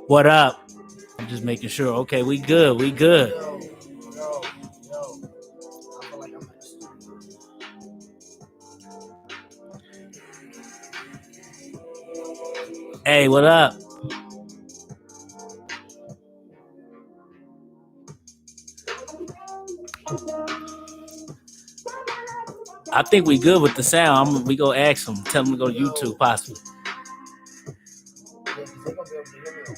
What up? I'm just making sure. Okay, we good. We good. Yo. I feel like I'm next. Hey, what up? I think we good with the sound. We go ask them. Tell them to go to YouTube, possibly. Yeah, because they're going to be able to hear me on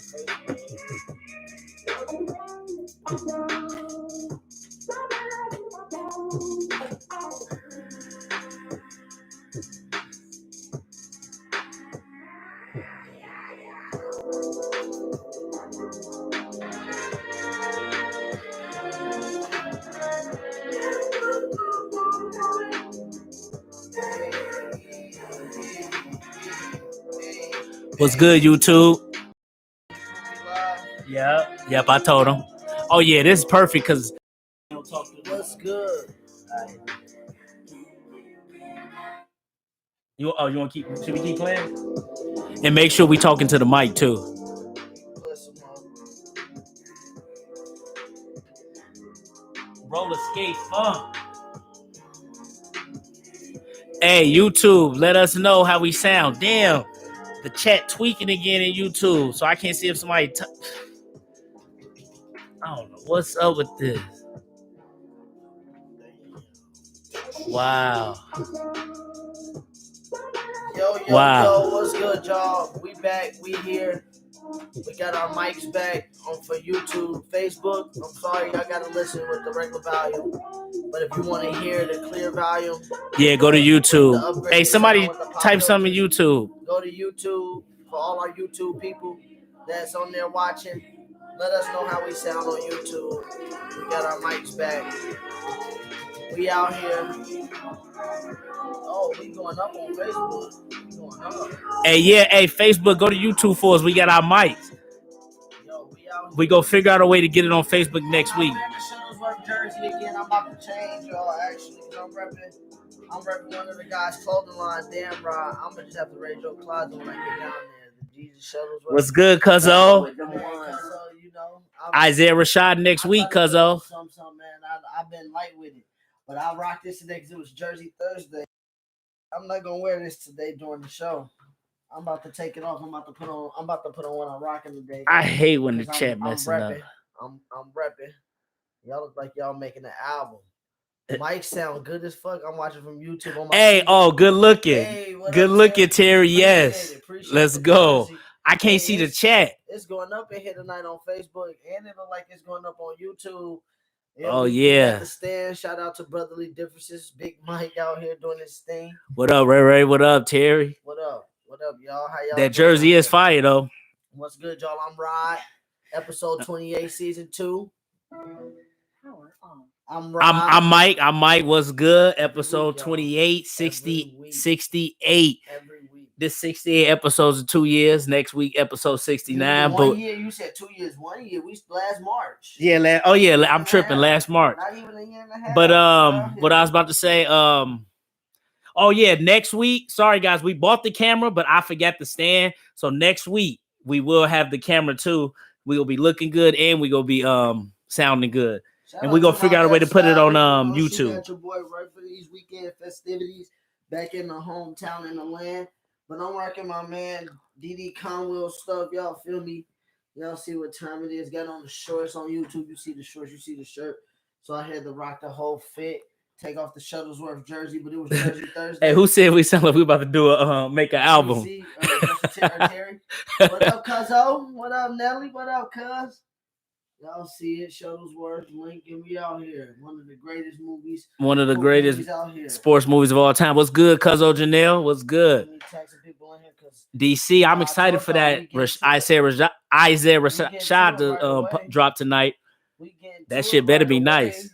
What's good, YouTube? Facebook. Yep, I told them. Oh, yeah, this is perfect because. What's good? You want to keep? Should we keep playing? And make sure we talking to the mic too. Listen, Roller skate funk. Hey, YouTube, let us know how we sound. Damn, the chat tweaking again in YouTube, so I can't see if somebody. I don't know what's up with this. Wow. Yo, what's good, y'all? We back, we here. We got our mics back for YouTube, Facebook. I'm sorry, y'all gotta listen with the regular volume. But if you want to hear the clear volume, yeah, go to YouTube. Hey, somebody type something in YouTube. Go to YouTube for all our YouTube people that's on there watching. Let us know how we sound on YouTube. We got our mics back. We out here. Oh, we going up on Facebook. We going up. Hey, Facebook, go to YouTube for us. We got our mics. Yo, we out here. We go figure out a way to get it on Facebook next week. I'm in the Shuttlesworth jersey again. I'm about to change, y'all. Actually, I'm repping one of the guys' clothing line. Damn, bro. I'm gonna just have to raise your closet when I get down there. The Jesus Shuttlesworth. What's good, Cuzzo? You know, Isaiah Rashad next week, Cuzzo. Something, man. I've been light with it, but I rocked this today because it was Jersey Thursday. I'm not gonna wear this today during the show. I'm about to take it off. I'm about to put on what I'm rocking today. I hate when the chat messing up. I'm repping. Y'all look like y'all making an album. Mic sound good as fuck. I'm watching from YouTube. On my TV. Good looking. Hey, good looking, Terry. Yes. Let's go. Jersey. I can't see the chat. It's going up in here tonight on Facebook, and it look like it's going up on YouTube. And we at the stand. Shout out to Brotherly Differences. Big Mike out here doing his thing. What up, Ray? What up, Terry? What up, y'all? How y'all? That jersey is fire, though. What's good, y'all? I'm Rod. Episode 28, season 2. I'm Mike. What's good? Episode 28, 68. Every week. This 68 episodes in 2 years. Next week, episode 69. One year. You said 2 years. 1 year. We last March. Yeah. I'm tripping. Last March. Not even a year and a half. But what I was about to say. Next week. Sorry, guys. We bought the camera, but I forgot the stand. So next week we will have the camera too. We will be looking good and we will be sounding good. And we're going to figure out a way to put it on YouTube. Got your boy right for these weekend festivities back in the hometown in the land. But I'm rocking my man DD Conwell stuff. Y'all feel me? Y'all see what time it is. Got on the shorts on YouTube. You see the shorts. You see the shirt. So I had to rock the whole fit. Take off the Shuttlesworth jersey, but it was Jersey Thursday. Hey, who said we sound like we about to do make an album? Terry. What up, Cuzzo? What up, Nelly? What up, Cuz? Y'all see it, Shuttlesworth, Lincoln. We out here. One of the greatest movies. One of the greatest sports movies of all time. What's good, Cuzzo Janelle? What's good? DC, I'm excited for that. Isaiah Rashad to drop tonight. That shit better be nice.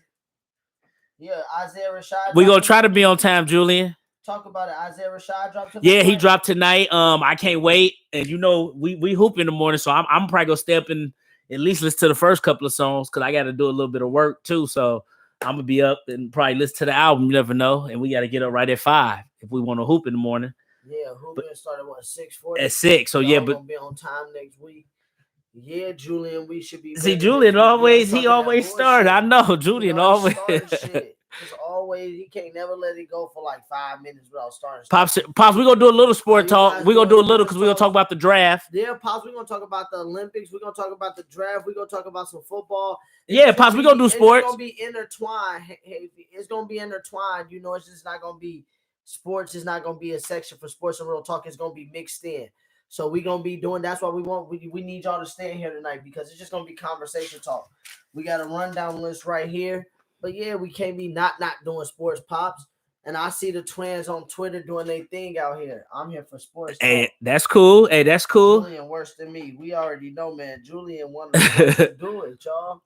Yeah, Isaiah Rashad. We gonna try to be on time, Julian. Talk about it. Isaiah Rashad dropped tonight. Yeah, he dropped tonight. I can't wait. And you know, we hoop in the morning, so I'm probably gonna stay up and at least listen to the first couple of songs because I got to do a little bit of work too. So I'm gonna be up and probably listen to the album. You never know, and we got to get up right at 5 if we want to hoop in the morning. Yeah, hooping started 6:40. At 6. So yeah, but gonna be on time next week. Yeah, Julian, we should be. See, better Julian than you. always He he talking that always started. I bullshit. know You Julian know, he always. starting shit. It's always he can't never let it go for like 5 minutes without starting. Pops, we gonna do a little sport you talk. guys We gonna doing do a little sports because we gonna talk? talk about the draft. Yeah, Pops, we're gonna talk about the Olympics. We're gonna talk about the draft. We're gonna talk about some football. Yeah, Pops, we gonna do sports. It's gonna be intertwined. It's gonna be intertwined. You know, it's just not gonna be sports. It's not gonna be a section for sports and real talk. It's gonna be mixed in. So we're gonna be doing. That's why we need y'all to stay in here tonight because it's just gonna be conversation talk. We got a rundown list right here. But yeah, we can't be not doing sports, Pops. And I see the twins on Twitter doing their thing out here. I'm here for sports. Hey, that's cool. Hey, that's cool. Julian worse than me. We already know, man. Julian wanted to do it, y'all.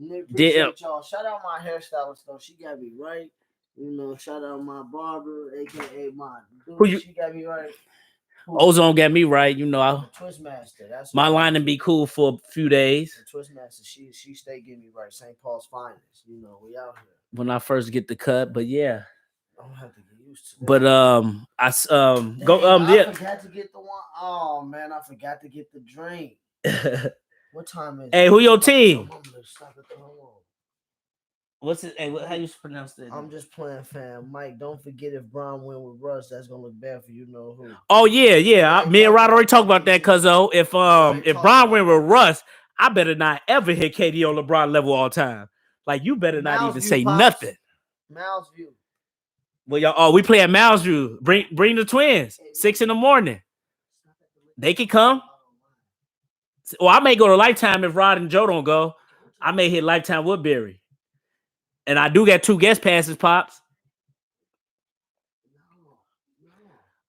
Appreciate y'all. Shout out my hairstylist though. She got me right. You know, shout out my barber, aka my dude. She got me right. Ozone got me right. You know, Twistmaster. That's my line and be cool for a few days. The Twistmaster. She stay getting me right. St. Paul's finest. You know, we out here. When I first get the cut, but yeah. I don't have to get used to that. But I forgot to get the one. Oh man, I forgot to get the drink. What time is it? Hey, who your team? What's it? Hey, how you pronounce that? I'm just playing, fam. Mike, don't forget if Brown win with Russ, that's gonna look bad for you know who. Oh yeah. Me and Rod already talked about that, cuzzo. If Brown win with Russ, I better not ever hit KD on LeBron level all time. Like you better not even say nothing. Mouse View. Well, y'all, we play at Mouse View. Bring the twins. 6 a.m. They can come. Well, I may go to Lifetime if Rod and Joe don't go. I may hit Lifetime Woodbury. And I do got 2 guest passes, Pops.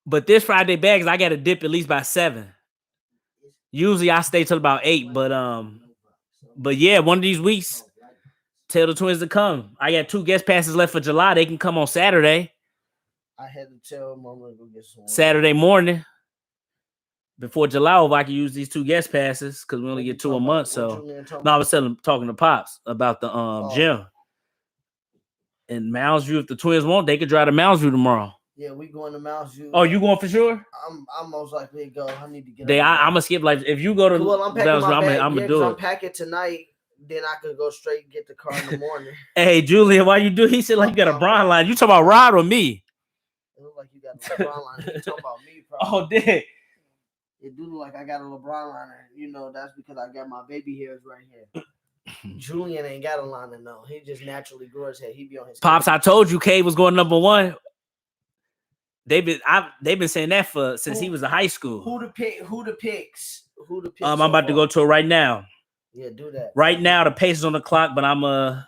But this Friday bags, I got to dip at least by 7. Usually I stay till about 8, but yeah, one of these weeks, tell the twins to come. I got 2 guest passes left for July. They can come on Saturday. I had to tell them I'm gonna go get some Saturday morning. Before July, if I can use these 2 guest passes, because we only get 2 a month. So no, I was talking to Pops about the gym. And Mounds View, if the twins want, they could drive to Mounds View tomorrow. Yeah, we going to Mounds View. Oh, you going for sure? I'm most likely to go. I need to get. I'm gonna skip like if you go to. Well, I'm packing my bag. I'm gonna do it. I'm packing tonight. Then I could go straight and get the car in the morning. Hey, Julian, why you do? He said like you got a Bron line. You talking about Rod or me? It look like you got a LeBron line. You talking about me? Probably. Oh, dang. It do look like I got a LeBron liner. You know, that's because I got my baby hairs right here. Julian ain't got a liner, no. He just naturally grew his hair. He be on his Pops, I told you Cade was going number 1. They've been saying that since he was in high school. Who the picks? I'm about to go to it right now. Yeah, do that. Right now, the pace is on the clock, but I'm Man,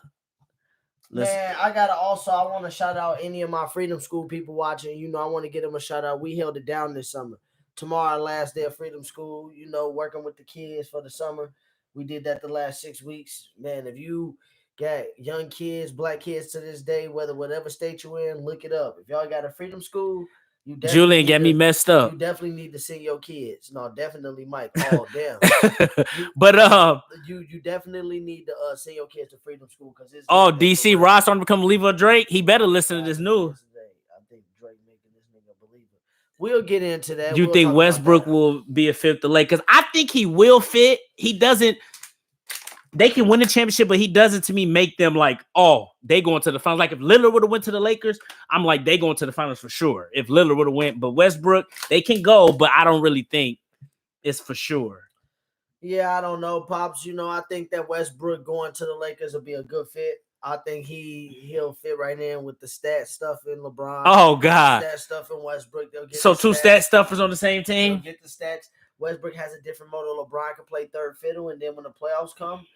I want to shout out any of my Freedom School people watching. You know, I want to get them a shout out. We held it down this summer. Tomorrow, last day of Freedom School, you know, working with the kids for the summer. We did that the last 6 weeks. Man, if you got young kids, black kids to this day, whatever state you're in, look it up. If y'all got a Freedom School, you definitely Julian got me messed up. You definitely need to send your kids. No, definitely Mike. Oh, damn. But you definitely need to send your kids to Freedom School because it's DC Ross starting to become a believer of Drake. He better listen to this news. I think Drake making this nigga a believer. We'll get into that. You think Westbrook will be a fit to Lakers? I think he will fit. He doesn't. They can win the championship, but he doesn't, to me, make them like, oh, they going to the finals. Like if Lillard would have went to the Lakers, I'm like, they going to the finals for sure. If Lillard would have went, but Westbrook, they can go, but I don't really think it's for sure. Yeah, I don't know, Pops. You know, I think that Westbrook going to the Lakers will be a good fit. I think he'll fit right in with the stat stuff in LeBron. Oh, God. Stat stuff in Westbrook. So 2 stat stuffers on the same team? They'll get the stats. Westbrook has a different model. LeBron can play third fiddle, and then when the playoffs come,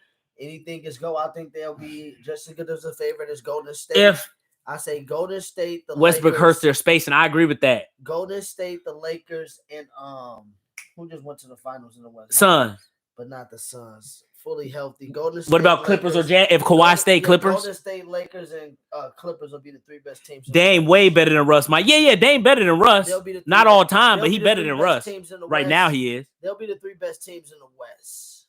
anything is go. I think they'll be just as good as a favorite as Golden State. If I say Golden State, the Westbrook Lakers, hurts their space, and I agree with that. Golden State, the Lakers, and who just went to the finals in the West? Suns. But not the Suns. Fully healthy. Golden State. What about Clippers or Jazz? If Kawhi stay, Clippers? Golden State, Lakers, and Clippers will be the 3 best teams. Dame way better than Russ. Yeah, Dame better than Russ. Not all time, but he better than Russ. Right now he is. They'll be the 3 best teams in the West.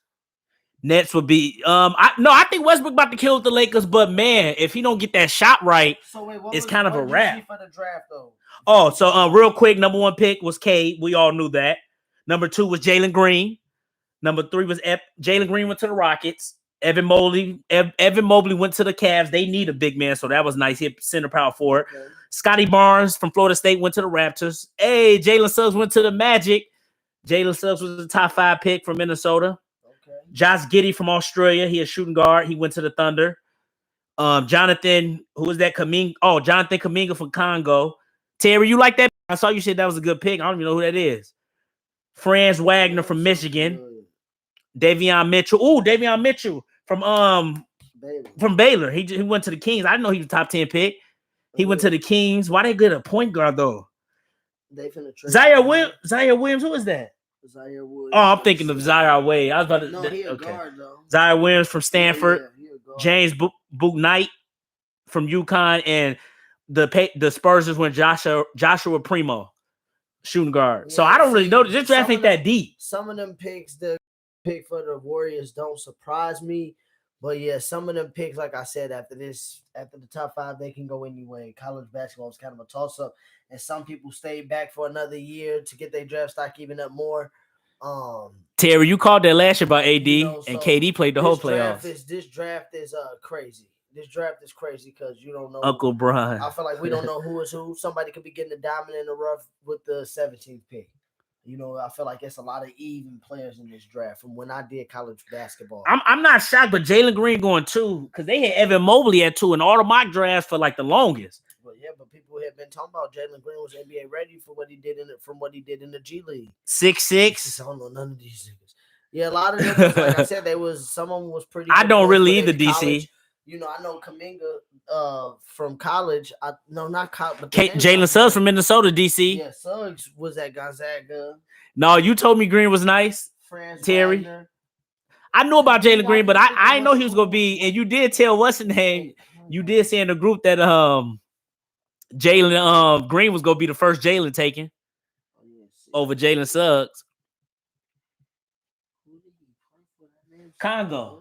Nets would be I think Westbrook about to kill the Lakers, but man, if he don't get that shot right, it's kind of a wrap. For the draft, though? Oh, so real quick, number 1 pick was Cade. We all knew that. Number 2 was Jalen Green. Number 3 was Jalen Green went to the Rockets. Evan Mobley went to the Cavs. They need a big man, so that was nice. He had center power forward. Okay. Scotty Barnes from Florida State went to the Raptors. Hey, Jalen Suggs went to the Magic. Jalen Suggs was the top 5 pick from Minnesota. Okay. Josh Giddey from Australia. He a shooting guard. He went to the Thunder. Jonathan, who was that? Jonathan Kuminga from Congo. Terry, you like that? I saw you said that was a good pick. I don't even know who that is. Franz Wagner from Michigan. Davion Mitchell. Ooh, Davion Mitchell from Baylor. He went to the Kings. I didn't know he was a top 10 pick. He went to the Kings. Why they get a point guard though? Zaire Williams. Who is that? Zaire Williams. Oh, I'm thinking of Zaire Wade. I was about to. No, he a guard though. Zaire Williams from Stanford. Yeah, James Bouknight from UConn, and the Spurs just went Joshua Primo, shooting guard. So I don't really know. This draft ain't that deep. Some of them picks, the pick for the Warriors don't surprise me. But yeah, some of them picks, like I said, after the top 5, they can go anyway. College basketball is kind of a toss-up. And some people stay back for another year to get their draft stock even up more. Terry, you called that last year about AD, and KD played the whole playoffs. This draft is crazy. This draft is crazy because you don't know. Uncle Brian. I feel like we don't know who is who. Somebody could be getting a diamond in the rough with the 17th pick. I feel like it's a lot of even players in this draft from when I did college basketball. I'm not shocked, but Jalen Green going 2 because they had Evan Mobley at 2 in all the mock drafts for like the longest. But yeah, but people have been talking about Jalen Green was NBA ready for what he did in the G League. 6'6". I don't know none of these niggas. Yeah, a lot of them, like I said, some of them was pretty. I don't really either, DC. I know Kuminga from college. Not college, but Jalen Suggs from Minnesota, DC. Yeah, Suggs was at Gonzaga. No, you told me Green was nice. Terry. Wagner. I knew about Jalen Green, but I didn't know he was gonna be. And you did tell what's the name? You did say in the group that Jalen Green was gonna be the first Jalen taken over Jalen Suggs. Congo.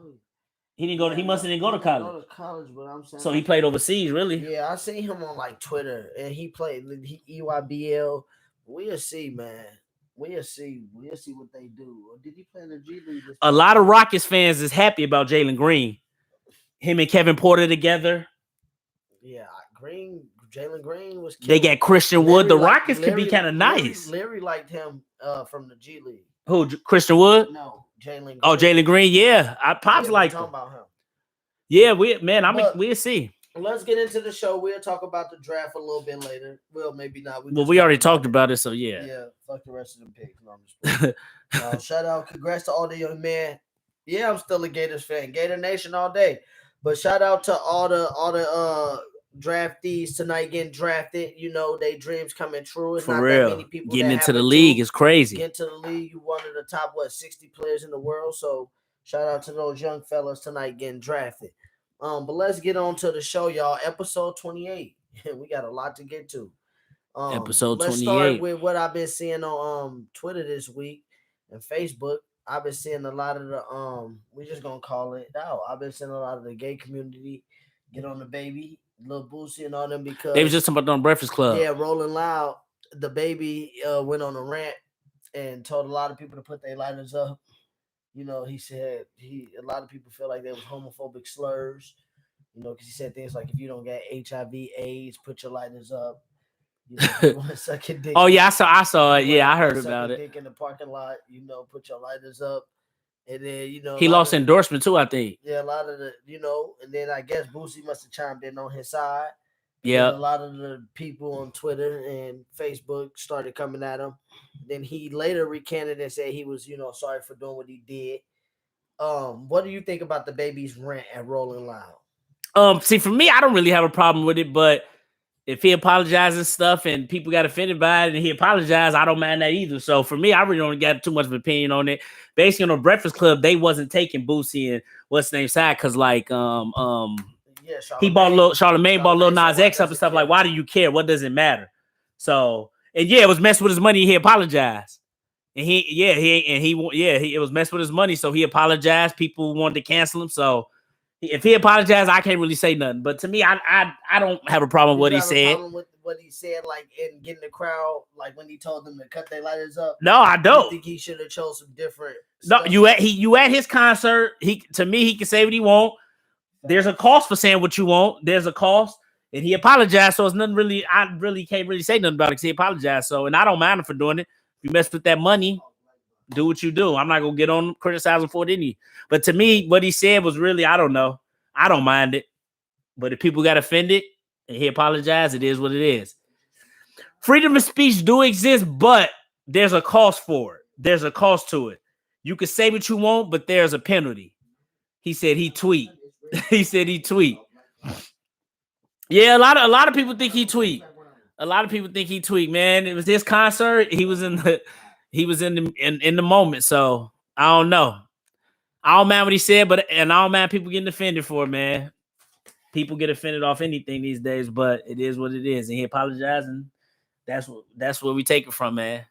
He didn't go to. He must didn't go to college. But I'm saying. So he played overseas, really. Yeah, I seen him on like Twitter, and he played EYBL. We'll see, man. We'll see what they do. Or did he play in the G League? A lot of Rockets fans is happy about Jalen Green. Him and Kevin Porter together. Yeah, Jalen Green was. They got Christian Wood. The Rockets could be kind of nice. Larry liked him from the G League. Who? Christian Wood? No, Jalen Green. Oh, Jalen Green. Yeah, Pops liked him. About him. Yeah, we'll see. Let's get into the show. We'll talk about the draft a little bit later. Well, maybe not. We already talked about it, so yeah. Yeah, fuck the rest of them picks. No, I'm just shout out, congrats to all the young men. Yeah, I'm still a Gators fan. Gator Nation all day. But shout out to all the draftees tonight getting drafted. They dreams coming true. It's For not real. that many people getting into the league is crazy. Get into the league. You one of the top 60 players in the world. So shout out to those young fellas tonight getting drafted. But let's get on to the show, y'all. Episode 28. We got a lot to get to. Episode 28. Let's start with what I've been seeing on Twitter this week and Facebook. I've been seeing a lot of the we just gonna call it out. I've been seeing a lot of the gay community get on the baby, Lil Boosie and all them because they was just talking about on Breakfast Club. Yeah, Rolling Loud. The baby went on a rant and told a lot of people to put their lighters up. He said a lot of people feel like there was homophobic slurs. Because he said things like if you don't get HIV/AIDS, put your lighters up. If you want to suck your dick. Oh yeah, I saw it. Yeah, I heard about it. Dick in the parking lot, put your lighters up, and then he lost endorsement too. I think. Yeah, a lot of the and then I guess Boosie must have chimed in on his side. Yeah, a lot of the people on Twitter and Facebook started coming at him. Then he later recanted and said he was sorry for doing what he did. What do you think about the baby's rant at Rolling Loud? See, for me, I don't really have a problem with it, but if he apologizes and stuff and people got offended by it and he apologized, I don't mind that either. So for me, I really don't got too much of an opinion on it. Basically, on the Breakfast Club, they wasn't taking Boosie and what's the name side because he bought Charlamagne bought Lil Nas X up and stuff like. Why do you care? What does it matter? So it was messing with his money. He apologized, and it was messing with his money. So he apologized. People wanted to cancel him. So. If he apologized, I can't really say nothing. But to me, I don't have a problem with what he said. what he said, like in getting the crowd, like when he told them to cut their lighters up? No, I I don't. think he should have chose some different. No, stuff. you at his concert. He can say what he want. There's a cost for saying what you want. There's a cost, and he apologized. So it's nothing really. I really can't really say nothing about it because he apologized. So, and I don't mind him for doing it. If you mess with that money, do what you do. I'm not gonna get on criticizing for it any. But to me, what he said was really, I don't know. I don't mind it. But if people got offended and he apologized, it is what it is. Freedom of speech do exist, but there's a cost for it. There's a cost to it. You can say what you want, but there's a penalty. He said he tweet. He said he tweet. Yeah, a lot of people think he tweet. A lot of people think he tweet, man. It was his concert. He was in the moment. So I don't know. I don't mind what he said, and I don't mind people getting offended for it, man. People get offended off anything these days, but it is what it is. And he apologized, and that's where we take it from, man.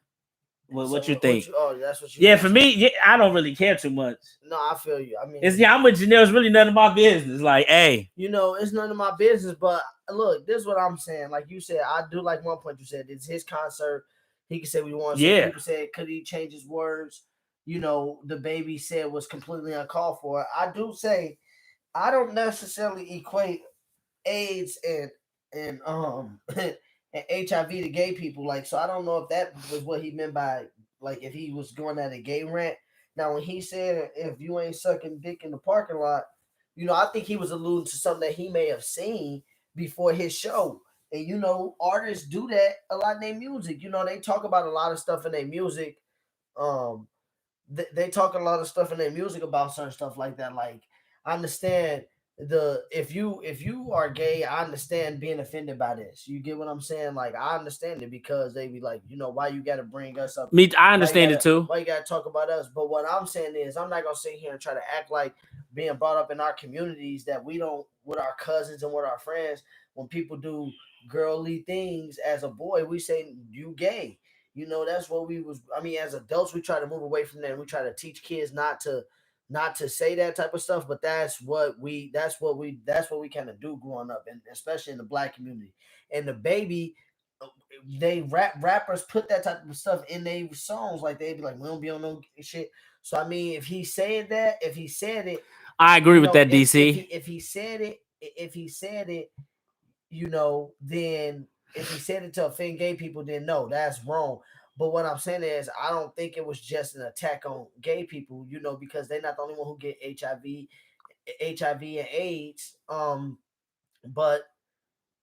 What you think? That's what you. Yeah, for me, I don't really care too much. No, I feel you. I mean, I'm with Janelle. It's really none of my business. Like, hey, it's none of my business. But look, this is what I'm saying. Like you said, I do like one point you said. It's his concert. He can say what he wants. Yeah. People said, could he change his words? The baby said was completely uncalled for. I do say, I don't necessarily equate AIDS and and HIV to gay people. Like, so I don't know if that was what he meant by, like, if he was going at a gay rant. Now, when he said, if you ain't sucking dick in the parking lot, I think he was alluding to something that he may have seen before his show. And, artists do that a lot in their music. They talk about a lot of stuff in their music. They talk a lot of stuff in their music about certain stuff like that. Like, I understand if you are gay, I understand being offended by this. You get what I'm saying? Like, I understand it because they be like, why you got to bring us up? I understand it too. Why you got to talk about us? But what I'm saying is, I'm not gonna sit here and try to act like being brought up in our communities that we don't, with our cousins and with our friends, when people do girly things as a boy, we say you gay. That's what we was. I mean, as adults, we try to move away from that. We try to teach kids not to say that type of stuff, but that's what we kind of do growing up, and especially in the Black community. And the baby, they rappers put that type of stuff in their songs, like they be like, we don't be on no shit. So I mean, if he said it, I agree with that, DC. If he said it, then if he said it to offend gay people, then no, that's wrong. But what I'm saying is, I don't think it was just an attack on gay people, because they're not the only one who get HIV and AIDS. But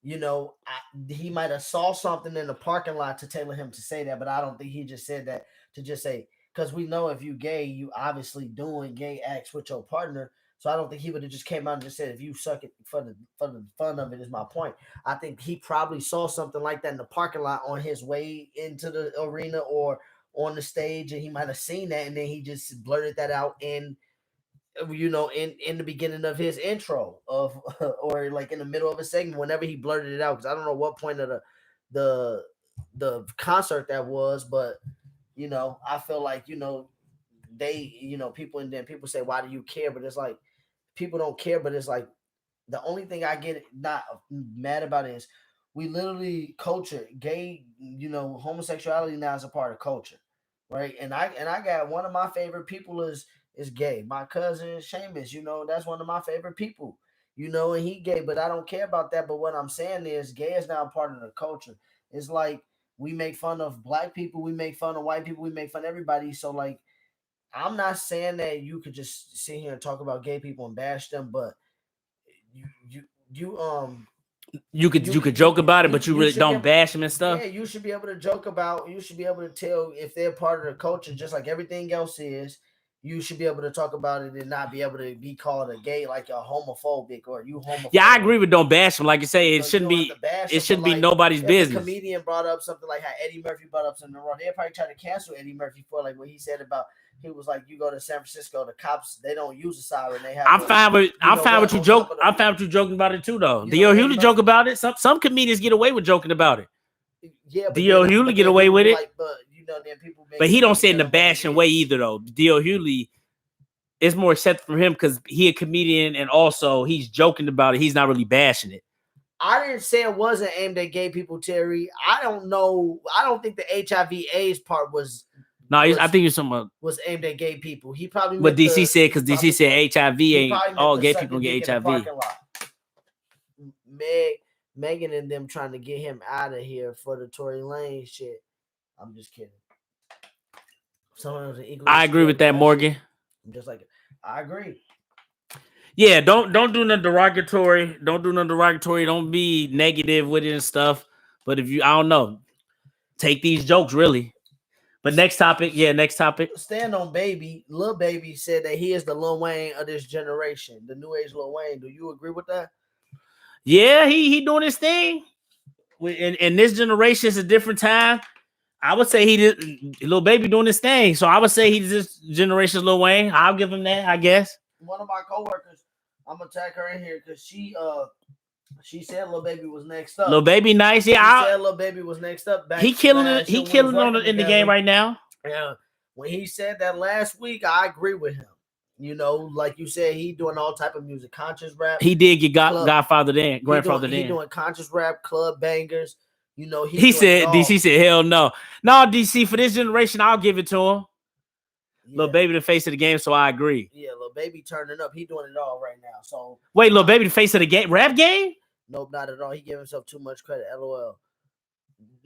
he might have saw something in the parking lot to tailor him to say that, but I don't think he just said that to just say, because we know if you gay, you obviously doing gay acts with your partner. So I don't think he would have just came out and just said, if you suck it for the fun of it, is my point. I think he probably saw something like that in the parking lot on his way into the arena or on the stage, and he might have seen that, and then he just blurted that out in the beginning of his intro or like in the middle of a segment, whenever he blurted it out. Because I don't know what point of the concert that was, but I feel like they people, and then people say, why do you care? But it's like, people don't care, but it's like, the only thing I get not mad about is we literally culture gay, homosexuality now is a part of culture, right? And I got one of my favorite people is gay. My cousin Seamus, that's one of my favorite people, and he gay, but I don't care about that. But what I'm saying is, gay is now a part of the culture. It's like, we make fun of Black people, we make fun of white people, we make fun of everybody. So like, I'm not saying that you could just sit here and talk about gay people and bash them, but you could joke about it, but you really don't bash them and stuff. Yeah, you should be able to joke about. You should be able to tell if they're part of the culture, just like everything else is. You should be able to talk about it and not be able to be called a gay, like a homophobic or you homophobic. Yeah, I agree with don't bash them. Like you say, it shouldn't be. It shouldn't be nobody's business. A comedian brought up something like how Eddie Murphy brought up something wrong. They probably try to cancel Eddie Murphy for like what he said about. He was like, you go to San Francisco, the cops, they don't use a siren. They have. I'm fine with you joking about it too, though. D.L. Hewley joke about it. Some comedians get away with joking about it. Yeah, D.L. Hewley get away with it. Like, then people. But he don't say it in a bashing way either, though. D.L. Hewley, it's more accepted from him because he a comedian and also he's joking about it. He's not really bashing it. I didn't say it wasn't aimed at gay people, Terry. I don't know. I don't think the HIV/AIDS part was. No, I think you're somewhat was aimed at gay people. He probably. But DC said because DC said HIV ain't all gay people get HIV. Megan and them trying to get him out of here for the Tory Lane shit. I'm just kidding. I agree with that, Morgan. I'm just like, I agree. Yeah, don't do nothing derogatory. Don't do nothing derogatory. Don't be negative with it and stuff. But if you, I don't know, take these jokes really. But next topic. Stand on Baby. Lil Baby said that he is the Lil Wayne of this generation, the new age Lil Wayne. Do you agree with that? Yeah, he doing his thing. In this generation, it's a different time. I would say he did. Lil Baby doing his thing. So I would say he's this generation's Lil Wayne. I'll give him that, I guess. One of my coworkers, I'm gonna tag her in here because she said Lil Baby was next up. Lil Baby nice. Yeah, she said Lil Baby was next up. He killing it. He killing in the game right now. Yeah. When he said that last week, I agree with him. You know, like you said, he doing all type of music, conscious rap. He did get grandfather in. He doing conscious rap, club bangers. You know, he said DC said hell no. No, DC for this generation, I'll give it to him. Yeah. Lil Baby the face of the game, so I agree. Yeah, Lil Baby turning up. He doing it all right now. So wait, Lil Baby the face of the game, rap game? Nope, not at all. He gave himself too much credit. LOL.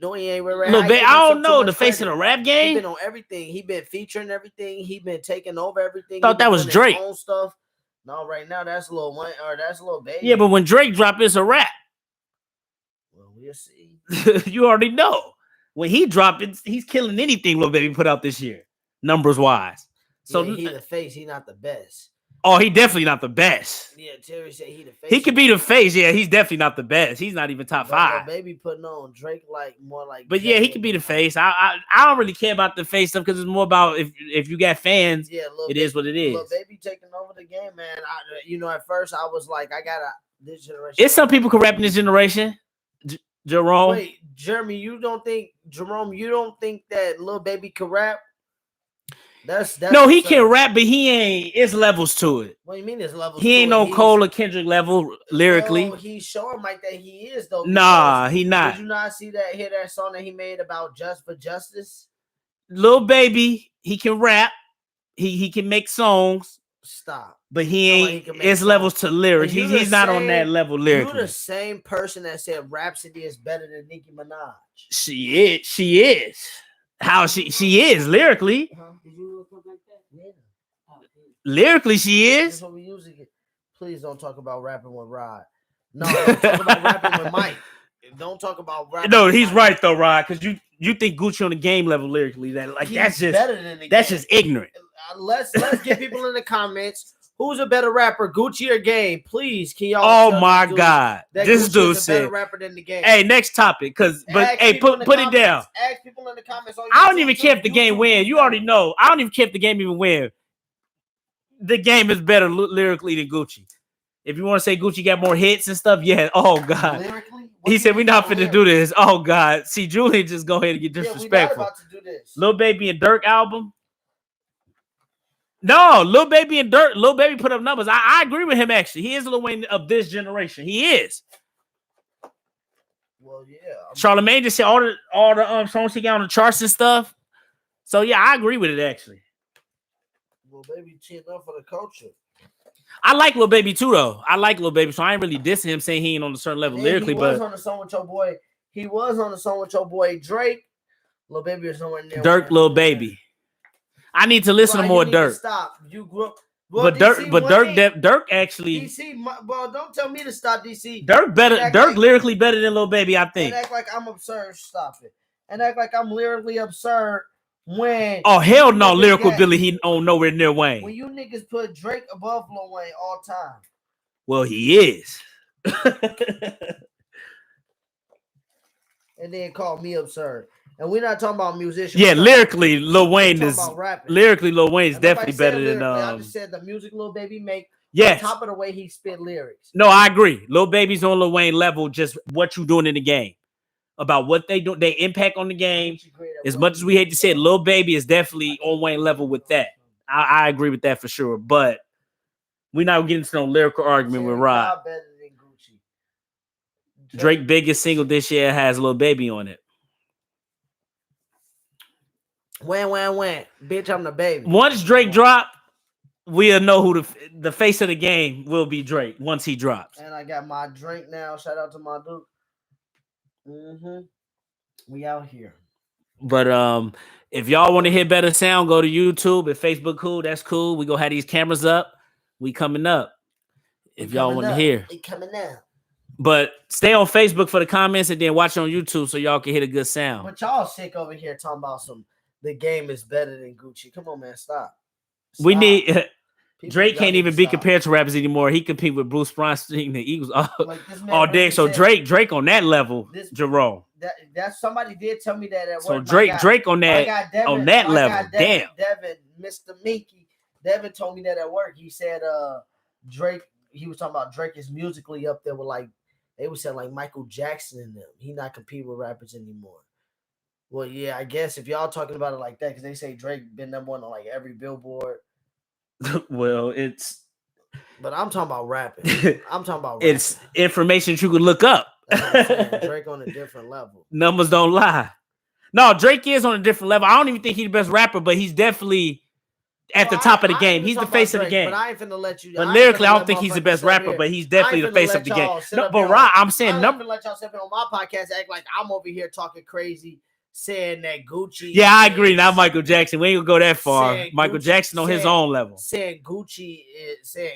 No, he ain't rap. Lil Baby, I don't know. The face of the rap game? He been on everything. He been featuring everything. He been taking over everything. Thought that was Drake. Own stuff. No, right now that's Lil Wayne or that's Lil Baby. Yeah, but when Drake drop, it's a rap. Well, we'll see. You already know. When he dropped it, he's killing anything Lil Baby put out this year, numbers wise. So yeah, he the face. He not the best. Oh, he definitely not the best. Yeah, Terry said he the face. He could be the face. Yeah, he's definitely not the best. He's not even top 5. Baby putting on Drake like more like. But yeah, he could be the face. I don't really care about the face stuff because it's more about if you got fans. Yeah, it is what it is. Lil Baby taking over the game, man. At first I was like, I gotta this generation. It's some people can rap in this generation. Jerome. Wait, Jeremy, you don't think that Lil Baby can rap? That's no, he can rap, but he ain't. It's levels to it. What do you mean? There's levels. He ain't no Cole or Kendrick level lyrically. No, he's showing like that. He is though. Nah, he not. Did you not see that? Hear that song that he made about Just for Justice? Lil Baby, he can rap. He can make songs. Stop. But he ain't. It's levels to lyrics. He's not on that level lyrically. You're the same person that said Rhapsody is better than Nicki Minaj. She is. How she is lyrically. Did you look up like that? Yeah. Lyrically, she is. That's what we usually get. Please don't talk about rapping with Rod. No, don't talk about rapping with Mike. Don't talk about rapping. No, he's right though, Rod. Because you think Gucci on the game level lyrically. That's just better than the that's game. just ignorant. Let's get people in the comments. Who's a better rapper, Gucci or Game? Please, can y'all? Oh my God, this dude said better rapper than the Game. Hey, next topic, put it down. Ask people in the comments. I don't even care if the Game win. You already know. I don't even care if the Game even win. The Game is better lyrically than Gucci. If you want to say Gucci got more hits and stuff, yeah. Oh God. Lyrically? He said we're not finna do this. Oh God. See, Julian just go ahead and get disrespectful. We're not about to do this. Lil Baby and Durk album. No, Lil Baby and Durk. Lil Baby put up numbers. I agree with him actually. He is Lil Wayne of this generation. He is. Well, yeah. Charlamagne just said all the songs he got on the charts and stuff. So yeah, I agree with it actually. Lil Baby cheating up for the culture. I like Lil Baby too, though. I like Lil Baby, so I ain't really dissing him saying he ain't on a certain level lyrically. But he was on the song with your boy Drake. Lil Baby is nowhere near. Durk, Lil Baby. I need to listen to more Durk. Stop. You grew up. But Durk actually. DC, don't tell me to stop. DC. Durk lyrically better than Lil Baby, I think. And act like I'm absurd. Stop it. And act like I'm lyrically absurd. When oh hell no, lyrical Billy he on nowhere near Wayne. When you niggas put Drake above Lil Wayne all time. Well, he is. And then call me absurd. And we're not talking about musicians. Yeah, lyrically, Lil Wayne is definitely better than. I just said the music Lil Baby make. Yes. On top of the way he spit lyrics. No, I agree. Lil Baby's on Lil Wayne level. Just what you doing in the game. About what they do, they impact on the game. As much as we hate to say it, Lil Baby is definitely on Wayne level with that. I agree with that for sure. But we're not getting into no lyrical argument with Rod. Better than Gucci. Drake biggest single this year has Lil Baby on it. When, bitch, I'm the baby. Once Drake drop, we'll know who the face of the game will be Drake once he drops. And I got my drink now. Shout out to my dude. We out here. But if y'all want to hear better sound, go to YouTube. If Facebook cool, that's cool. We go have these cameras up. We coming up. If y'all want to hear. We coming up. But stay on Facebook for the comments and then watch on YouTube so y'all can hear a good sound. But y'all sick over here talking about the game is better than Gucci. Come on, man. Stop. We need Drake can't even be compared to rappers anymore. He compete with Bruce Springsteen, the Eagles all day. So Drake on that level, Jerome. That somebody did tell me that at work. So Drake on that level. Damn. Devin, Mr. Minky, Devin told me that at work. He said Drake, he was talking about Drake is musically up there with like they would say like Michael Jackson and them. He not compete with rappers anymore. Well, yeah, I guess if y'all talking about it like that, because they say Drake been number one on like every Billboard. Well, but I'm talking about rapping. It's information you could look up. Drake on a different level. Numbers don't lie. No, Drake is on a different level. I don't even think he's the best rapper, but he's definitely at the top of the game. He's the face of the game. But I ain't finna let you. But lyrically, I don't think he's the best rapper, but he's definitely the face of the game. No, but Rod, I'm saying number. Let y'all sit on my podcast act like I'm over here talking crazy. Saying that Gucci. Yeah, I agree. Not Michael Jackson. We ain't gonna go that far. Michael Jackson on his own level. Saying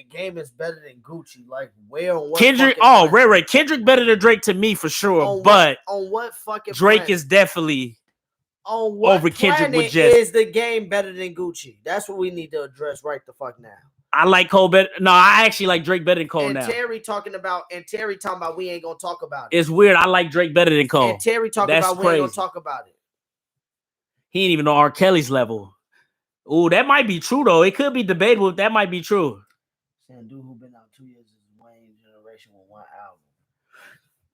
game is better than Gucci. Like where on what? Kendrick. Ray. Kendrick better than Drake to me for sure. But on what fucking Drake planet? Is definitely on what over Kendrick with just is the game better than Gucci? That's what we need to address right the fuck now. I like Cole better. No, I actually like Drake better than Cole now. Terry talking about we ain't gonna talk about it. It's weird. I like Drake better than Cole. And Terry talking about we ain't gonna talk about it. He ain't even on R. Kelly's level. Ooh, that might be true though. It could be debatable. That might be true. Saying dude who been out 2 years is Wayne generation with one album.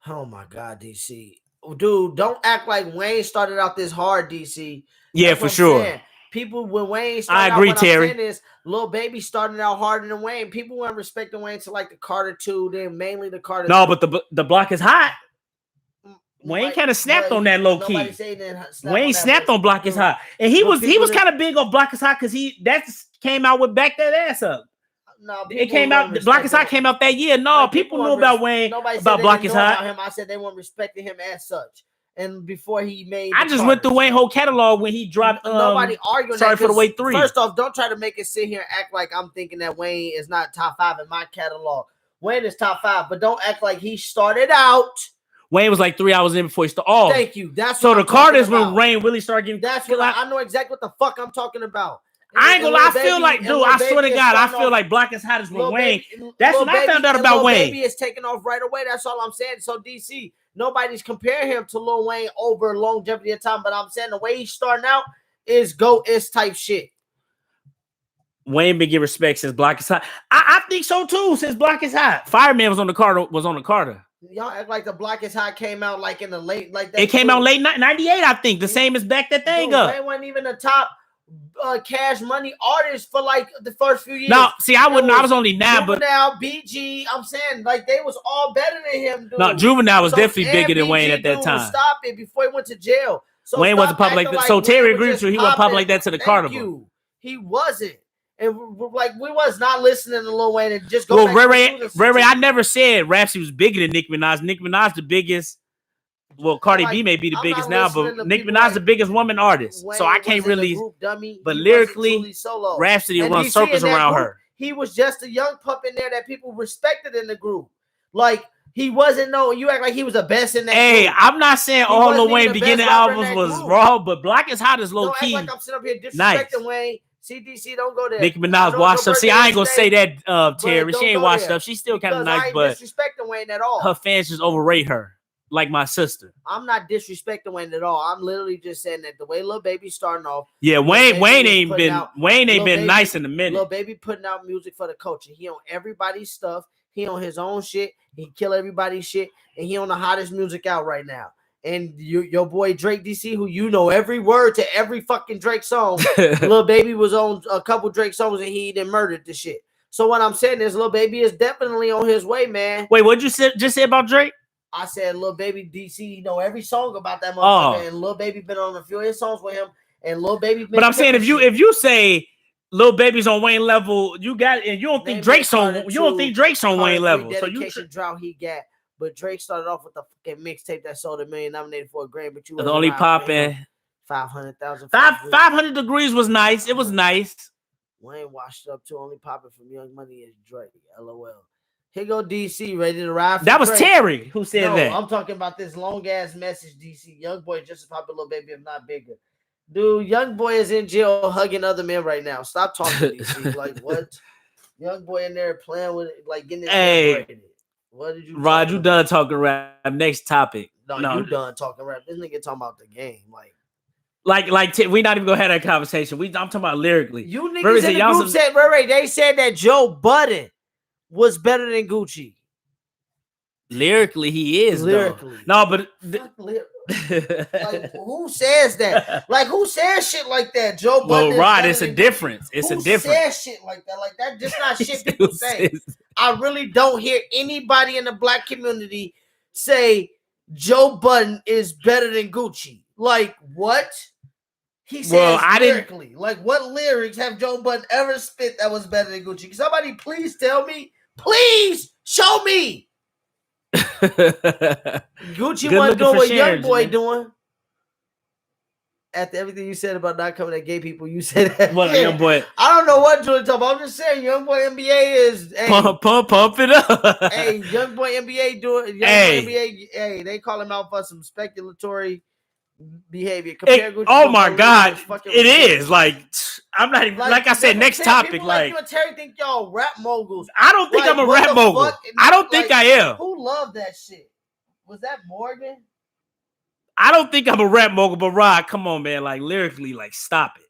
Oh my God, DC. Dude, don't act like Wayne started out this hard, DC. Yeah, that's for sure. Saying. People when Wayne started I agree, out, Terry. I'm saying is Lil Baby started out harder than Wayne. People weren't respecting Wayne to like the Carter 2, then mainly the Carter. No, but the block is hot. Wayne kind of snapped on that low key. Wayne snapped on Block is Hot, and he was kind of big on Block is Hot because that came out with Back That Ass Up. No, it came out. Block is Hot came out that year. No, people knew about Wayne about Block is Hot. I said they weren't respecting him as such. And before he made, I just went through Wayne whole catalog when he dropped. Nobody arguing. Sorry for the Way 3. First off, don't try to make it sit here and act like I'm thinking that Wayne is not top 5 in my catalog. Wayne is top 5, but don't act like he started out. Wayne was like 3 hours in before he started. Oh, thank you. That's so the Carters when Wayne really started getting. That's what I know exactly what the fuck I'm talking about. I ain't gonna lie. I feel like, dude, I swear to God, I feel like Block is Hot is with Wayne. That's when I found out about Wayne. Baby is taking off right away. That's all I'm saying. So DC, nobody's comparing him to Lil Wayne over longevity of time, but I'm saying the way he's starting out is GOAT-ish type shit. Wayne been getting respect since Block is Hot. I think so too. Since Block is Hot, Fireman was on the Carter. Y'all act like the Block is Hot came out like in the late that. It came out late 98, I think. The same as Back That Thing Up. They wasn't even the top Cash Money artist for like the first few years. No, see, I wouldn't. I was only 9, but Juvenile, BG. I'm saying like they was all better than him. Dude. No, Juvenile was definitely bigger than Wayne at that time. Stop it before he went to jail. So Wayne wasn't popping like that. So Terry agrees with you. He wasn't popping like that to the Carnival. He wasn't. And like we was not listening to Lil Wayne and just go. Well, Ray, I never said Rhapsody was bigger than Nicki Minaj. Nicki Minaj the biggest. Well, Cardi B may be the biggest now, but Nicki Minaj the biggest woman artist. So I can't really. But lyrically, Rhapsody runs circles around her. He was just a young pup in there that people respected in the group. Like he wasn't you act like he was the best in that. Hey, group. I'm not saying all Lil Wayne beginning albums was raw, but Block is Hot is low key. Like I'm sitting up here disrespecting Wayne. CDC, don't go there. Nicki Minaj washed up. See, I ain't gonna say that, Terry. She ain't washed up. She's still kind of nice, but disrespecting Wayne at all. Her fans just overrate her, like my sister. I'm not disrespecting Wayne at all. I'm literally just saying that the way Lil Baby starting off. Yeah, Wayne ain't been nice in a minute. Lil Baby putting out music for the culture. He on everybody's stuff. He on his own shit. He kill everybody's shit, and he on the hottest music out right now. And your boy Drake DC, who you know every word to every fucking Drake song, Lil Baby was on a couple Drake songs and he then murdered the shit. So what I'm saying is Lil Baby is definitely on his way, man. Wait, what'd you just say about Drake? I said Lil Baby DC, you know every song about that motherfucker, and Lil Baby been on a few of his songs with him, and Lil Baby. But I'm saying if you say Lil Baby's on Wayne level, you got, and you don't think Drake's on Wayne level. So you drought he got, but Drake started off with the fucking mixtape that sold $1 million, nominated for a Grammy. But you the only popping 500,000. 500 Degrees was nice. It was nice. Wayne washed up too. Only popping from Young Money is Drake. LOL. Here go DC, ready to ride. That was Drake. Terry who said that. I'm talking about this long ass message. DC, Young Boy just as popular, Lil Baby, if not bigger. Dude, Young Boy is in jail hugging other men right now. Stop talking, DC. Like what? Young Boy in there playing with it, like getting it. What did you? Rod, you done talking rap? Next topic. No, you done talking rap. This nigga talking about the game, Like we not even gonna have that conversation. I'm talking about lyrically. You niggas in the group said, Ray, they said that Joe Budden was better than Gucci. Lyrically, he is. Lyrically, no, but like who says that? Like who says shit like that? Joe Budden. Well, Rod, it's a difference. It's a difference. Who says shit like that? Like that just not shit people say. I really don't hear anybody in the black community say Joe Budden is better than Gucci. Like what? He says lyrically. Like what lyrics have Joe Budden ever spit that was better than Gucci? Can somebody please tell me? Please show me. Gucci wasn't doing what Young Boy doing. After everything you said about not coming at gay people, you said that. Well, Young Boy. I don't know what Julie talking about. I'm just saying, Young Boy NBA is pump it up. Hey, Young Boy NBA doing. Boy NBA. Hey, they call him out for some speculatory behavior. Gucci, oh my God, it is like I'm not even like I said. Next topic, like you and Terry think y'all rap moguls. I don't think I'm a rap mogul. I don't think I am. Who loved that shit? Was that Morgan? I don't think I'm a rap mogul, but Rod, come on, man. Like lyrically, like stop it.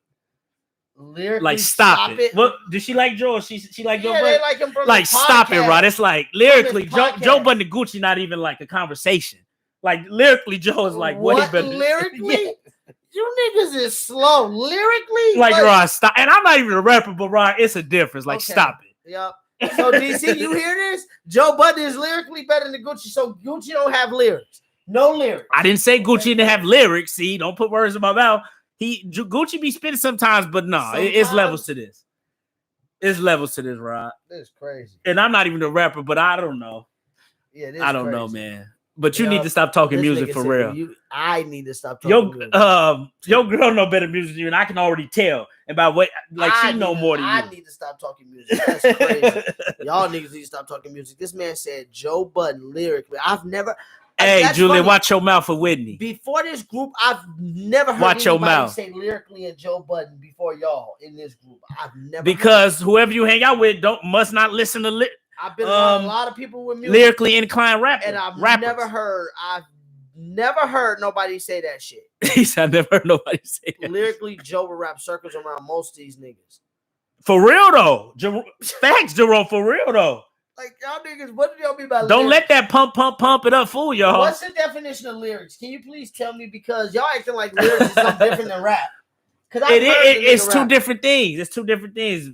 Lyrically, like stop it. What did she like Joe? She like Joe? They like him from like stop it, Rod. It's like lyrically, Joe Budden and Gucci not even like a conversation. Like lyrically, Joe is like what he better lyrically. Yeah. You niggas is slow lyrically. Like Rod, stop. And I'm not even a rapper, but Rod, it's a difference. Like stop it. Yep. So DC, you hear this? Joe Budden is lyrically better than Gucci. So Gucci don't have lyrics. No lyrics. I didn't say Gucci didn't have lyrics. See, don't put words in my mouth. Gucci be spitting sometimes, but no, it's levels to this. It's levels to this, Rod. This is crazy. And I'm not even a rapper, but I don't know. Yeah, I don't know, man. But you need to stop talking music for real. I need to stop talking music. Your girl know better music than you, and I can already tell about what she know more than you. I need to stop talking music. That's crazy. Y'all niggas need to stop talking music. This man said Joe Budden lyrically. I've never. Hey, Julian, watch your mouth for Whitney. Before this group, I've never heard anybody say lyrically and Joe Budden before y'all in this group. I've never because whoever you hang out with must not listen to I've been around a lot of people with music. Lyrically inclined rappers. And I've never heard nobody say that shit. He said, I've never heard nobody say that. Lyrically, Joe will wrap circles around most of these niggas. For real, though. Facts, Jerome, for real, though. Like, y'all niggas, what do y'all mean by lyrics? Don't let that pump it up fool y'all. What's the definition of lyrics? Can you please tell me? Because y'all acting like lyrics is something different than rap. It's two different things. It's two different things.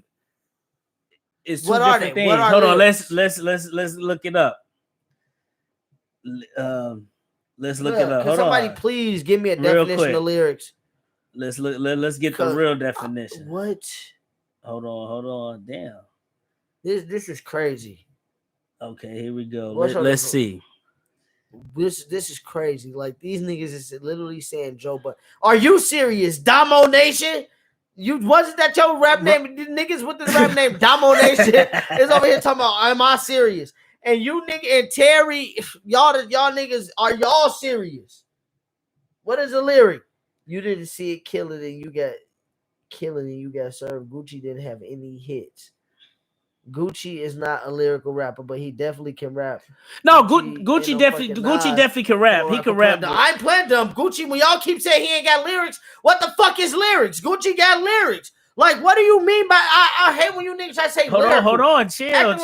It's two different things. Hold on, let's look it up. Let's look it up. Hold somebody on. Please give me a definition of lyrics. Let's get the real definition. What? Hold on. Damn. This is crazy. Okay, here we go. Let's see. This is crazy. Like these niggas is literally saying Joe Budden. Are you serious? Damo Nation? Wasn't that your rap name? Niggas with the rap name Damo Nation is over here talking about, am I serious? And you nigga and Terry, y'all niggas, are y'all serious? What is the lyric? You didn't see it killing and you got served. Gucci didn't have any hits. Gucci is not a lyrical rapper, but he definitely can rap. No, Gucci definitely can rap. He can rap. I ain't playing dumb. Gucci, when y'all keep saying he ain't got lyrics, what the fuck is lyrics? Gucci got lyrics. Like, what do you mean by I hate when you niggas try to say lyrical. Hold on, chill.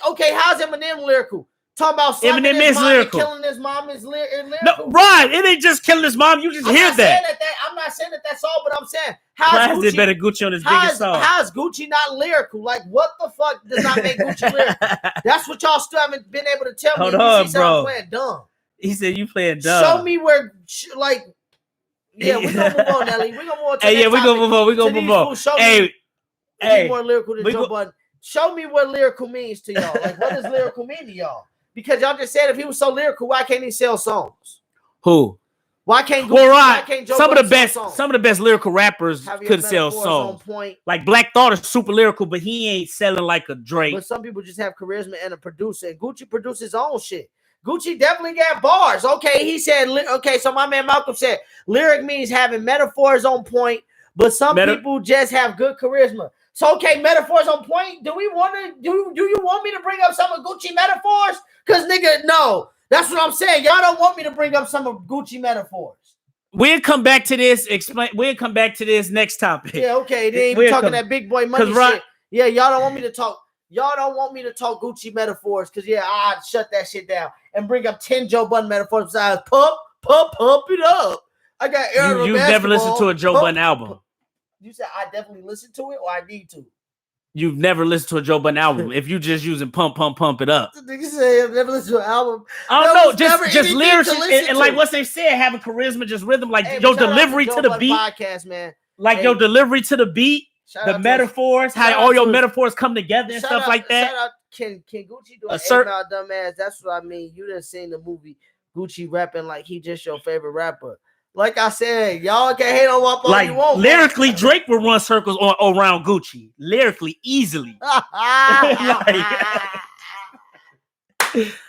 Okay, how's Eminem lyrical? Talking about slapping Eminem his is mom lyrical. and killing his mom is lyrical. No, right. It ain't just killing his mom. You just I'm hear not that. saying I'm not saying that that's all, but I'm saying Class did better Gucci on his biggest song. how is Gucci not lyrical? Like, what the fuck does not make Gucci lyrical? That's what y'all still haven't been able to tell me. Hold You on, see bro. I'm playing dumb. He said you playing dumb. Show me where, like, yeah, we're gonna move on, Nelly. We're gonna move on to Hey, yeah, we're gonna move on. We're gonna move on. Show Hey, me hey, more lyrical than Joe Budden. Show me what lyrical means to y'all. Like, what does lyrical mean to y'all? Because y'all just said if he was so lyrical, why can't he sell songs? Who? Why can't Well, why right. can't Joe Some of Budden the best, sell songs? some of the best lyrical rappers Have your could sell metaphors songs. on point. Like Black Thought is super lyrical, but he ain't selling like a Drake. But some people just have charisma and a producer. And Gucci produces his own shit. Gucci definitely got bars. Okay, he said. Okay, so my man Malcolm said lyric means having metaphors on point, but some people just have good charisma. So okay, metaphors on point. Do we want to do you want me to bring up some of Gucci metaphors? Because nigga, no. That's what I'm saying. Y'all don't want me to bring up some of Gucci metaphors. We'll come back to this. We'll come back to this next topic. Yeah, okay. They ain't even talking that big boy money shit. Yeah, y'all don't want me to talk. Y'all don't want me to talk Gucci metaphors because I'd shut that shit down and bring up 10 Joe Budden metaphors besides pump it up. I got You've never listened to a Joe Budden album. You said I definitely listen to it or I need to. You've never listened to a Joe Budden album if you just using pump it up. The nigga say I've never listened to an album. I don't know, just lyrics and like what they said, having charisma, just rhythm, like your delivery to the beat. Podcast, man. Like your delivery to the beat, the metaphors, how all your metaphors come together and stuff like that. Shout out, can Gucci do an 8-mile dumbass? That's what I mean. You done seen the movie Gucci rapping like he just your favorite rapper. Like I said, y'all can hate on what like you want. Lyrically, Drake will run circles around Gucci. Lyrically, easily.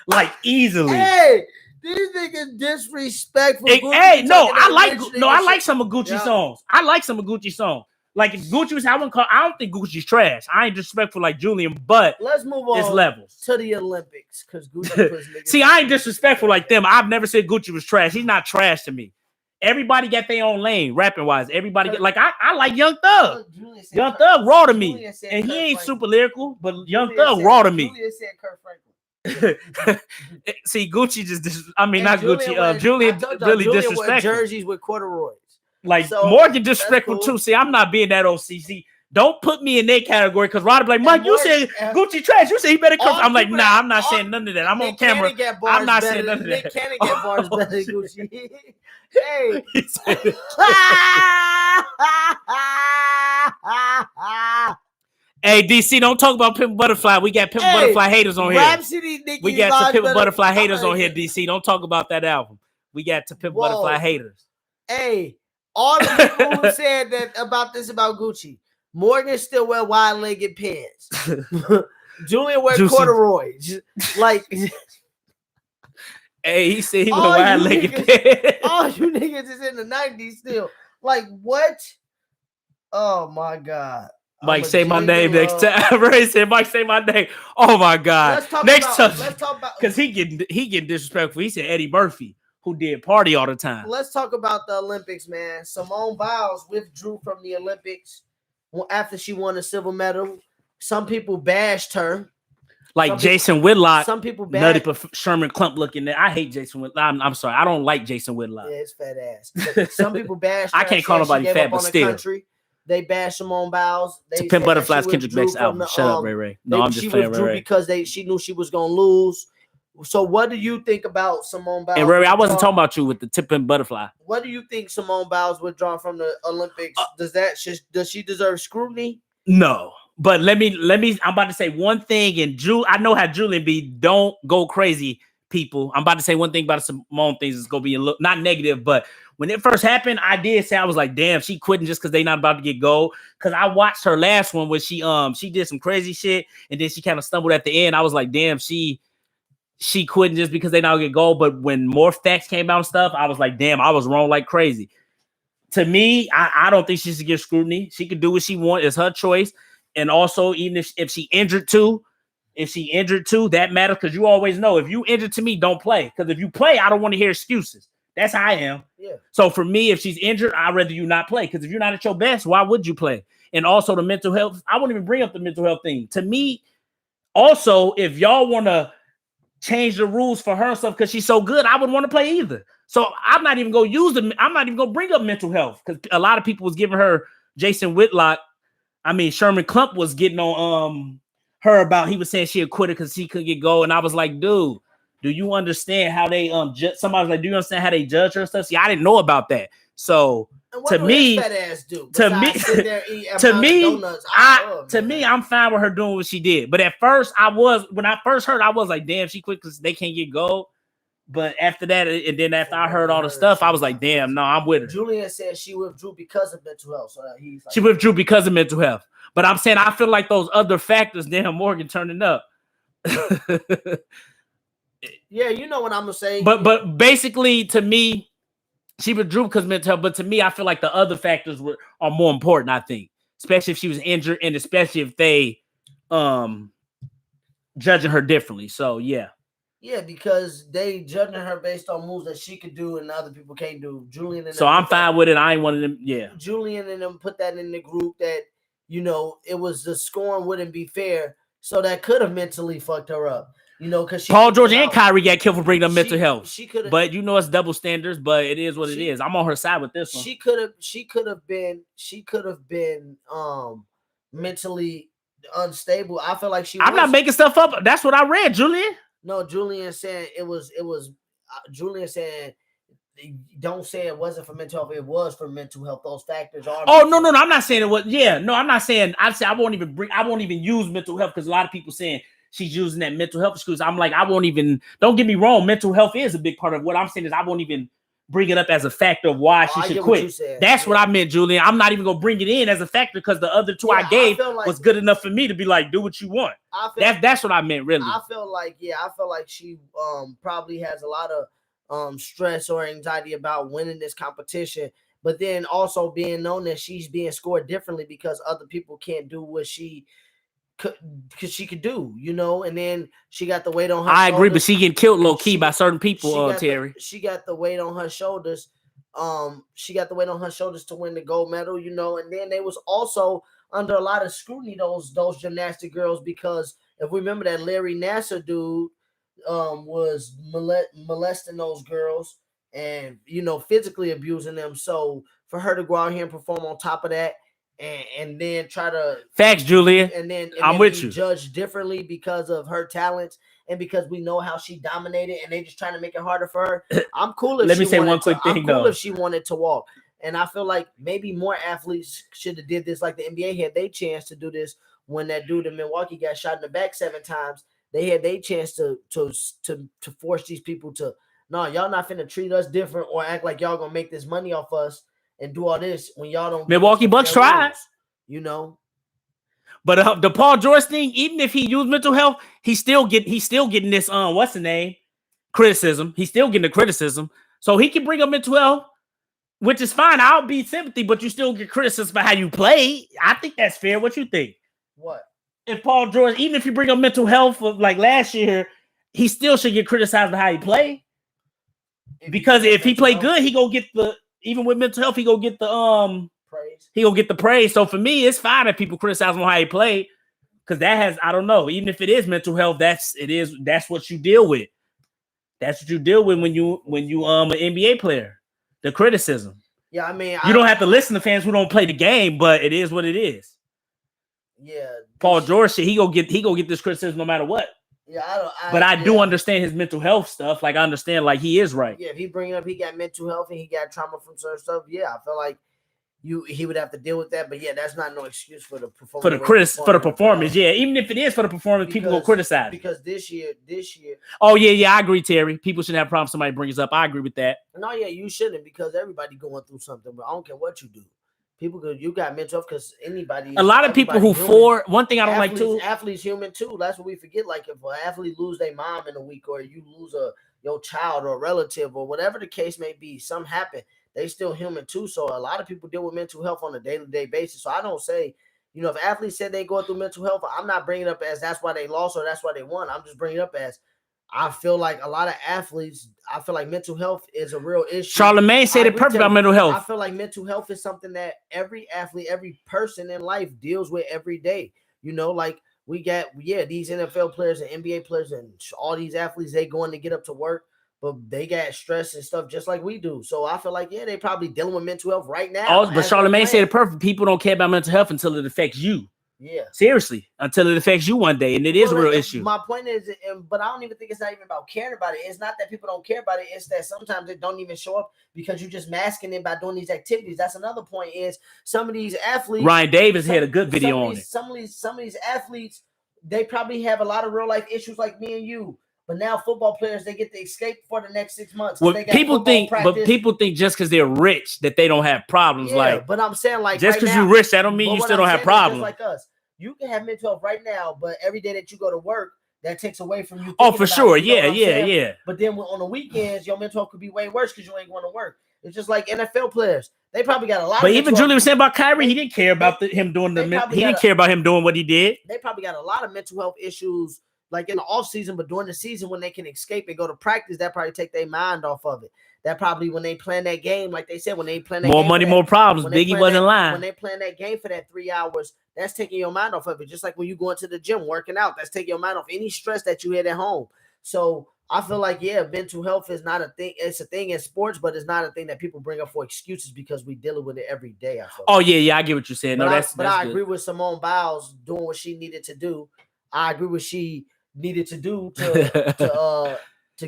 like easily. Hey, these niggas disrespectful. Hey, I like some of Gucci songs. I like some of Gucci songs. Like if Gucci was, I don't think Gucci's trash. I ain't disrespectful like Julian, but let's move on. It's levels to the Olympics because Gucci. See, I ain't disrespectful like them. I've never said Gucci was trash. He's not trash to me. Everybody got their own lane, rapping wise. Everybody get like I like Young Thug. Young Thug raw to me, and he ain't super lyrical, but Young Thug raw to me. Julian said Kurt Franklin. See, Gucci not Gucci. Julian really disrespectful. Jerseys with corduroys. Like so, Morgan disrespectful too. See, I'm not being that OCC. Don't put me in that category because Roddy be like, Mike, you said Gucci trash. You said he better come. I'm like, nah, I'm not saying none of that. I'm on camera. I'm not saying none of that. Nick Cannon get bars better than Gucci. Hey. Hey, DC, don't talk about Pimp Butterfly. We got Pimp Butterfly haters on here. We got some Pimp Butterfly haters on here, DC. Don't talk about that album. We got to Pimp Butterfly haters. Hey, all the people who said that about Gucci. Morgan still wear wide-legged pants. Julian wear corduroys. Like, hey, he said he wear wide-legged pants. All you niggas is in the 90s still. Like, what? Oh my God. Mike, say my name next time. Ray said, Mike, say my name. Oh my God. Let's talk about because he getting disrespectful. He said Eddie Murphy, who did Party all the time. Let's talk about the Olympics, man. Simone Biles withdrew from the Olympics after she won a silver medal. Some people bashed her. Like Jason Whitlock. Some people bashed Nutty Sherman Klump looking there. I hate Jason Whitlock. I'm sorry. I don't like Jason Whitlock. Yeah, it's fat ass. Some people bashed her. I can't call nobody fat, but still. They bashed Simone Biles. They Pimp Butterfly's Kendrick Max album. Shut up, Ray Ray. No, I'm just playing Ray Ray. Because she knew she was going to lose. So what do you think about Simone Biles? And Ray Ray, I wasn't talking about you with the Pimp Butterfly. What do you think Simone Biles withdrawn from the Olympics? Does she deserve scrutiny? No. But let me. I'm about to say one thing, and I know how Julian be. Don't go crazy, people. I'm about to say one thing about Simone things. It's gonna be not negative, but when it first happened, I did say I was like, damn, she quitting just because they not about to get gold. Because I watched her last one where she did some crazy shit, and then she kind of stumbled at the end. I was like, damn, she quitting just because they not get gold. But when more facts came out and stuff, I was like, damn, I was wrong like crazy. To me, I don't think she should get scrutiny. She could do what she wants. It's her choice. And also, even if she injured too, that matters because you always know if you injured to me, don't play. Because if you play, I don't want to hear excuses. That's how I am. Yeah. So for me, if she's injured, I'd rather you not play. Because if you're not at your best, why would you play? And also the mental health. I wouldn't even bring up the mental health thing. To me, also, if y'all want to change the rules for her and stuff because she's so good, I wouldn't want to play either. So I'm not even gonna use them. I'm not even gonna bring up mental health because a lot of people was giving her Jason Whitlock. I mean, Sherman Klump was getting on her about, he was saying she had quit it because she couldn't get goal. And I was like, dude, do you understand how they somebody was like, do you understand how they judge her and stuff? See, I didn't know about that. So to me, fat ass do? to me, to me, I'm fine with her doing what she did. But at first, when I first heard, I was like, damn, she quit because they can't get goal. But after that, and then after I heard all the stuff, I was like, damn, no, I'm with her. Julian said she withdrew because of mental health. So he's like, she withdrew because of mental health. But I'm saying I feel like those other factors, damn, Morgan turning up. Yeah, you know what I'm gonna say. But basically, to me, she withdrew because mental health. But to me, I feel like the other factors are more important. I think, especially if she was injured, and especially if they judging her differently. So yeah. Yeah, because they judging her based on moves that she could do and other people can't do. Julian and so I'm fine with it. I ain't one of them. Yeah. Julian and them put that in the group that, you know, it was the scoring wouldn't be fair. So that could have mentally fucked her up. You know, because Paul George and Kyrie got killed for bringing up mental health. She could have, but you know it's double standards, but it is what it is. I'm on her side with this one. She could have been mentally unstable. I feel like I'm not making stuff up. That's what I read, Julian. No, Julian saying it was Julian saying don't say it wasn't for mental health. It was for mental health. Those factors are. Oh no, I'm not saying it was. Yeah, no, I'm not saying. I say I won't even use mental health because a lot of people saying she's using that mental health excuse. I'm like, I won't even. Don't get me wrong. Mental health is a big part of what I'm saying. Is I won't even bring it up as a factor of why she should quit. That's what I meant, Julian. I'm not even gonna bring it in as a factor because the other two I gave was good enough for me to be like, do what you want. That's what I meant, really. I feel like she probably has a lot of stress or anxiety about winning this competition, but then also being known that she's being scored differently because other people can't do what she could do, you know, and then she got the weight on her shoulders. Agree, but she getting killed low key by certain people, Terry. She got the weight on her shoulders. She got the weight on her shoulders to win the gold medal, you know, and then they was also under a lot of scrutiny, those gymnastic girls, because if we remember that Larry Nassar dude was molesting those girls and, you know, physically abusing them. So for her to go out here and perform on top of that, and then try to facts, Julia, and then I'm with you. Judged differently because of her talents and because we know how she dominated, and they just trying to make it harder for her. I'm cool if let me say one quick thing though. If she wanted to walk, and I feel like maybe more athletes should have did this. Like the NBA had their chance to do this when that dude in Milwaukee got shot in the back 7 times. They had their chance to force these people to no, y'all not finna treat us different or act like y'all gonna make this money off us. And do all this when y'all don't. Milwaukee Bucks tried, you know. But the Paul George thing, even if he used mental health, he's still getting this what's the name criticism. He's still getting the criticism, so he can bring up mental health, which is fine. I'll be sympathy, but you still get criticism for how you play. I think that's fair. What you think? What if Paul George, even if you bring up mental health like last year, he still should get criticized for how he played because if he played good, he go get the. Even with mental health, he go get the praise. He go get the praise. So for me, it's fine if people criticize him how he played, because that has, I don't know. Even if it is mental health, that's what you deal with. That's what you deal with when you an NBA player. The criticism. Yeah, I mean, you don't have to listen to fans who don't play the game, but it is what it is. Yeah, Paul George, he go get this criticism no matter what. Yeah, I do understand his mental health stuff. Like I understand, like he is right. Yeah, if he bring up he got mental health and he got trauma from certain stuff. Yeah, I feel like he would have to deal with that. But yeah, that's not no excuse for the performance. For the performance, yeah. Even if it is for the performance, people will criticize. Because this year. Oh yeah, I agree, Terry. People shouldn't have problems. Somebody brings up. I agree with that. No, yeah, you shouldn't, because everybody going through something. But I don't care what you do. You got mental health because anybody. A lot of people who one thing I don't like too. Athletes human too. That's what we forget. Like if an athlete lose their mom in a week, or you lose your child or relative or whatever the case may be, something happen. They still human too. So a lot of people deal with mental health on a day-to-day basis. So I don't say, if athletes said they going through mental health, I'm not bringing it up as that's why they lost or that's why they won. I'm just bringing it up as I feel like a lot of athletes, I feel like mental health is a real issue. Charlamagne said it perfect about mental health. I feel like mental health is something that every athlete, every person in life deals with every day. Like we got these NFL players and NBA players and all these athletes. They going to get up to work, but they got stress and stuff just like we do. So I feel like they probably dealing with mental health right now. But Charlamagne said it perfect. People don't care about mental health until it affects you. Yeah, seriously, until it affects you one day, and it is a real issue. My point is, but I don't even think it's not even about caring about it. It's not that people don't care about it. It's that sometimes it don't even show up because you're just masking it by doing these activities. That's another point. Is some of these athletes, Ryan Davis had a good video on it. Some of these athletes, they probably have a lot of real life issues like me and you. But now football players, they get to escape for the next 6 months. Well, people think just because they're rich that they don't have problems. But I'm saying just because you're rich, that don't mean you still don't have problems. Just like us, you can have mental health right now, but every day that you go to work, that takes away from you. Oh, for sure, yeah. But then on the weekends, your mental health could be way worse because you ain't going to work. It's just like NFL players; they probably got a lot. But even Julian was saying about Kyrie, he didn't care about him doing he didn't care about him doing what he did. They probably got a lot of mental health issues. Like in the off season, but during the season when they can escape and go to practice, that probably take their mind off of it. That probably when they plan that game, like they said, when they plan that more money, more problems. Biggie wasn't lying. When they plan that game for that 3 hours, that's taking your mind off of it. Just like when you go into the gym working out, that's taking your mind off any stress that you had at home. So I feel like mental health is not a thing. It's a thing in sports, but it's not a thing that people bring up for excuses because we dealing with it every day. I feel I get what you're saying. But I agree with Simone Biles doing what she needed to do. I agree with she needed to do to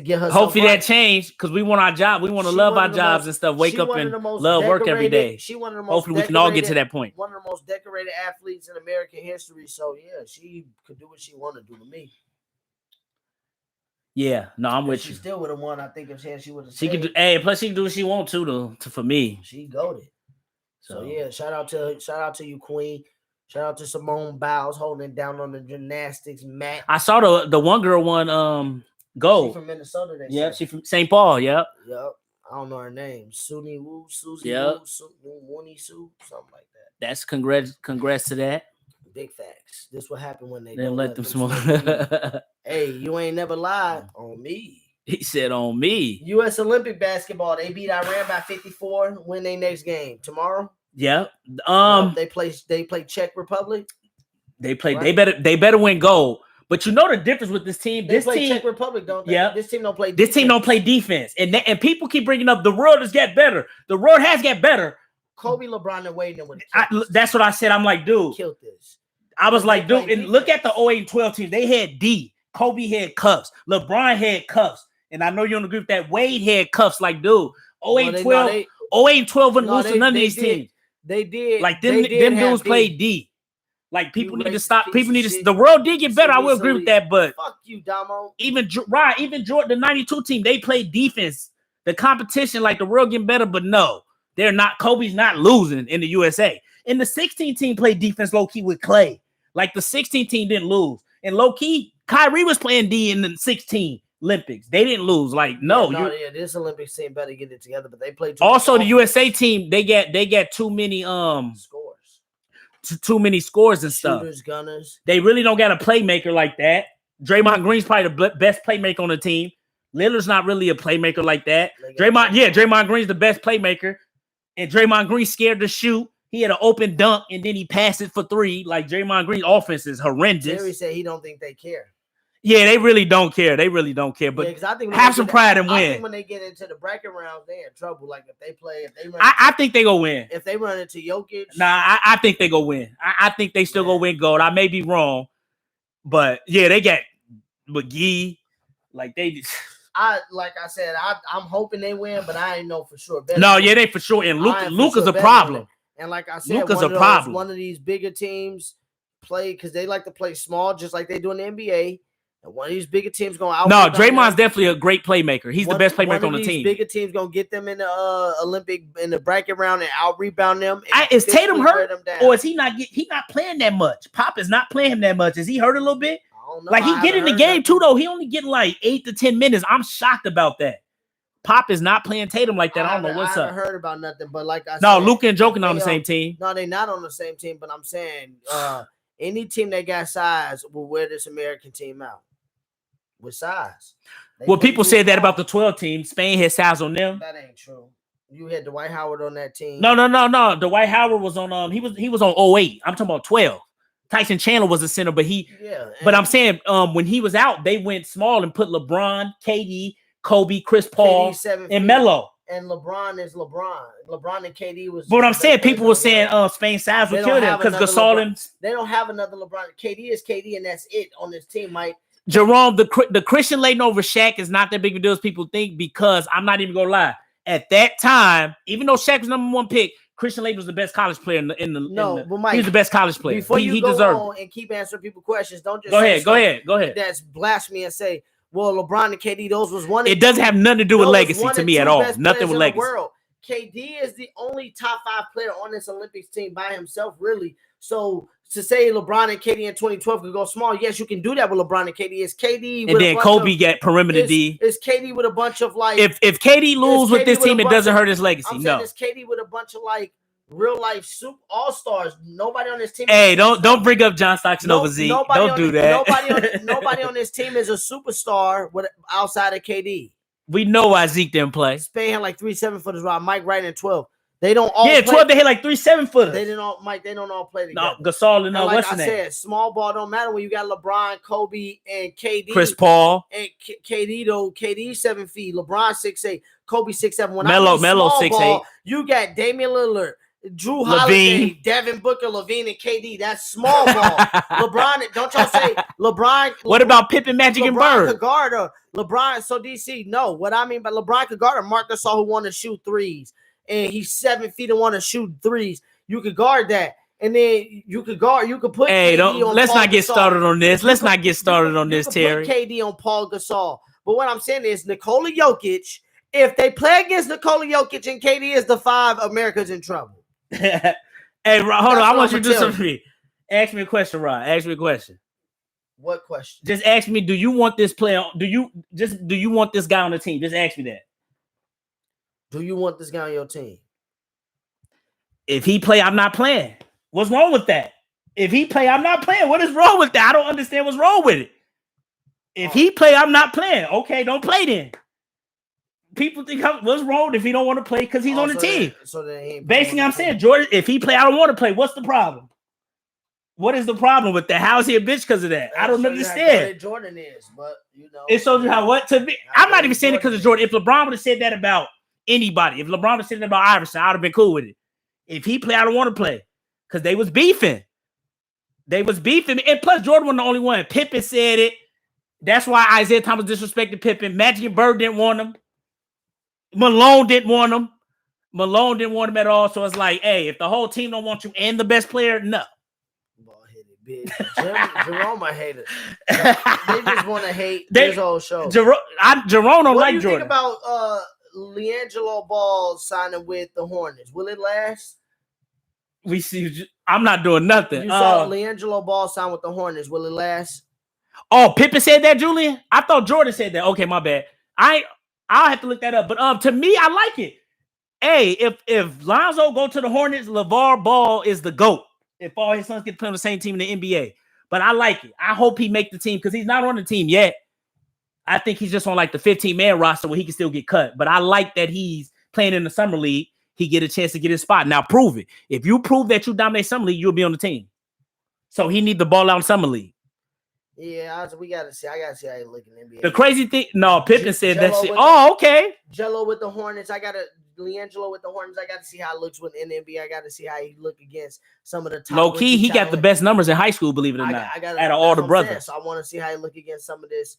get herself. Hopefully that changed because we want our job. We want to love our jobs and stuff. Wake up and love work every day. She one of the most. Hopefully we can all get to that point. One of the most decorated athletes in American history. So she could do what she wanted to do to me. Yeah, no, I'm with you. She still would have won. I think if she would have. She could do. Plus she can do what she wants to for me. She goated. So shout out to you, Queen. Shout out to Simone Biles holding it down on the gymnastics mat. I saw the one girl won gold. She's from Minnesota. She's from St. Paul. Yep. I don't know her name. Susie Woo, Woonie Sue, something like that. That's congrats to that. Big facts. This what happened when they don't let them smoke. Hey, you ain't never lied on me. He said on me. U.S. Olympic basketball. They beat Iran by 54. Win their next game tomorrow. Yeah. They play Czech Republic. They play. Right? They better win gold. But you know the difference with this team. They play Czech Republic, don't they? Yeah. This team don't play. This team don't play defense, and people keep bringing up the world has got better. The world has got better. Kobe, LeBron, and Wade. That's what I said. I'm like, dude. Killed this. I was like, dude. And look at the 08 and 12 team. They had D. Kobe had cuffs. LeBron had cuffs. And I know you don't agree with that. Wade had cuffs. Like, dude. 08 and 12. 08 and 12 wouldn't lose to none of these teams. They did. Like them dudes played D. Like people need to stop. People need to. The world did get better. I will agree with that. But fuck you, Damo. Even Jordan, the '92 team, they played defense. The competition, like the world getting better, but no, they're not. Kobe's not losing in the USA. And the 16 team played defense low key with Clay. Like the 16 team didn't lose. And low key, Kyrie was playing D in the 16 Olympics. They didn't lose. Like this Olympics team better get it together. But they played. Also, the USA team they get too many scores. Too many scores and Shooters, stuff. Gunners. They really don't got a playmaker like that. Draymond Green's probably the best playmaker on the team. Lillard's not really a playmaker like that. Draymond Green's the best playmaker, and Draymond Green's scared to shoot. He had an open dunk and then he passed it for 3. Like Draymond Green's offense is horrendous. Terry said he don't think they care. Yeah, they really don't care. But I think have some pride and win. I think when they get into the bracket rounds, they're in trouble. Like if they run. I think they go win. If they run into Jokic, I think they go win. I think they still go win gold. I may be wrong, but yeah, they got McGee. Like they. Like I said, I'm hoping they win, but I ain't know for sure. They for sure. And Luka's a problem. And like I said, Luka's a problem. One of these bigger teams play because they like to play small, just like they do in the NBA. And one of these bigger teams going out. No, Draymond's definitely a great playmaker. He's the best playmaker on the team. Bigger teams gonna get them in the Olympic in the bracket round and out rebound them. Is Tatum hurt, or is he not playing that much? Pop is not playing him that much. Is he hurt a little bit? I don't know. Like he get in the game too, though. He only getting like 8 to 10 minutes. I'm shocked about that. Pop is not playing Tatum like that. I don't know what's up. I haven't heard about nothing, but like I said, no, Luka and Jokic on the same team. No, they're not on the same team. But I'm saying, any team that got size will wear this American team out with size. Well, people said that about the 12 team. Spain had size on them. That ain't true. You had Dwight Howard on that team. No. Dwight Howard was on he was on 08. I'm talking about 12. Tyson Chandler was a center, but But I'm saying, when he was out, they went small and put LeBron, KD, Kobe, Chris Paul, and Melo. And LeBron is LeBron. LeBron and KD was. But what I'm saying, people were saying, Spain size would kill them because Gasol and they don't have another LeBron. KD is KD, and that's it on this team, Mike. Jerome, the Christian Laettner over Shaq is not that big of a deal as people think, because I'm not even gonna lie. At that time, even though Shaq was #1 pick, Christian Laettner was the best college player but Mike, he was the best college player. Before he go deserved on and keep answering people questions, don't just go ahead. That's blasphemy and say, well, LeBron and KD, those was one. It doesn't have nothing to do with legacy to me at all. Nothing with legacy. KD is the only top 5 player on this Olympics team by himself, really. So to say LeBron and KD in 2012 could go small, yes, you can do that with LeBron and KD. It's KD, and then Kobe got perimeter D. It's KD with a bunch of like. If KD lose with this team, it doesn't hurt his legacy. No, it's KD with a bunch of like real life super all stars. Nobody on this team. Hey, don't bring up John Stockton over Z. Don't do that. Nobody on this team is a superstar outside of KD. We know why Zeke didn't play. Spain had like 3 7-footers, right? Mike Wright and 12. They don't all. Yeah, 12. They had like 3 7-footers. They didn't all. Mike, they don't all play together. No, Gasol and like what's I said, small ball don't matter when you got LeBron, Kobe, and KD. Chris Paul and KD though. KD 7 feet. LeBron 6'8". Kobe 6'7". When Melo 6'8". You got Damian Lillard, Drew Holiday, Devin Booker, Levine, and KD. That's small ball. LeBron, don't y'all say LeBron? What about Pippen, Magic, and Bird? Could guard LeBron. So DC, no. What I mean by LeBron could guard Marc Gasol, who want to shoot threes, and he's 7 feet and want to shoot threes. You could guard that, and then you could put. Hey, let's Paul not get Gasol. Started on this. Let's not get started on this, Terry. Put KD on Paul Gasol. But what I'm saying is Nikola Jokic. If they play against Nikola Jokic and KD is the 5, America's in trouble. Hey, Rod, hold on. I want you to do something for me. Ask me a question, Rod. Ask me a question. What question? Just ask me, do you want this player? Do you want this guy on the team? Just ask me that. Do you want this guy on your team? If he play, I'm not playing. What's wrong with that? If he play, I'm not playing. What is wrong with that? I don't understand what's wrong with it. If he play, I'm not playing. Okay, don't play then. People think, what's wrong if he don't want to play because he's on the team? Basically, I'm saying, Jordan, if he play, I don't want to play. What's the problem? What is the problem with that? How is he a bitch because of that? I don't understand. Jordan is, but it shows you how what to be. I'm not even saying it because of Jordan. If LeBron would have said that about anybody, if LeBron would have said that about Iverson, I would have been cool with it. If he play, I don't want to play because they was beefing. And plus, Jordan wasn't the only one. Pippen said it. That's why Isaiah Thomas disrespected Pippen. Magic and Bird didn't want him. Malone didn't want him. Malone didn't want him at all. So it's like, hey, if the whole team don't want you and the best player, no. Ball-headed bitch. Jerome, I hate it. They just want to hate this whole show. Jerome don't like Jordan. What do you think about LiAngelo Ball signing with the Hornets? Will it last? We see. I'm not doing nothing. You saw LiAngelo Ball sign with the Hornets. Will it last? Oh, Pippen said that, Julian? I thought Jordan said that. Okay, my bad. I'll have to look that up. But to me, I like it. Hey, if Lonzo go to the Hornets, LeVar Ball is the GOAT. If all his sons get to play on the same team in the NBA. But I like it. I hope he make the team because he's not on the team yet. I think he's just on like the 15-man roster where he can still get cut. But I like that he's playing in the summer league. He get a chance to get his spot. Now prove it. If you prove that you dominate summer league, you'll be on the team. So he need the ball out in summer league. Yeah, we gotta see. I gotta see how he look in the NBA. The crazy thing, no, Pippen said that shit. Oh, okay. Jello with the Hornets. LiAngelo with the Hornets. I gotta see how it looks in the NBA. I gotta see how he look against some of the top. Low key, he got the best numbers in high school, believe it or not. Out of all the brothers. So I want to see how he look against some of this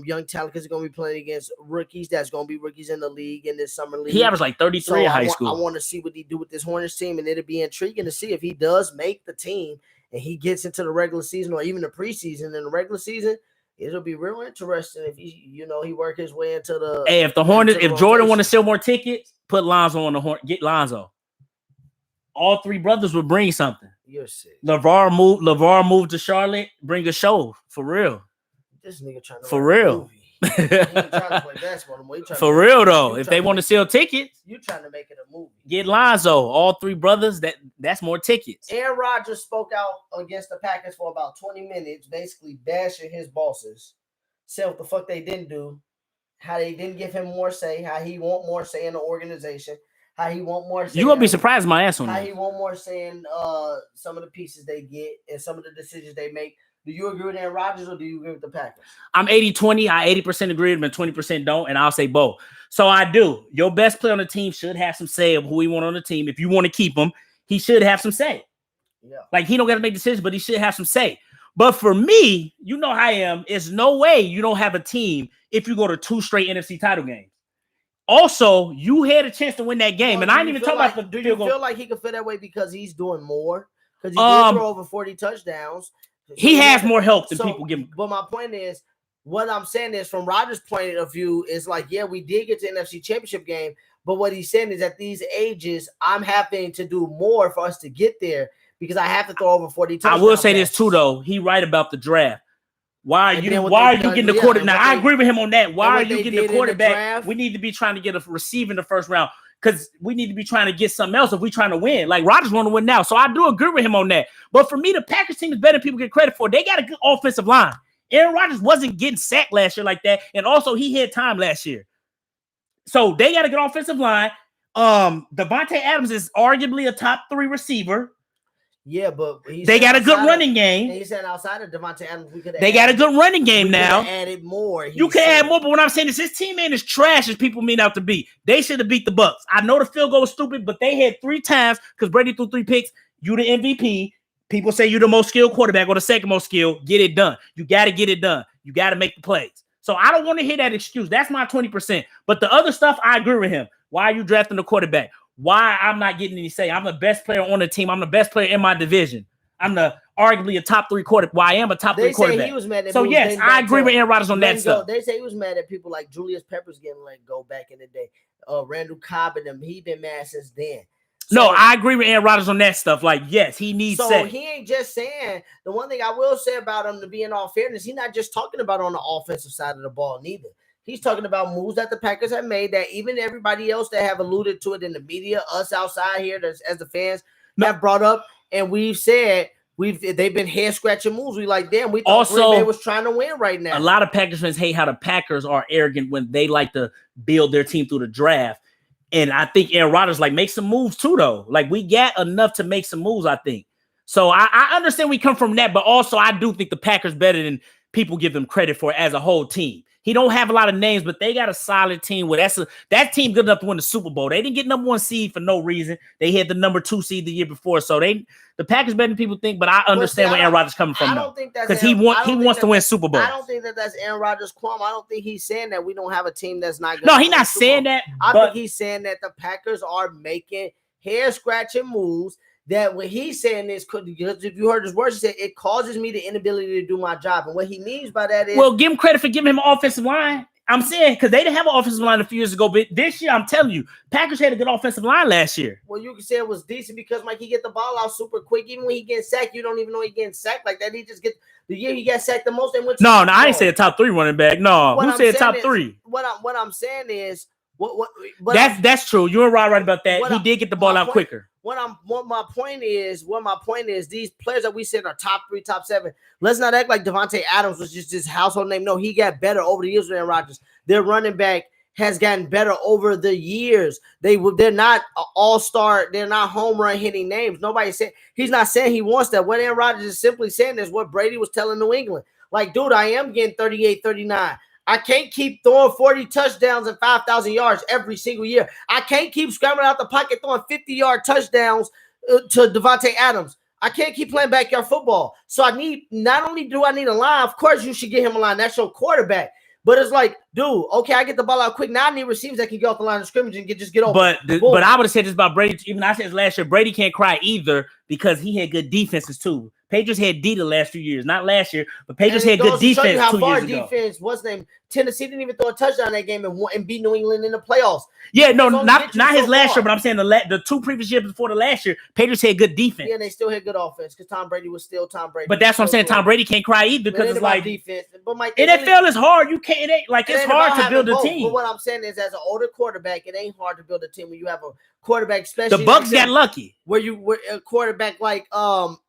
young talent because he's gonna be playing against rookies. That's gonna be rookies in the league in this summer league. He averaged like 33 in high school. I want to see what he do with this Hornets team, and it'll be intriguing to see if he does make the team and he gets into the regular season or even the preseason. In the regular season, it'll be real interesting if he work his way into the. Hey, if Jordan want to sell more tickets, put Lonzo on the horn. Get Lonzo. All 3 brothers would bring something. You're sick. LeVar moved to Charlotte. Bring a show for real. This nigga trying to for real. He ain't trying to play basketball anymore. For real though, if they want to sell tickets, you trying to make it a movie. Get Lonzo. All 3 brothers. That's more tickets. Aaron Rodgers spoke out against the Packers for about 20 minutes, basically bashing his bosses. Said what the fuck they didn't do, how they didn't give him more say, how he want more say in the organization, How he want more. You gonna be surprised at my answer on How that. he want more saying some of the pieces they get and some of the decisions they make. Do you agree with Aaron Rodgers or do you agree with the Packers? I'm 80-20. I 80% agree with him and 20% don't, and I'll say both. So I do. Your best player on the team should have some say of who he want on the team. If you want to keep him, he should have some say. Yeah. Like, he don't got to make decisions, but he should have some say. But for me, you know how I am. It's no way you don't have a team if you go to 2 straight NFC title games. Also, you had a chance to win that game, and I didn't even talk about the Do you feel like he could feel that way because he's doing more? Because he did throw over 40 touchdowns. He has more help than people give him. But my point is, what I'm saying is, from Rodgers' point of view, is like, yeah, we did get to the NFC Championship game, but what he's saying is, at these ages, I'm having to do more for us to get there because I have to throw over 40 touchdowns. I will say this too, though. He right about the draft. Why are you getting the quarterback? Now, I agree with him on that. Why are you getting the quarterback? We need to be trying to get a receiver in the first round because we need to be trying to get something else if we're trying to win. Like, Rodgers want to win now. So I do agree with him on that. But for me, the Packers team is better than people get credit for. They got a good offensive line. Aaron Rodgers wasn't getting sacked last year like that. And also, he had time last year. So they got a good offensive line. Davante Adams is arguably a top 3 receiver. Yeah, but they got a good running game. He said outside of Davante Adams, we could. They got a good running game now. Added more. You can add more, but what I'm saying is his team ain't as trash as people mean out to be. They should have beat the Bucs. I know the field goal was stupid, but they had 3 times because Brady threw 3 picks. You the MVP. People say you're the most skilled quarterback or the second most skilled. Get it done. You got to get it done. You got to make the plays. So I don't want to hear that excuse. That's my 20%. But the other stuff, I agree with him. Why are you drafting the quarterback? Why I'm not getting any say? I'm the best player on the team. I'm the best player in my division. I'm arguably a top 3 quarterback. Well, I am a top 3 quarterback. He was mad at so yes, I agree with Aaron Rodgers on that stuff. They say he was mad at people like Julius Peppers getting let go back in the day. Randall Cobb and them. He been mad since then. So, no, I agree with Aaron Rodgers on that stuff. Like, yes, he needs so say. He ain't just saying. The one thing I will say about him, to be in all fairness, he's not just talking about on the offensive side of the ball neither. He's talking about moves that the Packers have made that even everybody else that have alluded to it in the media, us outside here as the fans have brought up, and we've said they've been head scratching moves. We like, damn, we thought Green Bay was trying to win right now. A lot of Packers fans hate how the Packers are arrogant when they like to build their team through the draft. And I think Aaron Rodgers make some moves too, though. Like, we got enough to make some moves, I think. So I understand we come from that, but also I do think the Packers better than people give them credit for as a whole team. He don't have a lot of names, but they got a solid team. That team good enough to win the Super Bowl. They didn't get number 1 seed for no reason. They had the number 2 seed the year before. So the Packers better than people think, but I understand where Aaron Rodgers coming from. I don't think that's because he wants to win Super Bowl. I don't think that's Aaron Rodgers' qualm. I don't think he's saying that we don't have a team that's not good. No, he's not saying that. I think he's saying that the Packers are making hair scratching moves. That what he's saying is, because if you heard his words, he said it causes me the inability to do my job. And what he means by that is, well, give him credit for giving him an offensive line. I'm saying because they didn't have an offensive line a few years ago, but this year I'm telling you, Packers had a good offensive line last year. Well, you can say it was decent because he get the ball out super quick. Even when he gets sacked, you don't even know he getting sacked like that. He just get the year he got sacked the most. And went no, I ain't say a top 3 running back. No, who said top 3? What I'm saying is, that's true. You're right about that. He did get the ball out quicker. What my point is, these players that we said are top 3, top 7. Let's not act like Davante Adams was just this household name. No, he got better over the years with Aaron Rodgers. Their running back has gotten better over the years. They're not all-star. They're not home run hitting names. Nobody said he's not saying he wants that. What Aaron Rodgers is simply saying is what Brady was telling New England. Like, dude, I am getting 38, 39. I can't keep throwing 40 touchdowns and 5,000 yards every single year. I can't keep scrambling out the pocket throwing 50-yard touchdowns to Davante Adams. I can't keep playing backyard football. So not only do I need a line, of course you should get him a line. That's your quarterback. But it's like, dude, okay, I get the ball out quick. Now I need receivers that can get off the line of scrimmage and just get over. But I would have said this about Brady. Even I said this last year, Brady can't cry either because he had good defenses too. Patriots had D the last few years, not last year, but Patriots had good defense 2 years ago. Defense, what's the name? Tennessee didn't even throw a touchdown that game and beat New England in the playoffs. Yeah, no, not his last year, but I'm saying the 2 previous years before the last year, Patriots had good defense. Yeah, they still had good offense because Tom Brady was still Tom Brady. But that's what I'm saying. Tom Brady can't cry either because it's like defense. But NFL is hard. You can't. It ain't like it's hard to build a team. But what I'm saying is, as an older quarterback, it ain't hard to build a team when you have a quarterback. Especially the Bucs got lucky. Where a quarterback like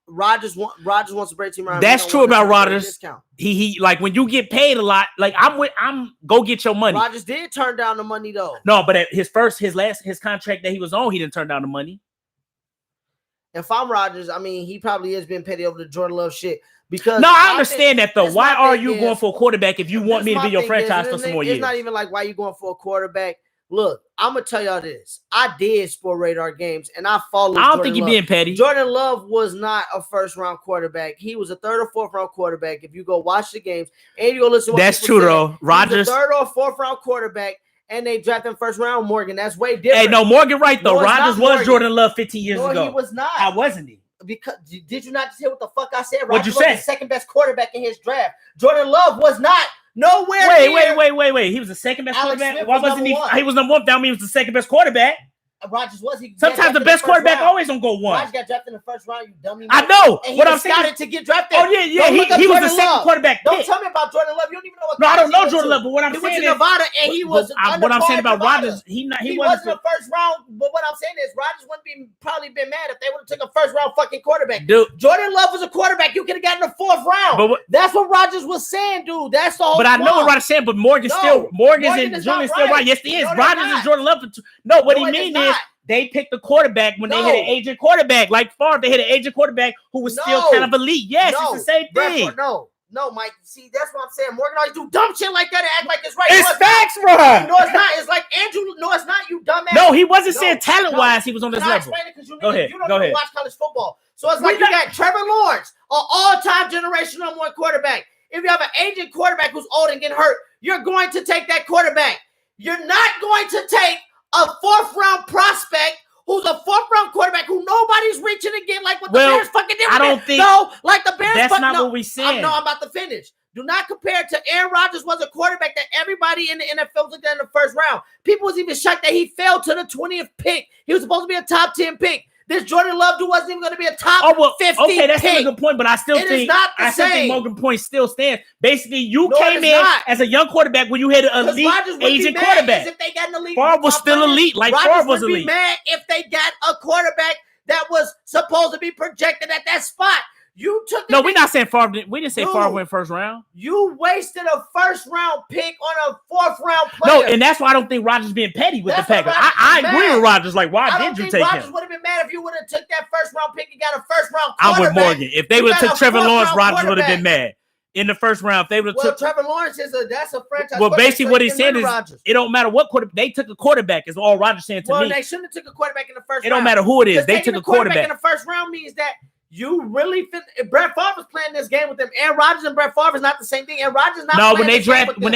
Rodgers wants to break team around. That's true about Rodgers. He like when you get paid a lot. Like I'm go get your money. Rodgers did turn down the money though. No, but at his contract that he was on, he didn't turn down the money. If I'm Rodgers, I mean, he probably has been petty over the Jordan Love shit. Because no, I understand that though. Why are you going for a quarterback if you want me to be your franchise for some more years? It's not even like why you going for a quarterback. Look, I'm gonna tell y'all this. I did Sport Radar games and I followed. I don't think you're being petty. Jordan Love was not a first round quarterback. He was a third or fourth round quarterback. If you go watch the games and you go listen to what that's true though. Rodgers, third or fourth round quarterback, and they drafted him first round. Morgan, that's way different. Hey, no, Morgan, right though. Rodgers was Jordan Love 15 years ago. He was not. How wasn't he? Because did you not just hear what the fuck I said? What'd you say? The second best quarterback in his draft. Jordan Love was not nowhere. Wait. He was the second best quarterback. Why wasn't he? He was number one. That means he was the second best quarterback. Rodgers was. Sometimes the best quarterback always don't go one. Rodgers got drafted in the first round. You dummy. I know. And what I'm saying to get drafted. Oh yeah. He was the second quarterback. Don't tell me about Jordan Love. You don't even know what. No, I don't know Jordan Love. But what I'm saying is, he went to Nevada and he was. What I'm saying about Rodgers, he wasn't the first round. But what I'm saying is, Rodgers wouldn't probably been mad if they would have took a first round fucking quarterback. Dude, Jordan Love was a quarterback. You could have gotten the fourth round. But that's what Rodgers was saying, dude. That's the whole. But I know what Rodgers saying. But Morgan and Julian still right. Yes, he is. Rodgers and Jordan Love. No, what he mean is. They picked the quarterback when they hit an aging quarterback. Like Favre, they hit an aging quarterback who was still kind of elite. Yes, it's the same thing. No, Mike. See, that's what I'm saying. Morgan always do dumb shit like that and act like it's right. It's facts, bro. No, it's not. It's like Andrew. No, it's not. You dumbass. No, he wasn't saying talent-wise he was on this level. Go ahead. You don't watch college football. So it's like you got Trevor Lawrence, an all-time generation number one quarterback. If you have an aging quarterback who's old and getting hurt, you're going to take that quarterback. You're not going to take a fourth-round prospect who's a fourth-round quarterback who nobody's reaching again, like what the Bears fucking did. I don't think. No, like the Bears. That's not what we said. I'm about to finish. Do not compare it to Aaron Rodgers was a quarterback that everybody in the NFL looked at in the first round. People was even shocked that he fell to the 20th pick. He was supposed to be a top 10 pick. This Jordan Love dude wasn't even going to be a top 50 okay, that's pick. a good point, but I still think Morgan's point still stands. Basically, you came in as a young quarterback when you had an elite Asian quarterback. If they got an elite, Favre was still elite, like Favre was elite. Be mad if they got a quarterback that was supposed to be projected at that spot. You took no, we're not saying Favre. We didn't say Favre went first round. You wasted a first round pick on a fourth round player. No, and that's why I don't think Rodgers being petty with the Packers. I agree with Rodgers. Like, why did you take him? Rodgers would have been mad if you would have took that first round pick and got a first round quarterback. I'm with Morgan. If they would have took Trevor Lawrence, Rodgers would have been mad. In the first round, if they would have took Trevor Lawrence that's a franchise. Well, basically what he said is it don't matter what quarterback they took a quarterback. Is all Rodgers saying to me. Well, they shouldn't have took a quarterback in the first round. It don't matter who it is. They took a quarterback in the first round means that. You really fit. Brett Favre was playing this game with them. Aaron Rodgers and Brett Favre is not the same thing. Aaron Rodgers not. No, when they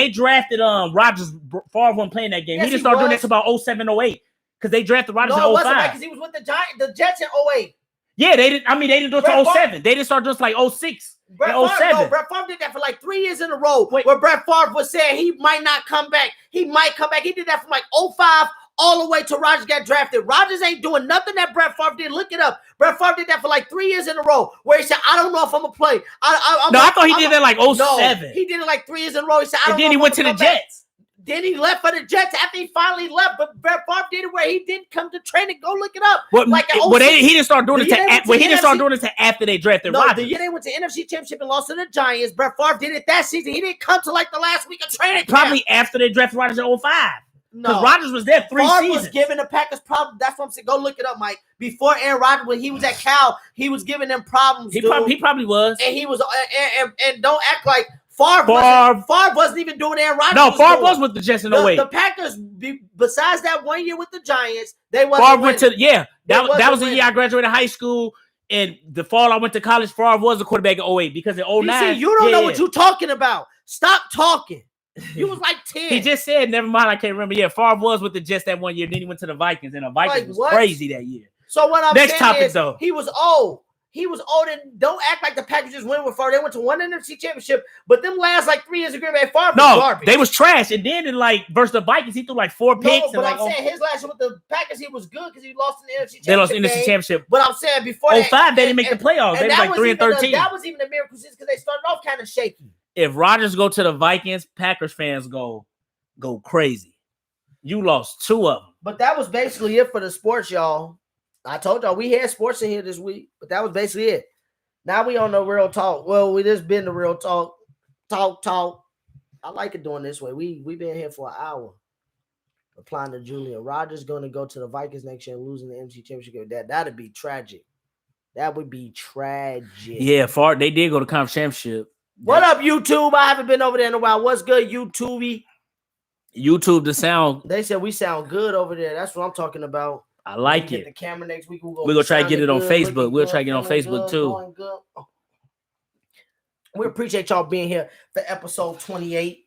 drafted Rodgers, Favre wasn't playing that game. Yes, he didn't start doing this about 07, 08 because they drafted Rodgers in 05. Because he was with the Jets in 08. Yeah, they didn't. I mean, they didn't do it to 07. They didn't start just like 06. Brett Favre did that for like 3 years in a row. Where Brett Favre was saying he might not come back. He might come back. He did that from like 05. All the way to Rodgers got drafted. Rodgers ain't doing nothing that Brett Favre did. Look it up. Brett Favre did that for like 3 years in a row where he said, I don't know if I'm going to play. I thought he did that like 07. No, he did it like 3 years in a row. He said, I don't know. And then he went to the Jets. Then he left for the Jets after he finally left. But Brett Favre did it where he didn't come to training. Go look it up. He didn't start doing it after they drafted Rodgers. The year they went to NFC Championship and lost to the Giants, Brett Favre did it that season. He didn't come to like the last week of training. Probably after they drafted Rodgers in 05. Because Rodgers was there 3 seasons. Was giving the Packers problems. That's what I'm saying. Go look it up, Mike. Before Aaron Rodgers, when he was at Cal, he was giving them problems. He probably was. And he was. And don't act like Favre wasn't even doing Aaron Rodgers. No, Favre was with the Jets in 08. The Packers, besides that 1 year with the Giants, they wasn't. Favre went to that was the year I graduated high school. And the fall I went to college, Favre was a quarterback in 08 because in 09. You don't know what you're talking about. Stop talking. You was like 10. He just said, never mind, I can't remember. Yeah, Favre was with the Jets that 1 year. Then he went to the Vikings, and the Vikings was crazy that year. So what I'm Next saying topic, is, though. he was old. He was old, and don't act like the Packers just went with Favre. They went to one NFC championship, but them last like 3 years of Green Bay, Favre was garbage. They was trash. And then in versus the Vikings, he threw like 4 picks. No, but I'm saying his last year with the Packers, he was good because he lost in the NFC championship. They lost in the NFC championship. But I'm saying before 05, they didn't make the playoffs. They was like 3-13. That was even a miracle because they started off kind of shaky. If Rodgers go to the Vikings, Packers fans go crazy. You lost 2 of them. But that was basically it for the sports, y'all. I told y'all we had sports in here this week, but that was basically it. Now we on the real talk. Well, we just been the real talk. Talk. I like it doing this way. We been here for an hour. Applying to Julian. Rodgers going to go to the Vikings next year and losing the NFC Championship. That'd be tragic. That would be tragic. Yeah, they did go to conference championship. What up, YouTube? I haven't been over there in a while. What's good, YouTube? YouTube, the sound. They said we sound good over there. That's what I'm talking about. I like it. Get the camera next week. We're gonna try to get it on Facebook. We'll try to get it on Facebook too. Oh. We appreciate y'all being here for episode 28.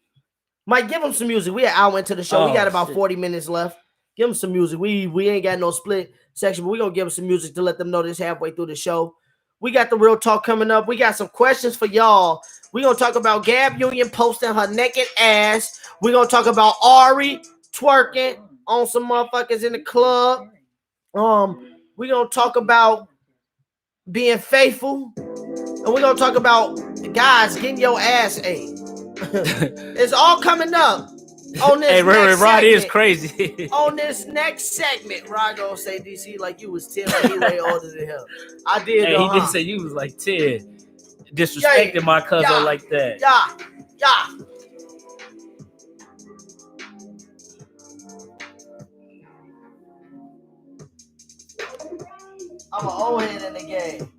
Mike, give them some music. We an hour into the show. We got about 40 minutes left. Give them some music. We ain't got no split section, but we're gonna give them some music to let them know this halfway through the show. We got the real talk coming up. We got some questions for y'all. We're gonna talk about Gab Union posting her naked ass. We're gonna talk about Ari twerking on some motherfuckers in the club. We're gonna talk about being faithful, and we're gonna talk about guys getting your ass ate. It's all coming up on this. Hey, Rod is crazy. On this next segment, Rod gonna say DC like you was 10, like you way older than him. I did. Hey, he did say you was like 10, disrespecting my cousin like that. Yeah. I'm an old head in the game.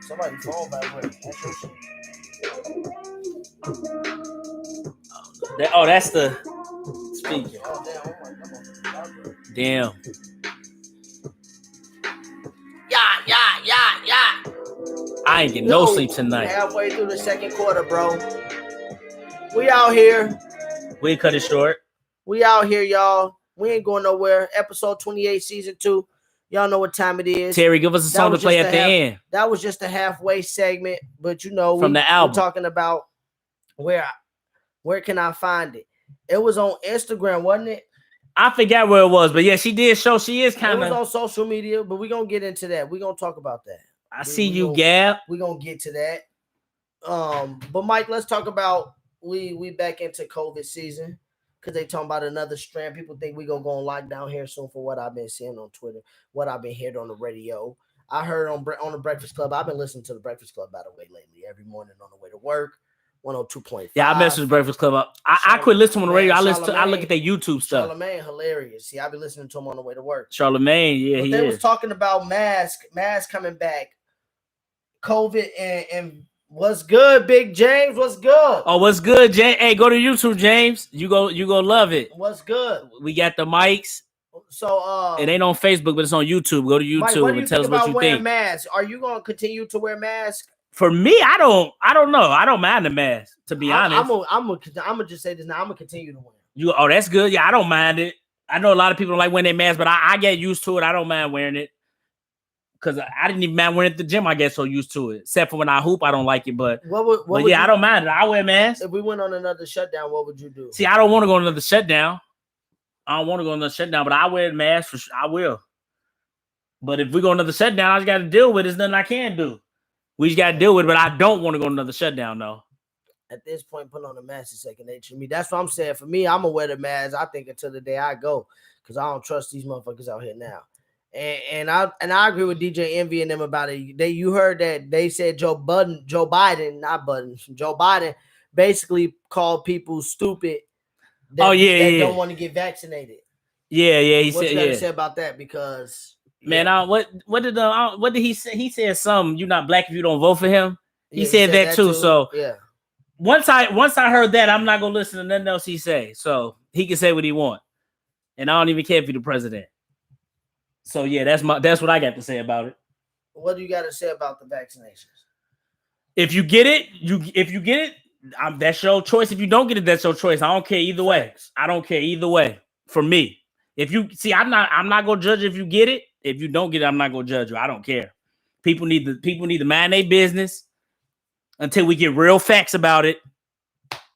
Somebody phone vibrating. That's your shit. That's the speaker. Damn. Yeah. I ain't getting no sleep tonight. Halfway through the second quarter, bro. We out here. We cut it short. We out here, y'all. We ain't going nowhere. Episode 28, season 2. Y'all know what time it is. Terry, give us a song to play at the end. That was just a halfway segment, but you know, from the album. We're talking about where can I find it? It was on Instagram, wasn't it? I forgot where it was, but yeah, she did show she is kind of. It was on social media, but we're gonna get into that. We're gonna talk about that. I see you, Gab. We're gonna get to that. But Mike, let's talk about we back into COVID season. Because they talking about another strand. People think we going to go on lockdown here soon for what I've been seeing on Twitter, what I've been hearing on the radio. I heard on the Breakfast Club. I've been listening to the Breakfast Club, by the way, lately. Every morning on the way to work, 102.5. Yeah, I messed with the Breakfast Club. I quit listening on the radio. I look at their YouTube stuff. Charlamagne, hilarious. See, I've been listening to him on the way to work. Charlamagne, yeah, but they was talking about mask coming back, COVID, and what's good, Big James? What's good? Oh, what's good, James? Hey, go to YouTube, James. You go love it. What's good? We got the mics. So it ain't on Facebook, but it's on YouTube. Go to YouTube and tell us what you think. Masks? Are you gonna continue to wear masks? For me, I don't know. I don't mind the mask, to be honest. I'm gonna just say this now. I'm gonna continue to wear them. Oh, that's good. Yeah, I don't mind it. I know a lot of people don't like wearing their masks, but I get used to it. I don't mind wearing it. Because I didn't even mind wearing it at the gym. I get so used to it. Except for when I hoop, I don't like it. But I don't mind it. I wear masks. If we went on another shutdown, what would you do? See, I don't want to go on another shutdown. But I wear a mask for sure. I will. But if we go on another shutdown, I just got to deal with it. There's nothing I can do. We just got to deal with it. But I don't want to go on another shutdown, though. At this point, putting on the mask is second nature to me. That's what I'm saying. For me, I'm going to wear the mask, I think, until the day I go. Because I don't trust these motherfuckers out here now. And I agree with DJ Envy and them about it. You heard that they said Joe Biden basically called people stupid. That don't want to get vaccinated. Yeah. He what said. You got to say about that? Because what did he say? He said something. You're not black if you don't vote for him. He said that too. So yeah. Once I heard that, I'm not gonna listen to nothing else he say. So he can say what he want, and I don't even care if he's the president. So yeah, that's what I got to say about it. What do you got to say about the vaccinations? If you get it, that's your choice. If you don't get it, that's your choice. I don't care either way. I don't care either way. For me, if you see, I'm not gonna judge if you get it. If you don't get it, I'm not gonna judge you. I don't care. People need to mind their business until we get real facts about it,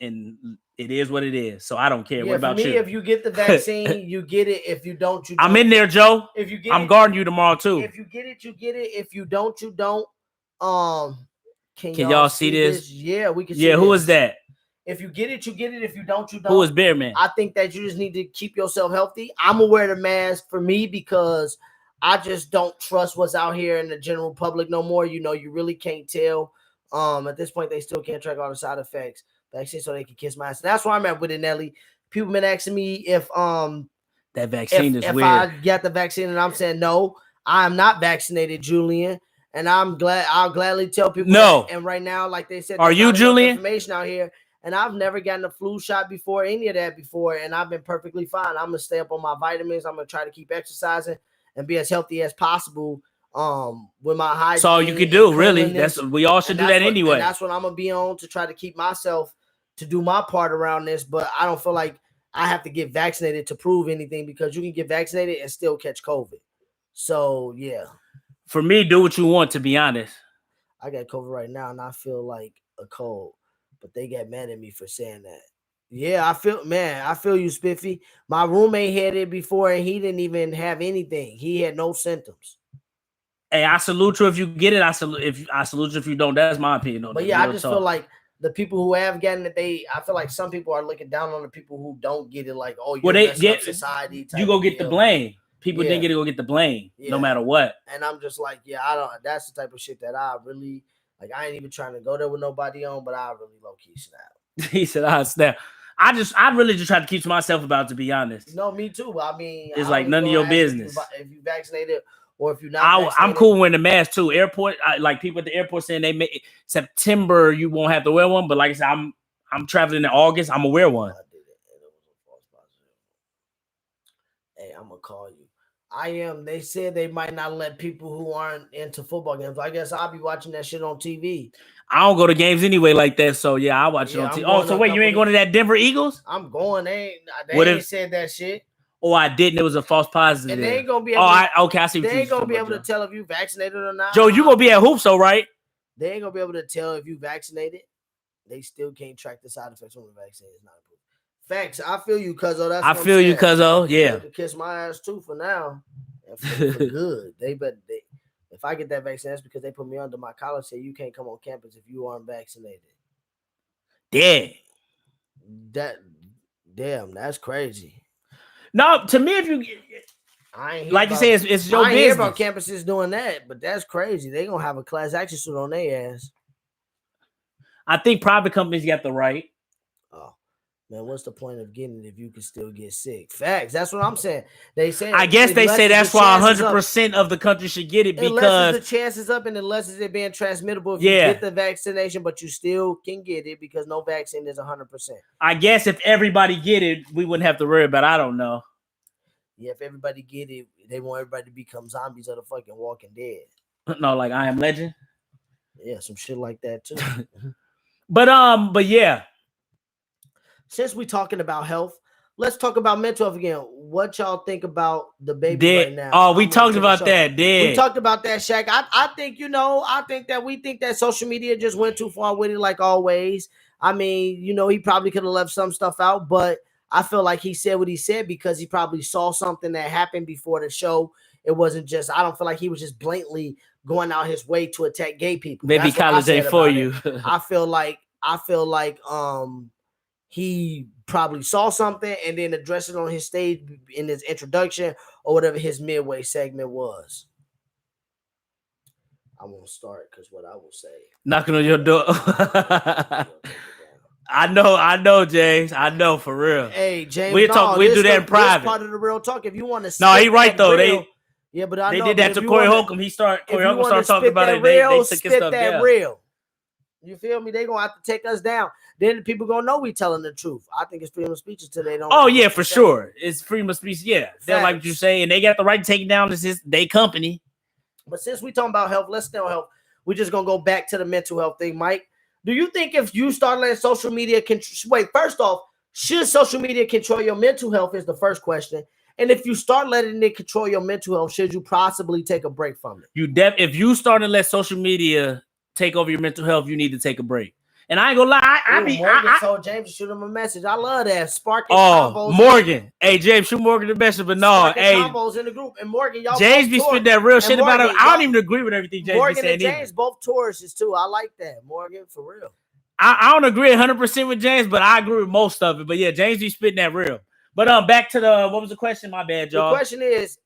and it is what it is. So I don't care. What about you? If you get the vaccine, you get it. If you don't, you don't. I'm in there, Joe. If you get I'm guarding you tomorrow too. If you get it, you get it. If you don't, you don't. Can y'all see this? Yeah, we can. Yeah, who is that? If you get it, you get it. If you don't, you don't. Who is Bear Man? I think that you just need to keep yourself healthy. I'm gonna wear the mask for me because I just don't trust what's out here in the general public no more. You know, you really can't tell. At this point, they still can't track all the side effects. Vaccine, so they can kiss my ass. That's where I'm at with it, Nelly. People been asking me if that vaccine is if weird. I got the vaccine, and I'm saying no, I am not vaccinated, Julian. And I'll gladly tell people no. That. And right now, like they said, are you Julian? Information out here, and I've never gotten a flu shot before, any of that before, and I've been perfectly fine. I'm gonna stay up on my vitamins. I'm gonna try to keep exercising and be as healthy as possible. With my hygiene. That's all you can do, really. We all should do that anyway. And that's what I'm gonna be on to try to keep myself to do my part around this. But I don't feel like I have to get vaccinated to prove anything because you can get vaccinated and still catch COVID. So yeah. For me, do what you want, to be honest. I got COVID right now and I feel like a cold, but they got mad at me for saying that. Yeah, I feel you, Spiffy. My roommate had it before and he didn't even have anything. He had no symptoms. Hey, I salute you if you get it. I salute you if you don't. That's my opinion. But yeah, I just feel like the people who have gotten it, I feel like some people are looking down on the people who don't get it. Like, oh, you're messing up society. You go get the blame. People didn't get to go get the blame, no matter what. And I'm just like, I don't. That's the type of shit that I really like. I ain't even trying to go there with nobody on, but I really low key snap. He said, "I snap." I really just try to keep to myself about it, to be honest. No, me too. I mean, it's like none of your business. If you vaccinated or if you're not, I'm cool wearing the mask too. Airport, like people at the airport saying they may September you won't have to wear one, but like I said, I'm traveling in August. I'm gonna wear one. I did it, and it was a false positive. Hey, I'm gonna call you. I am. They said they might not let people who aren't into football games. I guess I'll be watching that shit on TV. I don't go to games anyway like that, so yeah, I watch it on TV. Oh, so wait, you ain't going to that Denver Eagles? I'm going. They ain't said that shit. Oh, I didn't. It was a false positive. And they ain't gonna be able. Okay, I see. They ain't gonna be able to tell if you vaccinated or not. Joe, you gonna be at Hoops, though, right? They ain't gonna be able to tell if you vaccinated. They still can't track the side effects when the vaccine is not approved. Facts. I feel you, cuzzo. That's I feel you, cuzzo. Yeah. Kiss my ass too for now. For good. If I get that vaccine, that's because they put me under my college. Say you can't come on campus if you aren't vaccinated. Damn, that's crazy. No, to me, if you, like you say, it's your business. I ain't hear about campuses doing that, but that's crazy. They gonna have a class action suit on their ass. I think private companies got the right. Oh. Man, what's the point of getting it if you can still get sick? Facts. That's what I'm saying. They say. I guess they say that's why 100% of the country should get it because the chances up and unless it's it being transmittable if you get the vaccination, but you still can get it because no vaccine is 100%. I guess if everybody get it, we wouldn't have to worry about it. I don't know. Yeah, if everybody get it, they want everybody to become zombies of the fucking Walking Dead. No, like I Am Legend. Yeah, some shit like that too. But yeah. Since we're talking about health, let's talk about mental health again. What y'all think about the baby right now? Oh, we talked about that. We talked about that, Shaq. I think, we think that social media just went too far with it, like always. I mean, he probably could have left some stuff out, but I feel like he said what he said because he probably saw something that happened before the show. It wasn't just, I don't feel like he was just blatantly going out his way to attack gay people. Maybe college ain't for you. I feel like he probably saw something and then addressed it on his stage in his introduction or whatever his midway segment was. I won't start because what I will say. Knocking on your door. I know, James. I know for real. Hey, James. We do that in private. This part of the real talk. If you want to, no, he right though. They they did that to Corey Holcomb. Corey Holcomb started talking about it. They took his stuff down. Real. You feel me? They gonna have to take us down. Then people gonna know we telling the truth. I think it's freedom of speech until they don't. Oh yeah, for sure. It's freedom of speech. Yeah, they like what you say, and they got the right to take it down. It's their company. But since we talking about health, let's stay on health. We're just gonna go back to the mental health thing, Mike. Do you think if you start letting social media first off, should social media control your mental health? Is the first question. And if you start letting it control your mental health, should you possibly take a break from it? If you start to let social media take over your mental health, you need to take a break. And I ain't gonna lie, Morgan told James to shoot him a message. I love that. Sparking combos. Morgan. Hey, James, shoot Morgan the message, but no, hey. Combos in the group. And Morgan, y'all James be spitting that real shit about him. I don't even agree with everything James be saying. Morgan and James both Tauruses too. I like that. Morgan, for real. I don't agree 100% with James, but I agree with most of it. But yeah, James be spitting that real. But back to what was the question? My bad, y'all. The question is,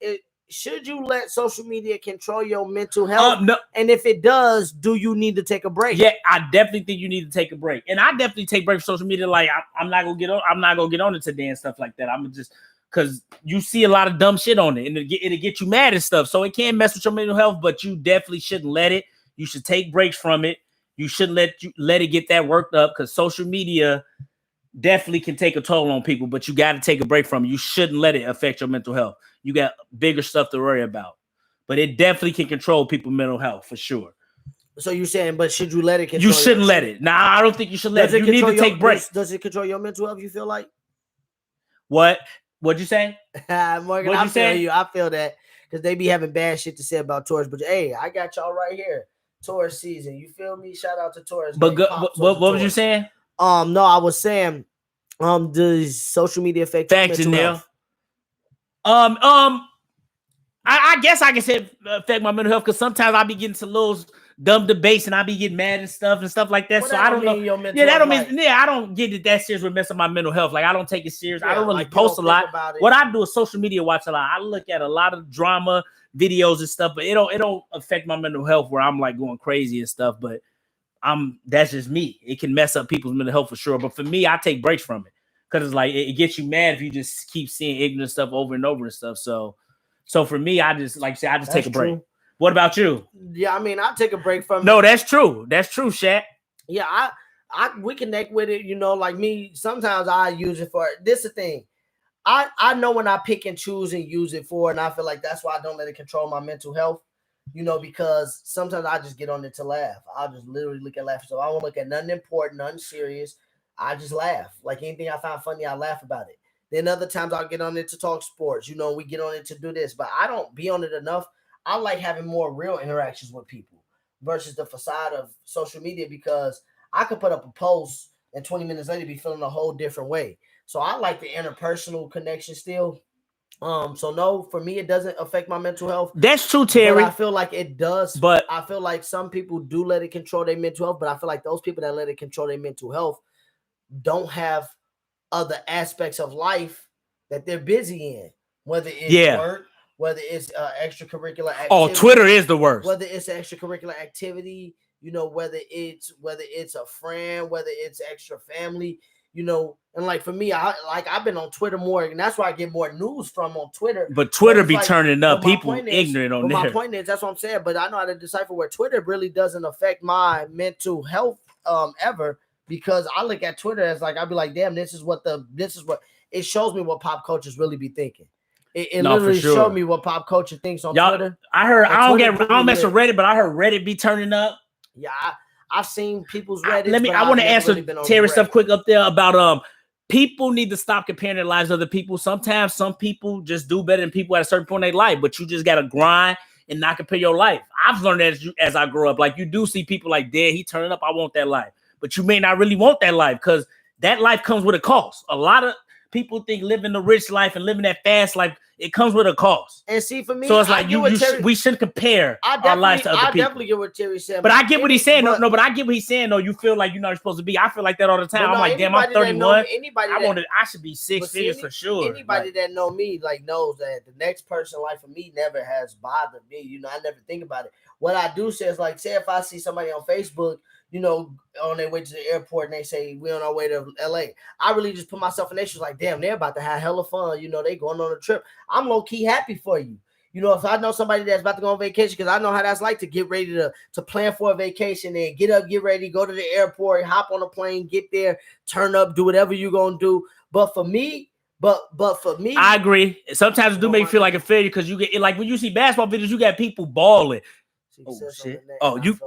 should you let social media control your mental health? No. And if it does, do you need to take a break? Yeah, I definitely think you need to take a break. And I definitely take breaks from social media. Like I'm not gonna get on it today and stuff like that. I'm just because you see a lot of dumb shit on it and it'll get you mad and stuff. So it can mess with your mental health, but you definitely shouldn't let it. You should take breaks from it. You shouldn't let it get that worked up because social media definitely can take a toll on people, but you got to take a break from it. You shouldn't let it affect your mental health. You got bigger stuff to worry about, but it definitely can control people's mental health for sure. So you're saying, but should you let it control? You shouldn't let it. Nah, I don't think you should let it. You need to take breaks. Does it control your mental health, you feel like? What? What'd you say? Morgan, I feel you. I feel that because they be having bad shit to say about Taurus. But hey, I got y'all right here. Taurus season. You feel me? Shout out to Taurus. But what was you saying? No, I was saying, does social media affect your mental health? I guess I can say affect my mental health because sometimes I be getting to little dumb debates and I be getting mad and stuff like that. Well, so I don't know. Yeah, that don't mean. Yeah, I don't get it that serious with messing my mental health. Like I don't take it serious. Yeah, I don't really post a lot. What I do is social media watch a lot. I look at a lot of drama videos and stuff, but it don't affect my mental health where I'm like going crazy and stuff. But that's just me. It can mess up people's mental health for sure. But for me, I take breaks from it because it's like it gets you mad if you just keep seeing ignorant stuff over and over and stuff. So for me, I just take a break. True. What about you? Yeah, I mean, I take a break from. No, that's true. That's true, Shaq. Yeah, we connect with it. You know, like me. Sometimes I use it for this. Is the thing. I know when I pick and choose and use it for, and I feel like that's why I don't let it control my mental health. You know, because sometimes I just get on it to laugh. I'll just literally look at laughing. So I won't look at nothing important, nothing serious. I just laugh. Like anything I find funny, I laugh about it. Then other times I'll get on it to talk sports. You know, we get on it to do this, but I don't be on it enough. I like having more real interactions with people versus the facade of social media because I could put up a post and 20 minutes later be feeling a whole different way. So I like the interpersonal connection still. So no, for me, it doesn't affect my mental health. That's true, Terry. But I feel like it does. But I feel like some people do let it control their mental health. But I feel like those people that let it control their mental health don't have other aspects of life that they're busy in, whether it's work, whether it's extracurricular activity. Oh, Twitter is the worst. Whether it's extracurricular activity, you know, whether it's a friend, whether it's extra family, you know, and like for me, I've been on Twitter more, and that's where I get more news from on Twitter. But Twitter be turning up. People ignorant on there. My point is, that's what I'm saying. But I know how to decipher where Twitter really doesn't affect my mental health ever. Because I look at Twitter as like, I'll be like, damn, this is what it shows me what pop cultures really be thinking. It literally showed me what pop culture thinks on Twitter. I heard, I don't mess with Reddit, but I heard Reddit be turning up. Yeah, I've seen people's Reddit. I want to answer Terry stuff quick up there about people need to stop comparing their lives to other people. Sometimes some people just do better than people at a certain point in their life, but you just got to grind and not compare your life. I've learned that as I grow up. Like you do see people like, Dad, he turning up. I want that life. But you may not really want that life because that life comes with a cost. A lot of people think living the rich life and living that fast life, it comes with a cost. And see, for me, so it's like we shouldn't compare our lives to other people. I definitely get what Terry said. But I get what he's saying. No, but I get what he's saying. Though you feel like you're not supposed to be. I feel like that all the time. I'm like, damn, I'm 31. I should be 6 figures for sure. Anybody that know me knows that the next person life for me never has bothered me. You know, I never think about it. What I do say is like, say if I see somebody on Facebook, you know, on their way to the airport and they say we're on our way to LA. I really just put myself in their shoes like, damn, they're about to have hella fun. You know, they going on a trip. I'm low-key happy for you. You know, if I know somebody that's about to go on vacation, because I know how that's like to get ready to plan for a vacation and get up, get ready, go to the airport, hop on a plane, get there, turn up, do whatever you're going to do. But for me, I agree. Sometimes it do make me feel like a failure because you get, like when you see basketball videos, you got people balling. Oh, shit. Oh, you...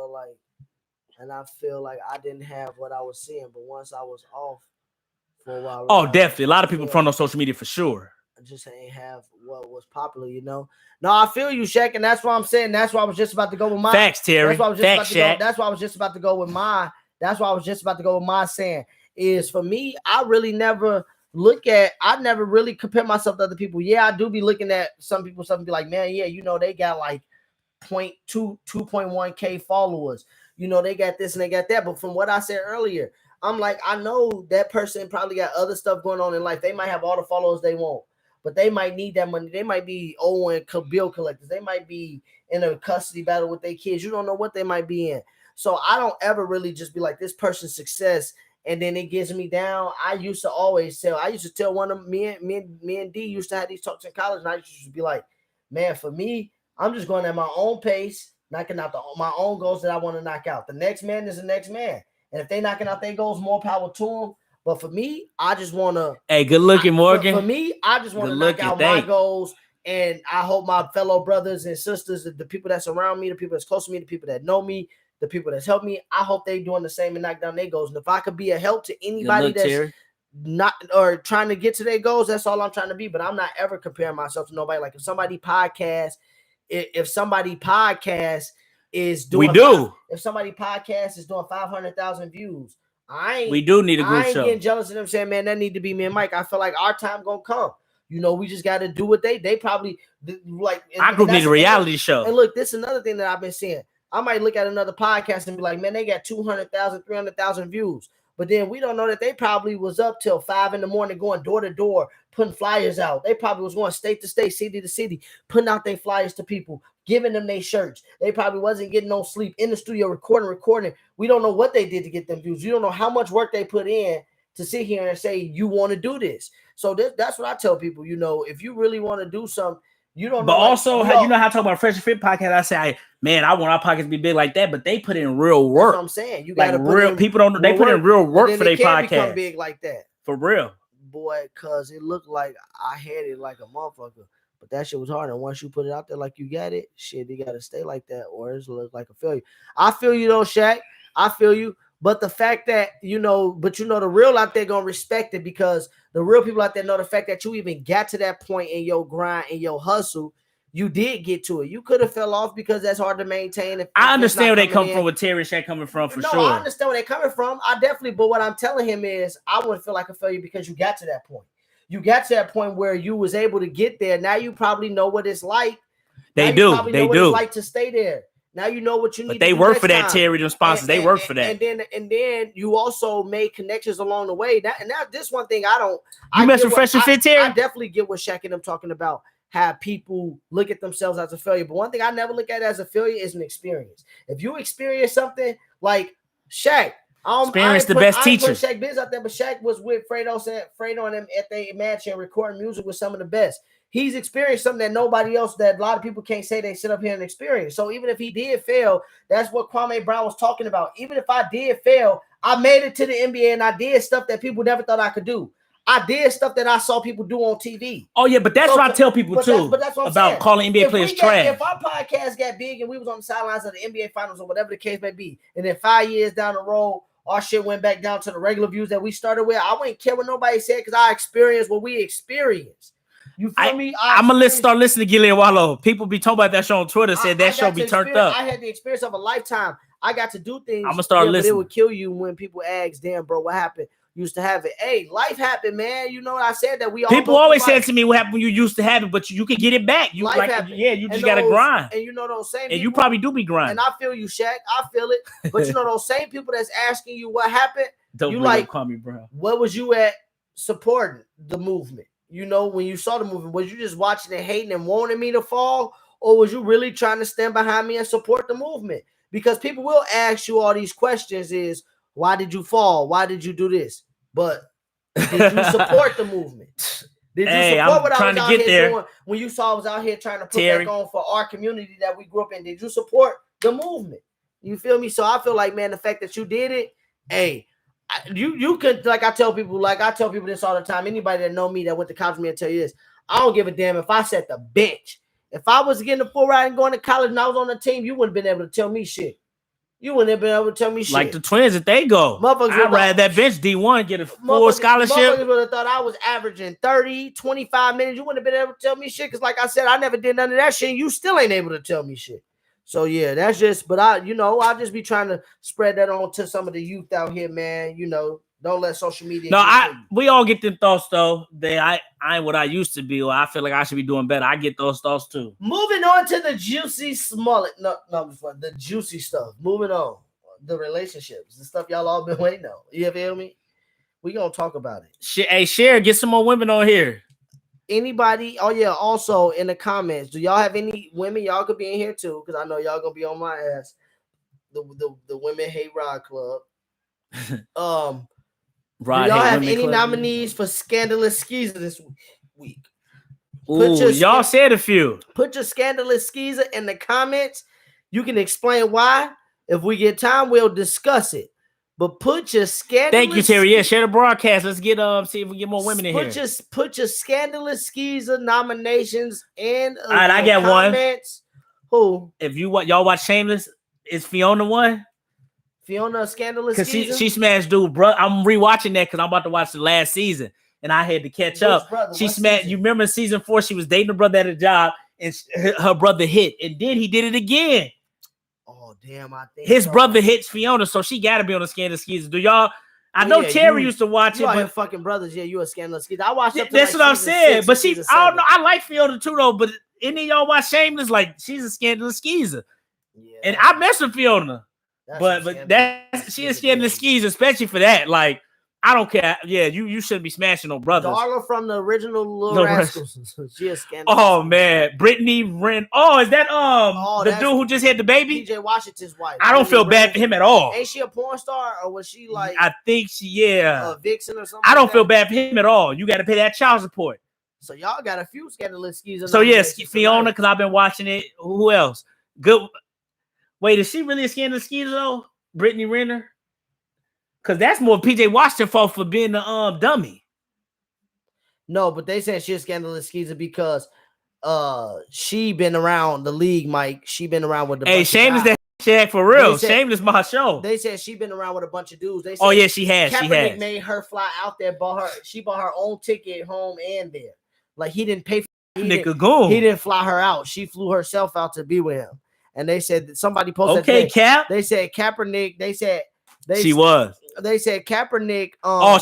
And I feel like I didn't have what I was seeing, but once I was off for a while. Oh, definitely. A lot of people front on social media for sure. I just ain't have what was popular, you know. No, I feel you, Shaq, and that's why I'm saying. That's why I was just about to go with my facts, Terry. That's why I was just about to go with my. That's why I was just about to go with my saying is for me. I really never I never really compare myself to other people. Yeah, I do be looking at some people. Some be like, man, yeah, you know, they got like 2.1K followers. they got this and they got that. But from what I said earlier, I'm like, I know that person probably got other stuff going on in life. They might have all the followers they want, but they might need that money. They might be owing bill collectors. They might be in a custody battle with their kids. You don't know what they might be in. So I don't ever really just be like, this person's success, and then it gets me down. I used to tell one of me and D used to have these talks in college, and I used to be like, man, for me, I'm just going at my own pace, knocking out my own goals that I want to knock out. The next man is the next man. And if they knocking out their goals, more power to them. But for me, I just want to. Hey, good looking, Morgan. For me, I just want to knock out my goals. And I hope my fellow brothers and sisters, the people that surround me, the people that's close to me, the people that know me, the people that's helped me, I hope they doing the same and knock down their goals. And if I could be a help to anybody that's not or trying to get to their goals, that's all I'm trying to be. But I'm not ever comparing myself to nobody. Like if somebody podcast is doing, if somebody podcast is doing 500,000 views, we do need a group show. Getting jealous of them saying, man, that need to be me and Mike. I feel like our time gonna come. We just got to do what they probably like. Our group needs a reality show. And look, this is another thing that I've been seeing. I might look at another podcast and be like, man, they got 200,000, 300,000 views. But then we don't know that they probably was up till 5 a.m. going door to door, putting flyers out. They probably was going state to state, city to city, putting out their flyers to people, giving them their shirts. They probably wasn't getting no sleep in the studio, recording. We don't know what they did to get them views. You don't know how much work they put in to sit here and say, you want to do this. So that's what I tell people, if you really want to do something, you don't know. But also, how I talk about Fresh and Fit podcast, I say, man, I want our podcast to be big like that, but they put in real work. That's what I'm saying. You got to people don't. They put in real work for their podcast. Become big like that for real, boy. Cause it looked like I had it like a motherfucker, but that shit was hard. And once you put it out there like you got it, shit, you got to stay like that, or it's look like a failure. I feel you though, Shaq. I feel you. But the fact that, the real out there going to respect it, because the real people out there know the fact that you even got to that point in your grind and your hustle. You did get to it. You could have fell off because that's hard to maintain. I understand where they come from, where Terry and Shaq coming from, for sure. I understand where they're coming from. But what I'm telling him is I wouldn't feel like a failure because you got to that point. You got to that point where you was able to get there. Now you probably know what it's like. They do. It's like to stay there. Now you know what you need. But they work for that, Terry. Them sponsors, they work for that. And then you also made connections along the way. This one thing I don't. You mess with Fresh and Fit, Terry? I definitely get what Shaq and them talking about. Have people look at themselves as a failure. But one thing I never look at as a failure is an experience. If you experience something like Shaq, experience the best teacher. Shaq Biz out there, but Shaq was with Fredo and them at their mansion recording music with some of the best. He's experienced something that nobody else, that a lot of people can't say they sit up here and experience. So even if he did fail, that's what Kwame Brown was talking about. Even if I did fail, I made it to the NBA and I did stuff that people never thought I could do. I did stuff that I saw people do on TV. Oh, yeah, but that's what I tell people, too, that's what about saying. Calling NBA players trash. If our podcast got big and we was on the sidelines of the NBA Finals or whatever the case may be, and then 5 years down the road, our shit went back down to the regular views that we started with, I wouldn't care what nobody said because I experienced what we experienced. You feel me? I'm going to start listening to Gillian Wallow. People be talking about that show on Twitter, said that show be turned up. I had the experience of a lifetime. I got to do things. I'm going to start listening. But it would kill you when people ask, damn, bro, what happened? Used to have it. Hey, life happened, man. I said that we all. People always said to me, "What happened when you used to have it?" But you can get it back. You life happened. Yeah, you just gotta grind. And those same. And people, you probably do be grinding. And I feel you, Shaq. I feel it. But those same people that's asking you what happened. Don't you like Kwame Brown. What was you at supporting the movement? When you saw the movement, was you just watching and hating and wanting me to fall, or was you really trying to stand behind me and support the movement? Because people will ask you all these questions: is why did you fall? Why did you do this? But did you support the movement? Did you support what I was out here doing when you saw I was out here trying to put back on for our community that we grew up in? Did you support the movement? You feel me? So I feel like, man, the fact that you did it, hey, you could, like I tell people this all the time. Anybody that know me that went to college with me, I tell you this. I don't give a damn if I set the bench. If I was getting a full ride and going to college and I was on the team, you wouldn't have been able to tell me shit. You wouldn't have been able to tell me shit. Like the Twins, if they go, I'd rather that bench D1 get a full scholarship. Motherfuckers would have thought I was averaging 30, 25 minutes. You wouldn't have been able to tell me shit. Because like I said, I never did none of that shit. And you still ain't able to tell me shit. So yeah, that's just, but I'll just be trying to spread that on to some of the youth out here, man. Don't let social media. No, we all get them thoughts though. I ain't what I used to be, or I feel like I should be doing better. I get those thoughts too. Moving on to the juicy Smollett. No, the juicy stuff. Moving on. the relationships, the stuff y'all all been waiting on. You feel me? We gonna talk about it. Hey, share, get some more women on here. Anybody? Oh yeah. Also in the comments, do y'all have any women? Y'all could be in here too, because I know y'all gonna be on my ass. The Women Hate Rod Club. Rod do y'all Hate have Women any Club. nominees for Scandalous Skeezer this week? Ooh, y'all said a few. Put your Scandalous Skeezer in the comments. You can explain why. If we get time, we'll discuss it. But put your Scandalous. Thank you, Terry. Yeah, share the broadcast. Let's get see if we get more women in here. Put your Scandalous Skeezer nominations in. All right, I got comments. Who? If y'all watch Shameless, is Fiona one? Fiona Scandalous Skeezer? Because she smashed dude, bro. I'm rewatching that because I'm about to watch the last season. And I had to catch up. Brother? She smashed. You remember season 4? She was dating a brother at a job, and her brother hit, and then he did it again. Oh damn! I think his brother hits Fiona, so she got to be on the Scandalous Skeezer. Do y'all? I know Terry used to watch it, but fucking brothers. Yeah, you a Scandalous Skeezer. I watched. That's what I'm saying. But I don't know. I like Fiona too, though. But any of y'all watch Shameless? Like she's a Scandalous Skeezer, and I mess with Fiona. But she is Scandalous Skeezer, especially for that. Like. I don't care. Yeah, you shouldn't be smashing no brothers. Darla from the original Little Rascals. She is scandalous. Oh man, Brittany Renner. Oh, is that the dude who just had the baby? PJ Washington's wife. I don't feel bad for him at all. Ain't she a porn star or was she like? I think she a vixen or something. I don't feel bad for him at all. You got to pay that child support. So y'all got a few Scandalous Skeezers. So yes, Fiona, because I've been watching it. Who else? Good. Wait, is she really a Scandalous Skeezer though? Brittany Renner. Because that's more PJ Washington fault for being the dummy. No, but they said she's a Scandalous Skeezer because she been around the league, Mike. She been around with the Shameless that shit for real. Shameless my show. They said she been around with a bunch of dudes. They said, oh yeah, she has. Kaepernick made her fly out there, she bought her own ticket home and there. Like he didn't pay for he didn't fly her out. She flew herself out to be with him. And they said that somebody posted Cap. They said Kaepernick, they said They said Kaepernick.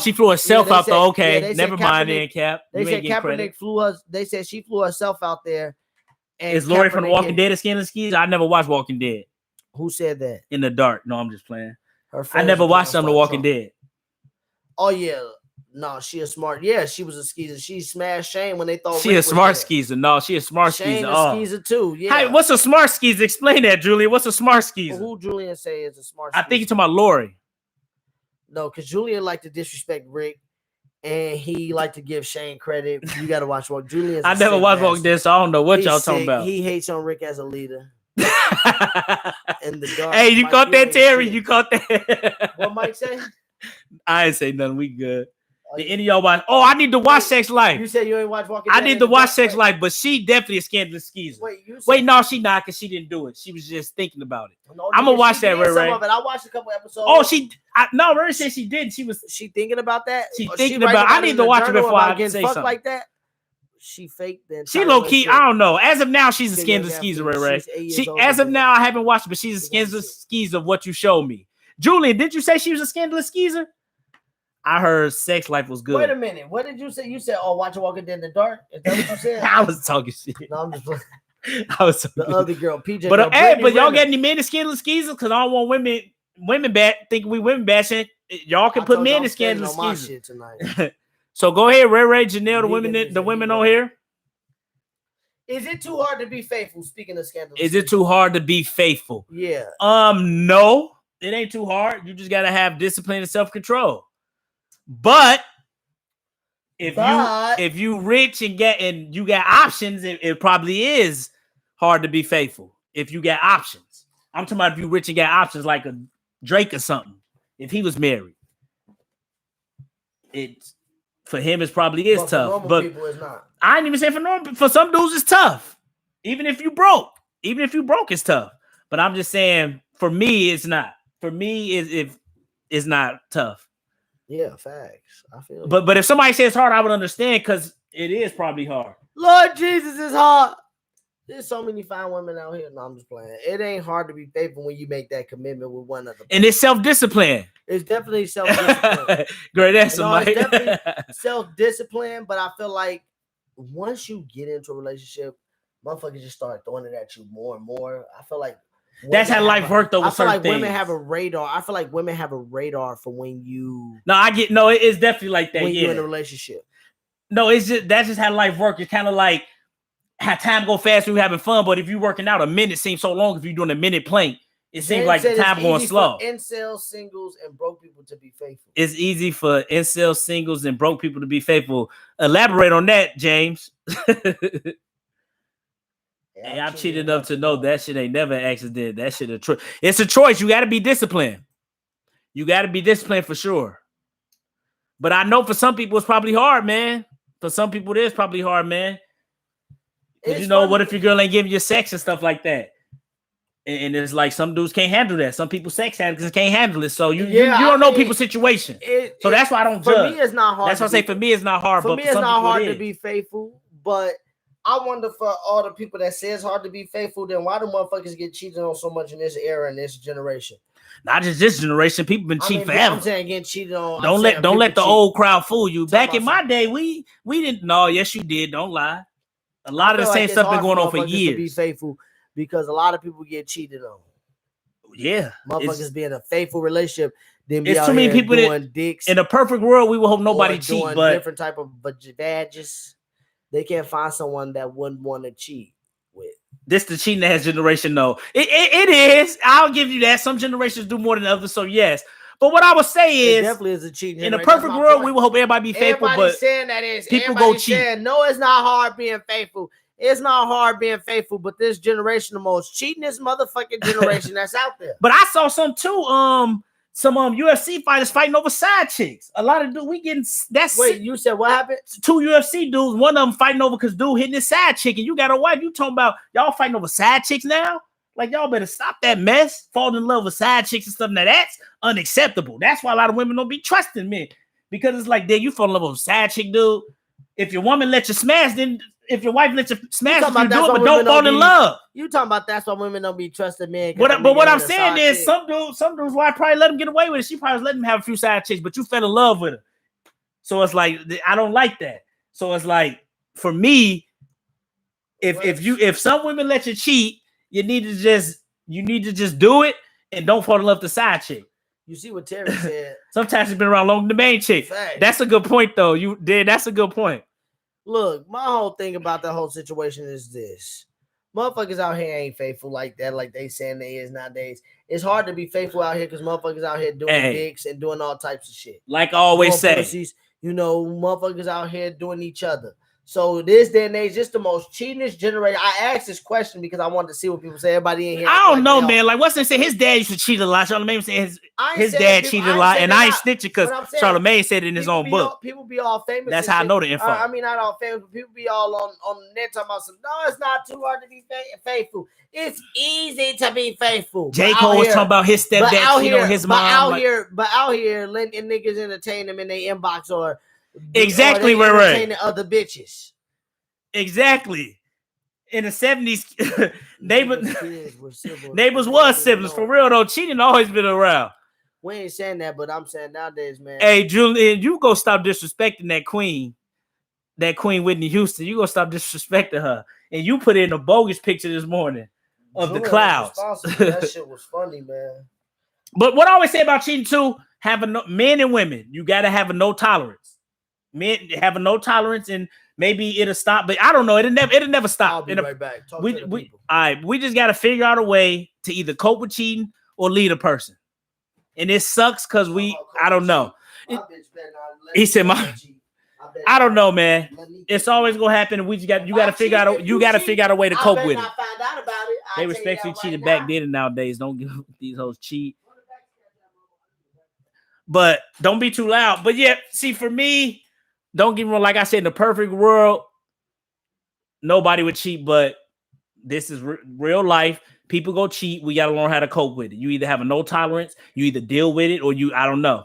She flew herself out there. Okay, never mind. Then Cap. They said Kaepernick flew us. They said she flew herself out there. And is Lori from The Walking Dead a Scandalous Skeezer? I never watched Walking Dead. Who said that? In the dark. No, I'm just playing. I never watched The Walking Dead. Oh yeah, no, she is smart. Yeah, she was a skeezer. She smashed Shane when they thought she a smart skeezer. No, she a smart Shane skeezer. Shane skeezer too. Yeah. Hey, what's a smart skeezer? Explain that, Julian. What's a smart skeezer? Who Julian say is a smart skeezer? I think you're talking about Lori. No, because Julian liked to disrespect Rick, and he liked to give Shane credit. You got to watch Walking. Julian. I never watched Walking Dead, so I don't know what y'all talking about. He hates on Rick as a leader. In the dark. Hey, you caught that, Terry? Shit. You caught that? What Mike say? I ain't say nothing. We good. Did any of y'all watch? Oh, I need to watch Sex Life. You said you ain't watch Walking Dead. I need to watch Sex Life, but she definitely a Scandalous Skeezer. Wait, no, she not, because she didn't do it. She was just thinking about it. No, I'm gonna watch that, Ray Ray. I watched a couple episodes. Oh, no, Ray said she did. She thinking about that. She thinking about. I need to watch it before I say something like that. She faked that. She low key. I don't know. As of now, she's a Scandalous Skeezer, Ray Ray. She as of now, I haven't watched it, but she's a Scandalous Skeezer of what you showed me. Julian, did you say she was a Scandalous Skeezer? I heard Sex Life was good. Wait a minute. What did you say? You said, "Oh, watch Walking Dead in the dark." Is that what you said? I was talking shit. No, I'm just. I was talking the other girl, PJ. But but y'all got any men in Scandalous Skeezers? Because I don't want women thinking we women bashing. Y'all can put men in Scandalous Skeezers tonight. So go ahead, Ray Ray, Janelle, the women on here. Is it too hard to be faithful? Speaking of Scandalous, is it too hard to be faithful? Yeah. No, it ain't too hard. You just gotta have discipline and self-control. But if you rich and you got options, it probably is hard to be faithful if you got options. I'm talking about if you rich and got options like a Drake or something. If he was married, for him it probably is tough. But people, it's not. I ain't even say for normal. For some dudes, it's tough. Even if you broke, it's tough. But I'm just saying, for me, it's not. For me, it's not tough. Yeah, facts. I feel. But if somebody says hard, I would understand because it is probably hard. Lord Jesus is hard. There's so many fine women out here. No, I'm just playing. It ain't hard to be faithful when you make that commitment with one another. And it's self-discipline. It's definitely self-discipline. Great answer, Mike. It's definitely self-discipline, but I feel like once you get into a relationship, motherfuckers just start throwing it at you more and more. I feel like That's how life worked though. I With feel certain like things. women have a radar. I feel like women have a radar for when you. No, I get no. It's definitely like that. When Yeah. you're in a relationship. No, it's just that's just how life works. It's kind of like how time go fast when you're having fun, but if you're working out, a minute seems so long. If you're doing a minute plank, it seems like the time going slow. Incel singles and broke people to be faithful. It's easy for incel singles and broke people to be faithful. Elaborate on that, James. Hey, I'm cheating enough to know that shit ain't never an accident. That shit a choice. It's a choice. You got to be disciplined. You got to be disciplined for sure. But I know for some people it's probably hard, man. For some people it is probably hard, man. Because you know, what if your girl ain't giving you sex and stuff like that? And it's like some dudes can't handle that. Some people sex handlers can't handle it. So you don't know people's situation. So that's why I don't judge. For me, it's not hard. That's why I say for me it's not hard. For me, it's not hard to be faithful. But I wonder for all the people that say it's hard to be faithful, then why do motherfuckers get cheated on so much in this era and this generation? Not just this generation. People been cheating forever. I'm saying getting cheated on. Don't let the old crowd fool you. Back in my day, we didn't know. Yes, you did. Don't lie. A lot of the same stuff been going on for years. To be faithful because a lot of people get cheated on. Yeah, motherfuckers be in a faithful relationship. Then be it's too many people doing dicks. In a perfect world, we would hope nobody cheat, but different type of badges. They can't find someone that wouldn't want to cheat with. This the cheating ass generation, though. It is. I'll give you that. Some generations do more than others, so yes. But what I would say is, it definitely is a cheating. In a perfect world, we would hope everybody be faithful. But saying that is people go cheat. No, it's not hard being faithful. It's not hard being faithful, but this generation, the most cheatingest motherfucking generation that's out there. But I saw some too. Some UFC fighters fighting over side chicks. A lot of dudes we getting that's. Wait, you said what happened? 2 UFC dudes. One of them fighting over because dude hitting his side chick, and you got a wife. You talking about y'all fighting over side chicks now? Like y'all better stop that mess. Falling in love with side chicks and stuff. Now that's unacceptable. That's why a lot of women don't be trusting men because it's like, you fall in love with a side chick, dude. If your woman let you smash, then if your wife let you smash, you do it, but don't fall in love. You talking about that's why women don't be trusting men. But what I'm saying is, some dudes, why probably let them get away with it. She probably let them have a few side chicks, but you fell in love with her. So it's like I don't like that. So it's like for me, if some women let you cheat, you need to just do it and don't fall in love with the side chick. You see what Terry said. Sometimes it's been around longer than the main chick. Fact. That's a good point, though. That's a good point. Look, my whole thing about the whole situation is this. Motherfuckers out here ain't faithful like that, like they saying they is nowadays. It's hard to be faithful out here because motherfuckers out here doing dicks and doing all types of shit. Like I always say. Pussies, motherfuckers out here doing each other. So this day and age, just the most cheatingest generation. I asked this question because I wanted to see what people say. Everybody in here. I don't know, man. Like what's they say? His dad used to cheat a lot. Charlamagne saying his dad cheated a lot, and I ain't snitching because Charlamagne said it in his own book. People be all famous. That's how I know the info. I mean, not all famous, but people be all on the net talking about some. No, it's not too hard to be faithful. It's easy to be faithful. J. Cole was talking about his stepdad cheating on his mom. But out here, letting niggas entertain them in their inbox or exactly where entertaining other bitches. Exactly. In the 70s, neighbors was siblings. For real though, cheating always been around. We ain't saying that, but I'm saying nowadays, man. Hey, Julian, you go stop disrespecting that queen Whitney Houston. You go stop disrespecting her. And you put in a bogus picture this morning of the clouds. That shit was funny, man. But what I always say about cheating too, men and women, you gotta have a no tolerance. Men have a no tolerance, and maybe it'll stop, but I don't know. It'll never stop. I'll be right back. We just gotta figure out a way to either cope with cheating or lead a person. And it sucks because I don't know. He said, I don't know, man. It's always gonna happen, and you gotta figure out a way to cope with it. They respectfully cheated back then and nowadays. Don't give these hoes cheat. But don't be too loud. But yeah, see, for me, don't get me wrong. Like I said, in the perfect world, nobody would cheat. But this is real life. People go cheat. We got to learn how to cope with it. You either have a no tolerance, you either deal with it, or I don't know.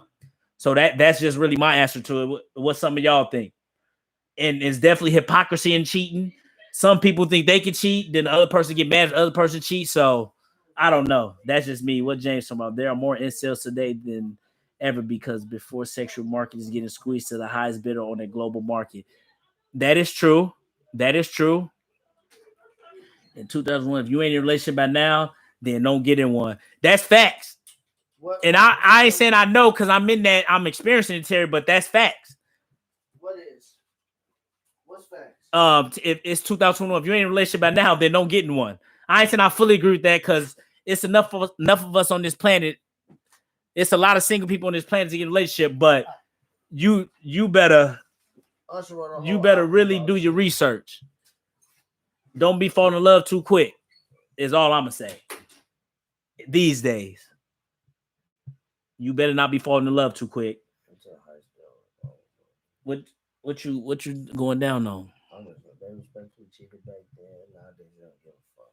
So that's just really my answer to it. What some of y'all think? And it's definitely hypocrisy in cheating. Some people think they can cheat, then the other person get mad if the other person cheats. So I don't know. That's just me. What James talking about? There are more incels today than ever because before sexual market is getting squeezed to the highest bidder on a global market. That is true. In 2001, if you ain't in a relationship by now, then don't get in one. That's facts. What, And I ain't saying I know because I'm in that, I'm experiencing it, Terry, but that's facts. What is? What's facts? If it's 2021, if you ain't in a relationship by now, then don't get in one. I ain't saying I fully agree with that because it's enough of us on this planet. It's a lot of single people on this planet to get in a relationship, but you better really do your research. Don't be falling in love too quick, is all I'm gonna say. These days. You better not be falling in love too quick. What you going down on? They respectfully cheated back then. Nowadays they don't give a fuck.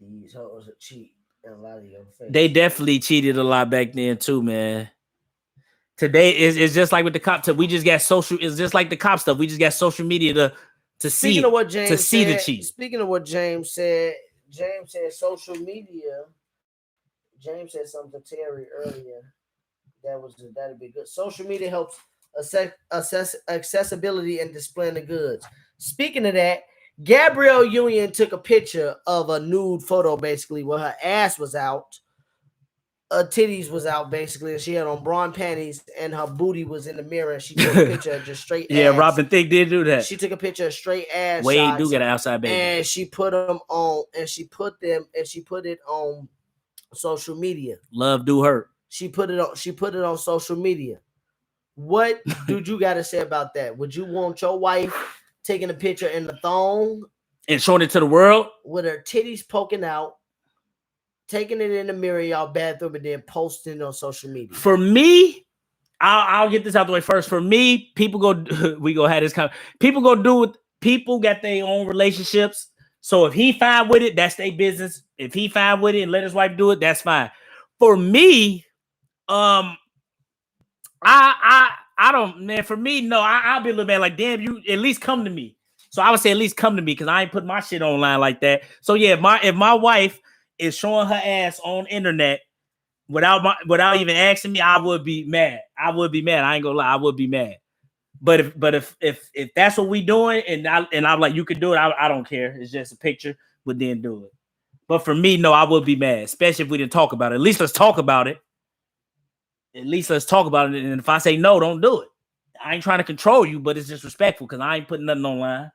These hoes are cheat and a lot of your face. They definitely cheated a lot back then too, man. Today it's just like with the cop stuff. We just got social. It's just like the cop stuff. We just got social media to see of what James to see said, the cheat. Speaking of what James said social media. James said something to Terry earlier. That'd be good. Social media helps assess accessibility and displaying the goods. Speaking of that, Gabrielle Union took a picture of a nude photo, basically, where her ass was out, her titties was out, basically, and she had on bra panties, and her booty was in the mirror. And she took a picture of just straight ass. Yeah, Robin Thicke did do that. She took a picture of straight ass. Wade do get an outside baby, and she put them on, and she put it on social media. Love do hurt. She put it on social media. What did you got to say about that? Would you want your wife taking a picture in the thong and showing it to the world with her titties poking out, taking it in the mirror, y'all bathroom, and then posting it on social media? For me, I'll get this out the way first. For me, people go have this kind of, people go do it. People got their own relationships. So if he fine with it, that's their business. If he fine with it and let his wife do it, that's fine. For me, I don't, man. For me, no. I'll be a little man like, damn, you at least come to me. So I would say at least come to me because I ain't put my shit online like that. So yeah, if my wife is showing her ass on internet without even asking me, I would be mad. I ain't gonna lie, I would be mad. But if that's what we doing, and I'm like, you could do it, I don't care. It's just a picture, but then do it. But for me, no, I would be mad, especially if we didn't talk about it. At least let's talk about it. And if I say no, don't do it. I ain't trying to control you, but it's disrespectful because I ain't putting nothing online.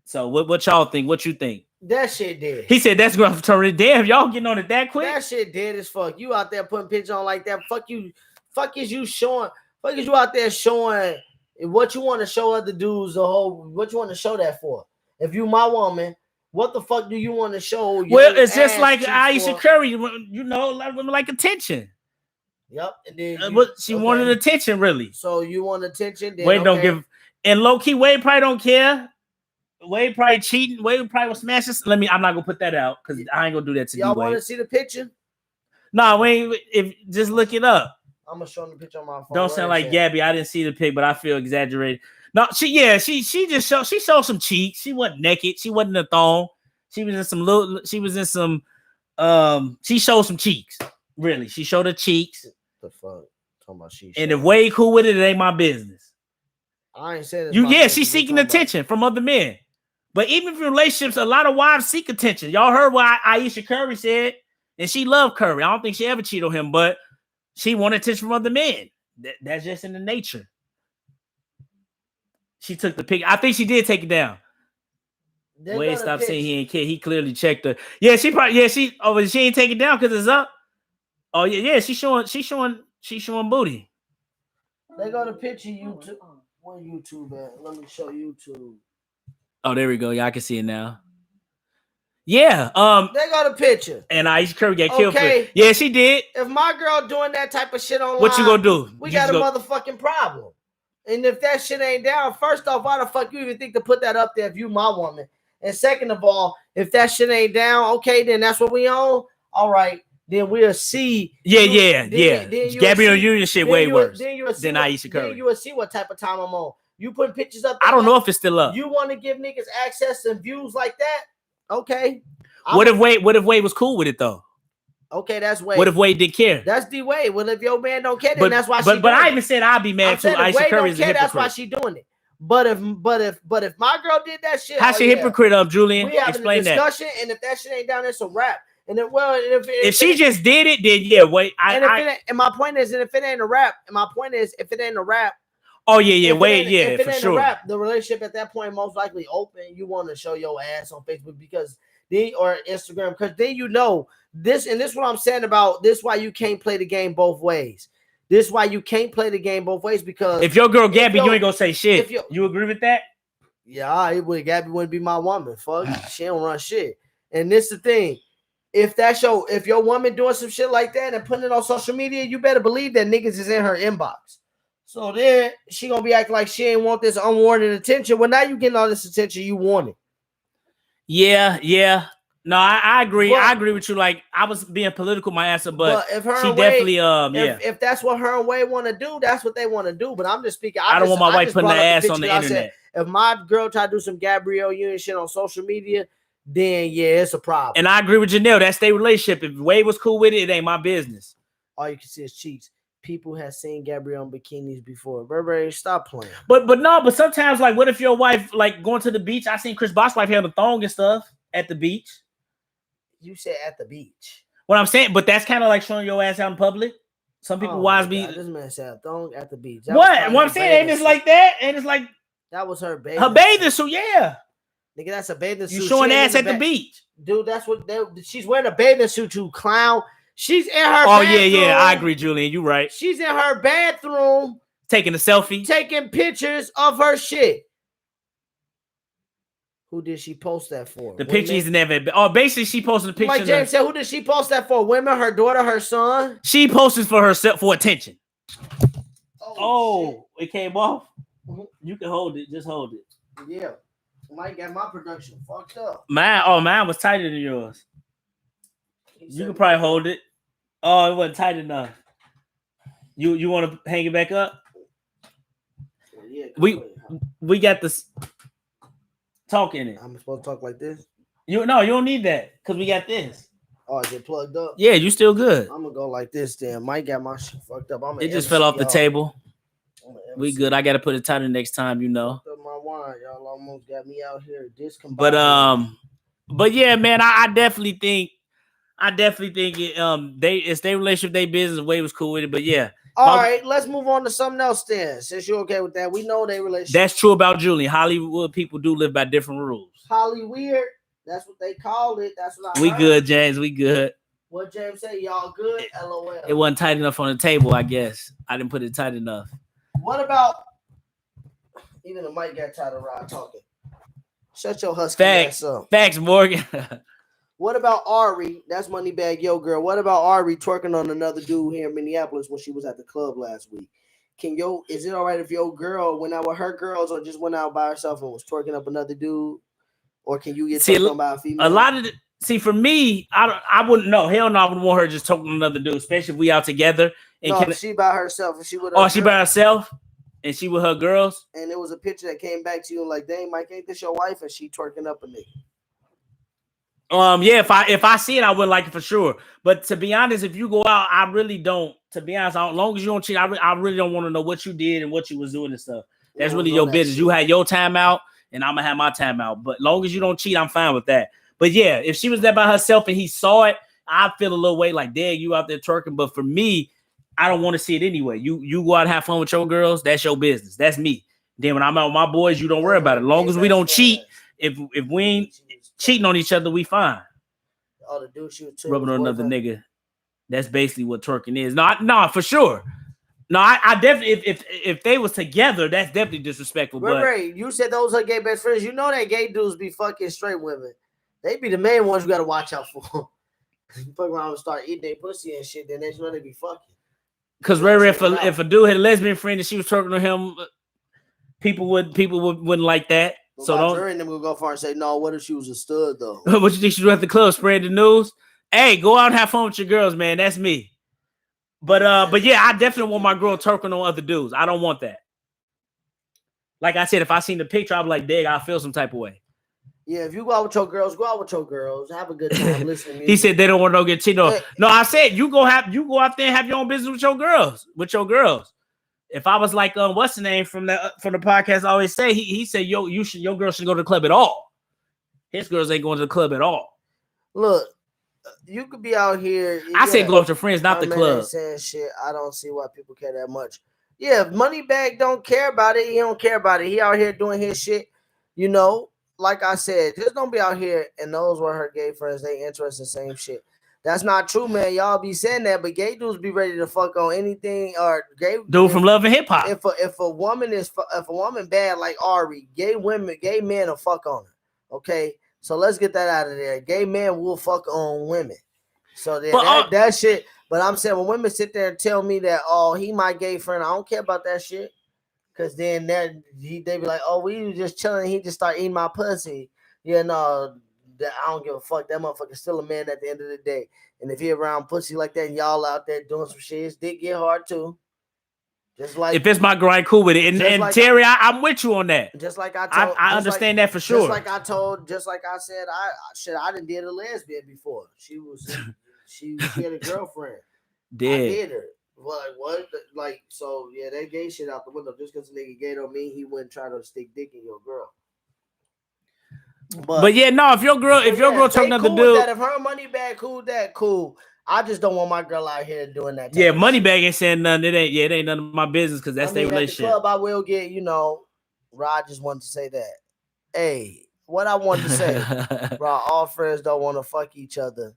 So what y'all think? What you think? That shit dead. He said that's going to turn it. Damn, y'all getting on it that quick? That shit dead as fuck. You out there putting pictures on like that? Fuck you. Fuck is you showing? Fuck is you out there showing what you want to show other dudes? What you want to show that for? If you my woman, what the fuck do you want to show? Well, it's just like Ayesha Curry. You know, a lot of women like attention. Yep. And then she wanted attention, really. So you want attention? Then, Wade don't give. And low key, Wade probably don't care. Wade probably cheating. Wade probably will smash this. I'm not gonna put that out because I ain't gonna do that to you. Y'all want to see the picture? No, Wade. If just look it up. I'm gonna show them the picture on my phone. Don't sound like Gabby. I didn't see the pic, but I feel exaggerated. No, she showed some cheeks. She wasn't naked. She wasn't in a thong. She was in some she showed some cheeks. Really, she showed her cheeks. The fuck? Talking about she. And if Wade cool with it, it ain't my business. I ain't saying she's seeking attention from other men. But even in relationships, a lot of wives seek attention. Y'all heard what Ayesha Curry said, and she loved Curry. I don't think she ever cheated on him, but she wanted attention from other men. That's just in the nature. She took the pic. I think she did take it down. Wade stopped saying he ain't care. He clearly checked her. Yeah, she ain't take it down because it's up. Oh yeah, she's showing booty. They got a picture YouTube. Where YouTube at? Let me show YouTube. Oh, there we go. Yeah, I can see it now. Yeah. They got a picture. And Ayesha Curry got killed for it. Yeah, she did. If my girl doing that type of shit online, what you gonna do? We got a motherfucking problem. And if that shit ain't down, first off, why the fuck you even think to put that up there if you my woman? And second of all, if that shit ain't down, okay, then that's what we own. All right, then we'll see. Yeah. Gabrielle Union shit way worse than Ayesha Curry. Then you will see what type of time I'm on. You putting pictures up there, I don't know if it's still up. You want to give niggas access and views like that? Okay. What if Wade was cool with it though? Okay, that's Wade. What if Wade didn't care? That's D Wade. Well, if your man don't care, then that's why she. But I even said I'd be mad too. Ayesha Curry is a hypocrite. That's why she doing it. But if my girl did that shit, How's she hypocrite up, Julian? We having Explain a discussion, and if that shit ain't down there, it's a rap. And then, well, if she just did it, then yeah, wait. And my point is, and if it ain't a rap, if it ain't a rap. Oh yeah, wait, yeah, if it for ain't sure. A rap, the relationship at that point most likely open. You want to show your ass on Facebook because then or Instagram because then you know this, and this is what I'm saying about this. Why you can't play the game both ways. This is why you can't play the game both ways because if your girl Gabby, you ain't gonna say shit. You agree with that? Yeah, Gabby wouldn't be my woman. Fuck, she don't run shit. And this is the thing. If your woman doing some shit like that and putting it on social media, you better believe that niggas is in her inbox. So then she gonna be acting like she ain't want this unwarranted attention. Well, now you getting all this attention you wanted. Yeah. No, I agree. I agree with you. Like I was being political, my answer, but if her she definitely if that's what her and Wade want to do, that's what they want to do. But I'm just speaking. I don't want my wife putting her ass on the internet. Said, if my girl try to do some Gabrielle Union shit on social media, then yeah, it's a problem. And I agree with Janelle. That's their relationship. If Wade was cool with it, it ain't my business. All you can see is cheeks. People have seen Gabrielle in bikinis before. Burberry, stop playing. But sometimes, like, what if your wife, like, going to the beach? I seen Chris Bosh's wife have a thong and stuff at the beach. You said at the beach. What I'm saying, but that's kind of like showing your ass out in public. Some people wives be. This man said thong at the beach. What I'm saying, ain't it's like that? And it's like that was her bathing. Her bathing suit, yeah. Nigga, that's a bathing suit. You showing ass at the beach, dude. That's what she's wearing a bathing suit. You clown. She's in her. Oh yeah. I agree, Julian. You right. She's in her bathroom taking a selfie, taking pictures of her shit. Who did she post that for? The pictures never. Oh, basically, she posted a picture. Like James said, who did she post that for? Women, her daughter, her son. She posted for herself for attention. Oh, it came off. You can hold it. Just hold it. Yeah, Mike got my production fucked up. Mine was tighter than yours. You can probably hold it. Oh, it wasn't tight enough. You want to hang it back up? Yeah. We got this. Talk in it. I'm supposed to talk like this? You don't need that because we got this. Oh, is it plugged up? Yeah, you still good. I'm gonna go like this then. Mike got my shit fucked up. It just fell off the table. We good. I gotta put it tighter next time, you know. My wine, y'all almost got me out here discombobulated. But yeah, man, I definitely think it's their relationship, their business. Wade was cool with it, but yeah. All right, let's move on to something else then. Since you're okay with that, we know their relationship. That's true about Julian. Hollywood people do live by different rules. Hollyweird, that's what they called it. That's what I We heard. good, James. We good. What James say? Y'all good? LOL. It wasn't tight enough on the table, I guess. I didn't put it tight enough. What about even the mic got tired of Rod talking? Shut your husky ass up. Facts, Morgan. What about Ari? That's Moneybag Yo Girl. What about Ari twerking on another dude here in Minneapolis when she was at the club last week? Is it all right if your girl went out with her girls or just went out by herself and was twerking up another dude? Or can you get twerked on by a female? A lot of for me, I wouldn't know. Hell no, I wouldn't want her just talking to another dude, especially if we out together. And she by herself and she with she by herself and she with her girls. And it was a picture that came back to you like, dang, Mike, ain't this your wife? And she twerking up a nigga. Yeah, if I see it, I wouldn't like it for sure. But to be honest, if you go out, I really don't. To be honest, as long as you don't cheat, I really don't want to know what you did and what you was doing and stuff. That's really your business. Shit. You had your time out, and I'm gonna have my time out. But long as you don't cheat, I'm fine with that. But yeah, if she was there by herself and he saw it, I feel a little way like, dang, you out there twerking. But for me, I don't want to see it anyway. You go out and have fun with your girls. That's your business. That's me. Then when I'm out with my boys, you don't worry about it. As long as we don't cheat, if we ain't cheating on each other, we fine. All the dude she was rubbing on another nigga. That's basically what twerking is. No, for sure. No, I definitely if they was together, that's definitely disrespectful. Ray, you said those are gay best friends. You know that gay dudes be fucking straight women. They be the main ones you gotta watch out for. You fuck around and start eating their pussy and shit, then that's when they be fucking. Because Ray, if a dude had a lesbian friend and she was twerking on him, people wouldn't like that. So don't them will go far and say, no, what if she was a stud though? What you think she do at the club? Spread the news? Hey, go out and have fun with your girls, man. That's me. But yeah, I definitely want my girl twerking on other dudes. I don't want that. Like I said, if I seen the picture, I'd be like, dang, I feel some type of way. Yeah, if you go out with your girls, go out with your girls. Have a good time. Listen. He said they don't want to get cheated on. No, I said you go out there and have your own business with your girls. If I was like, what's the name from the podcast? I always say he said, your girl should go to the club at all. His girls ain't going to the club at all. Look, you could be out here. I said go with your friends, not the club. Saying shit. I don't see why people care that much. Yeah, if Moneybagg don't care about it, he don't care about it. He out here doing his shit. You know, like I said, just don't be out here and those were her gay friends. They interested in the same shit. That's not true, man. Y'all be saying that, but gay dudes be ready to fuck on anything. Or gay dude from Love and Hip Hop. If a woman bad like Ari, gay men will fuck on her. Okay, so let's get that out of there. Gay men will fuck on women. So that shit. But I'm saying when women sit there and tell me that, oh, he my gay friend, I don't care about that shit. Cause then they be like, oh, we was just chilling. He just start eating my pussy. Yeah, no, I don't give a fuck. That motherfucker's still a man at the end of the day. And if he around pussy like that and y'all out there doing some shit, his dick get hard too. Just like if it's my girl, I ain't cool with it. And like Terry, I'm with you on that. Just like I understand that for sure. Just like I said, I done did a lesbian before. She had a girlfriend. I did her. What? Like, so yeah, that gay shit out the window. Just because a nigga gay don't mean he wouldn't try to stick dick in your girl. But yeah, no, if your girl turning up the dude, if her Moneybagg cool. I just don't want my girl out here doing that. Yeah, Moneybagg ain't saying nothing. It ain't none of my business because that's their relationship. At the club, I will get, Rod just wanted to say that. Hey, what I wanted to say, Rod, all friends don't want to fuck each other.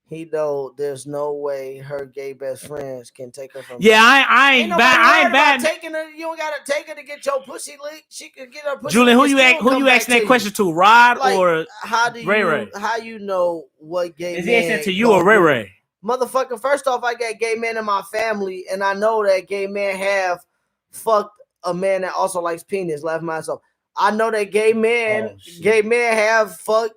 He know there's no way her gay best friends can take her from. Yeah, I ain't bad. Taking her, you don't gotta take her to get your pussy licked. She can get her pussy. Julian, who you asking that question to? Rod or Ray Ray? How you know what gay? Is he asking to you or Ray Ray? Motherfucker, first off, I got gay men in my family, and I know that gay men have fucked a man that also likes penis. Laugh myself. I know that gay men have fucked.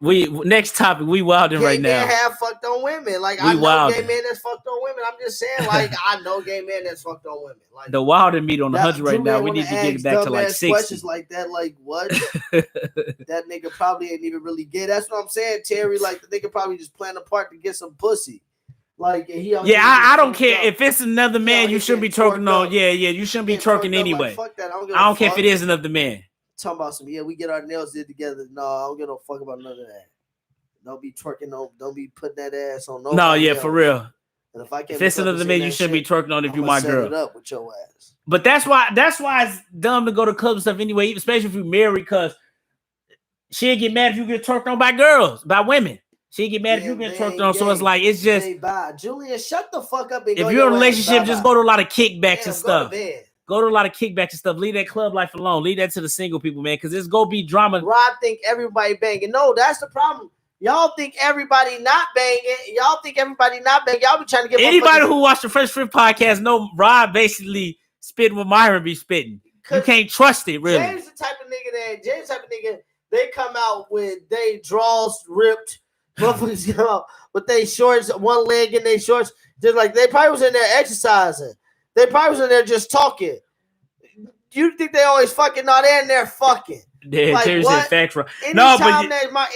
Next topic. We wilding right now. Gay men have fucked on women. Like I know gay men that's fucked on women. I'm just saying, like I know gay men that's fucked on women. Like the wilding meat on the 100 right now. We need to get it back to like 60. Questions like that, like what? That nigga probably ain't even really gay. That's what I'm saying, Terry. Like the nigga probably just playing a part to get some pussy. Like I don't care if it's another man. You shouldn't be twerking on. Yeah, you shouldn't be twerking anyway. Like, fuck that. I don't care if it is another man. Talking about some. Yeah, we get our nails did together. No, I don't give no fuck about none of that. Don't be twerking. Don't be putting that ass on. No, yeah, for real. And if it's another man, you shouldn't be twerking on if you my girl. Set it up with your ass. But that's why it's dumb to go to clubs and stuff anyway, especially if you married, because she'll get mad if you get twerked on by girls, by women. She get mad if you get twerked on, so it's like it's just. Julian, shut the fuck up. If you're in a relationship, just go to a lot of kickbacks and stuff. Go to a lot of kickbacks and stuff. Leave that club life alone. Leave that to the single people, man, because it's gonna be drama. Rod think everybody banging. No, that's the problem. Y'all think everybody not banging. Y'all be trying to get anybody who watched the Fresh Fit podcast know Rod basically spitting what Myron be spitting. You can't trust it, really. James the type of nigga. They come out with they draws ripped. Motherfuckers come out with they shorts, one leg in their shorts, just like they probably was in there exercising. They probably was in there just talking. You think they always fucking? No, they're in there fucking. Yeah, like, what? Facts, right.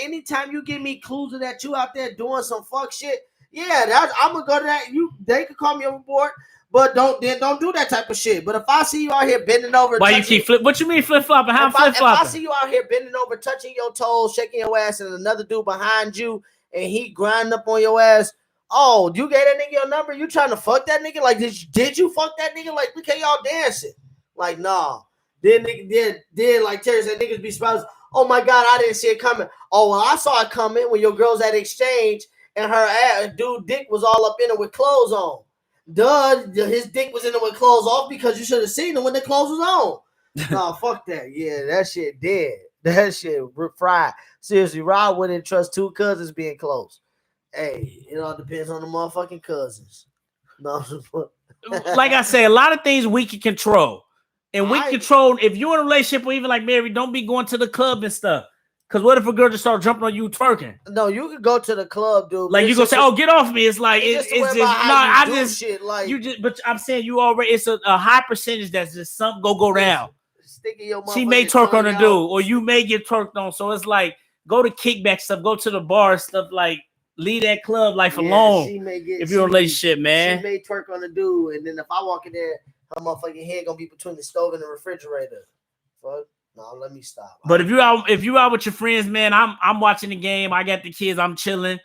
Anytime you give me clues of that you out there doing some fuck shit, yeah, I'm gonna go to that. They could call me overboard, but don't do that type of shit. But if I see you out here bending over, why you keep flip? What you mean flip flopping? How flip flopping? If I see you out here bending over, touching your toes, shaking your ass, and another dude behind you, and he grinding up on your ass. Oh, you gave that nigga your number? You trying to fuck that nigga? Like, did you fuck that nigga? Like, look at y'all dancing. Like, nah. Then like Terry said, niggas be surprised. Oh my God, I didn't see it coming. Oh, well, I saw it coming when your girl's at exchange and her ass, dude dick was all up in it with clothes on. Duh, his dick was in it with clothes off because you should have seen him when the clothes was on. Nah, fuck that. Yeah, that shit dead. That shit fried. Seriously, Rod wouldn't trust two cousins being close. Hey, it all depends on the motherfucking cousins. No, like I say, a lot of things we can control. And we control, if you're in a relationship or even like Mary, don't be going to the club and stuff. Because what if a girl just start jumping on you twerking? No, you could go to the club, dude. Like you gonna say, "Oh, get off me!" It's like But I'm saying you already. It's a high percentage that's just something go down. She may twerk on a dude, or you may get twerked on. So it's like go to kickback stuff, go to the bar stuff. Like leave that club life alone. If you're in a relationship, man, she may twerk on a dude, and then if I walk in there. her motherfucking head gonna be between the stove and the refrigerator. Fuck. No, let me stop. But if you out with your friends, man, I'm watching the game. I got the kids. I'm chilling.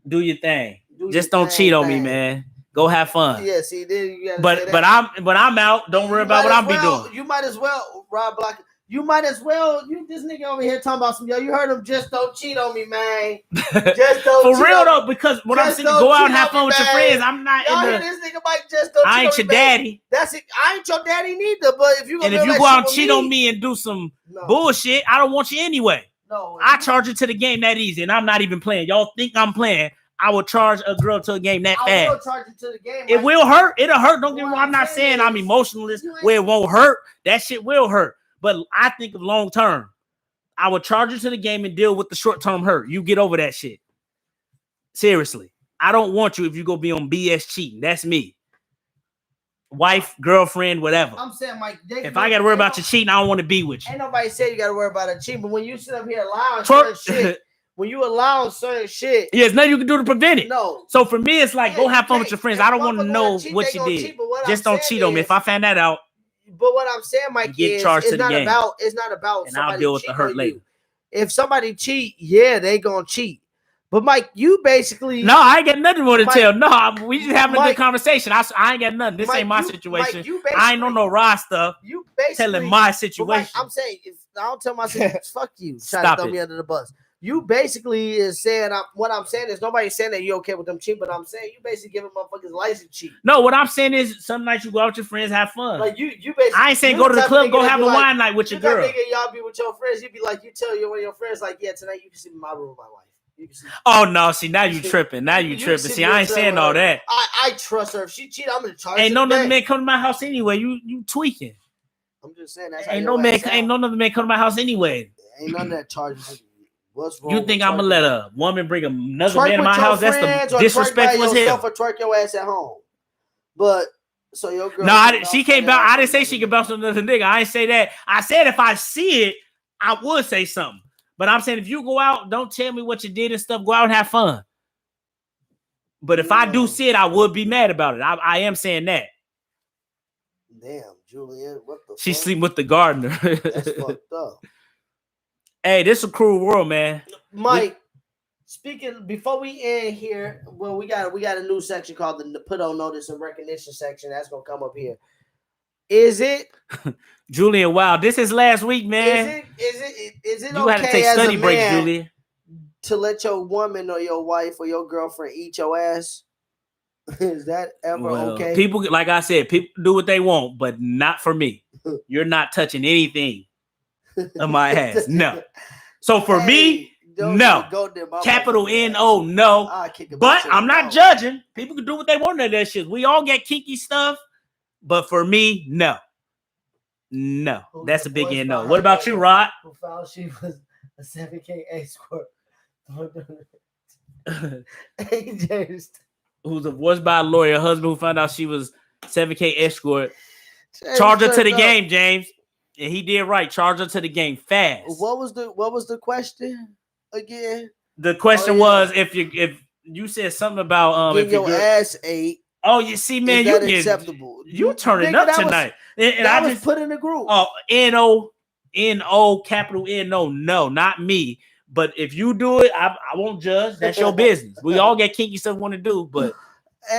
Do your thing. Just don't cheat on me, man. Go have fun. Yeah, see, then you gotta but I'm out. Don't worry about what I'm be doing. You might as well, Rob Block. You might as well. You this nigga over here talking about some yo. You heard him. Just don't cheat on me, man. Just don't. For real though, because when I'm saying go out and have fun with your friends, I'm not. Y'all hear this nigga Mike? Just don't. I ain't your daddy. That's it. I ain't your daddy neither. But if you go out and cheat on me and do some bullshit, I don't want you anyway. No, I charge it to the game that easy, and I'm not even playing. Y'all think I'm playing? I will charge a girl to a game that fast. I will charge it to the game. It will hurt. It'll hurt. Don't get me wrong. I'm not saying I'm emotionless where it won't hurt. That shit will hurt. But I think of long term. I would charge it to the game and deal with the short term hurt. You get over that shit. Seriously. I don't want you if you go be on BS cheating. That's me. Wife, girlfriend, whatever. I'm saying, Mike, if I got to worry about you cheating, I don't want to be with you. Ain't nobody said you got to worry about a cheating. But when you sit up here allowing certain shit. When you allow certain shit, there's nothing you can do to prevent it. No. So for me, it's like go have fun with your friends. I don't want to know what you did. Just don't cheat on me. If I find that out, but what I'm saying, Mike, is it's not about. And I'll deal with the hurt later. If somebody cheat, they gonna cheat. But Mike, you basically I ain't got nothing more to tell. No, we just having a good conversation. I ain't got nothing. This ain't my situation. I ain't on no raw stuff. You basically telling my situation. I'm saying if I don't tell my situation, fuck you. Try to throw me under the bus. You basically is saying what I'm saying is nobody's saying that you okay with them cheat, but I'm saying you basically giving motherfuckers license cheat. No, what I'm saying is some nights you go out with your friends, have fun. Like you basically. I ain't saying go to the club, go have a wine night with your girl. Nigga, y'all be with your friends. You be like, you tell one of your friends like, yeah, tonight you can see my room with my wife. You can see. Oh no, see now you tripping. Now you tripping. See, I ain't saying all that. I trust her. If she cheat, I'm gonna charge her. Ain't no other man come to my house anyway. You tweaking. I'm just saying that. Ain't no other man come to my house anyway. Ain't none of that charges. What's wrong? You think I'm gonna let a woman bring another man to my house? That's the disrespectful as hell. Or twerk your ass at home. But so your girl. No, she can't bounce. I didn't say she could bounce on another nigga. I ain't say that. I said if I see it, I would say something. But I'm saying if you go out, don't tell me what you did and stuff. Go out and have fun. But if I do see it, I would be mad about it. I am saying that. Damn, Julian, what the? She sleeping with the gardener. That's fucked up. Hey, this is a cruel world, man. Mike, speaking before we end here, well, we got a new section called the Put on Notice and Recognition section. That's gonna come up here. Is it Julian? Wow, this is last week, man. Is it you okay had to take as study a break, man Julian, to let your woman or your wife or your girlfriend eat your ass? Is that ever okay? People, like I said, people do what they want, but not for me. You're not touching anything of my ass. No. So for me, no. Capital N-O, no. But I'm not judging. People can do what they want to that shit. We all get kinky stuff, but for me, no. No. That's a big N-O. What about you, Rod? Who found she was a 7K escort. Hey, James. Who's divorced by a lawyer, husband who found out she was 7K escort. Charge her to the game, James. And he did right. Charge her to the game fast. What was the question again? The question was if you said something about if your ass ate. Oh, you see, man, you get acceptable. You turning up tonight. And I just put in the group. Oh, N-O, capital N-O. No, not me. But if you do it, I won't judge. That's your business. We all get kinky stuff we want to do, but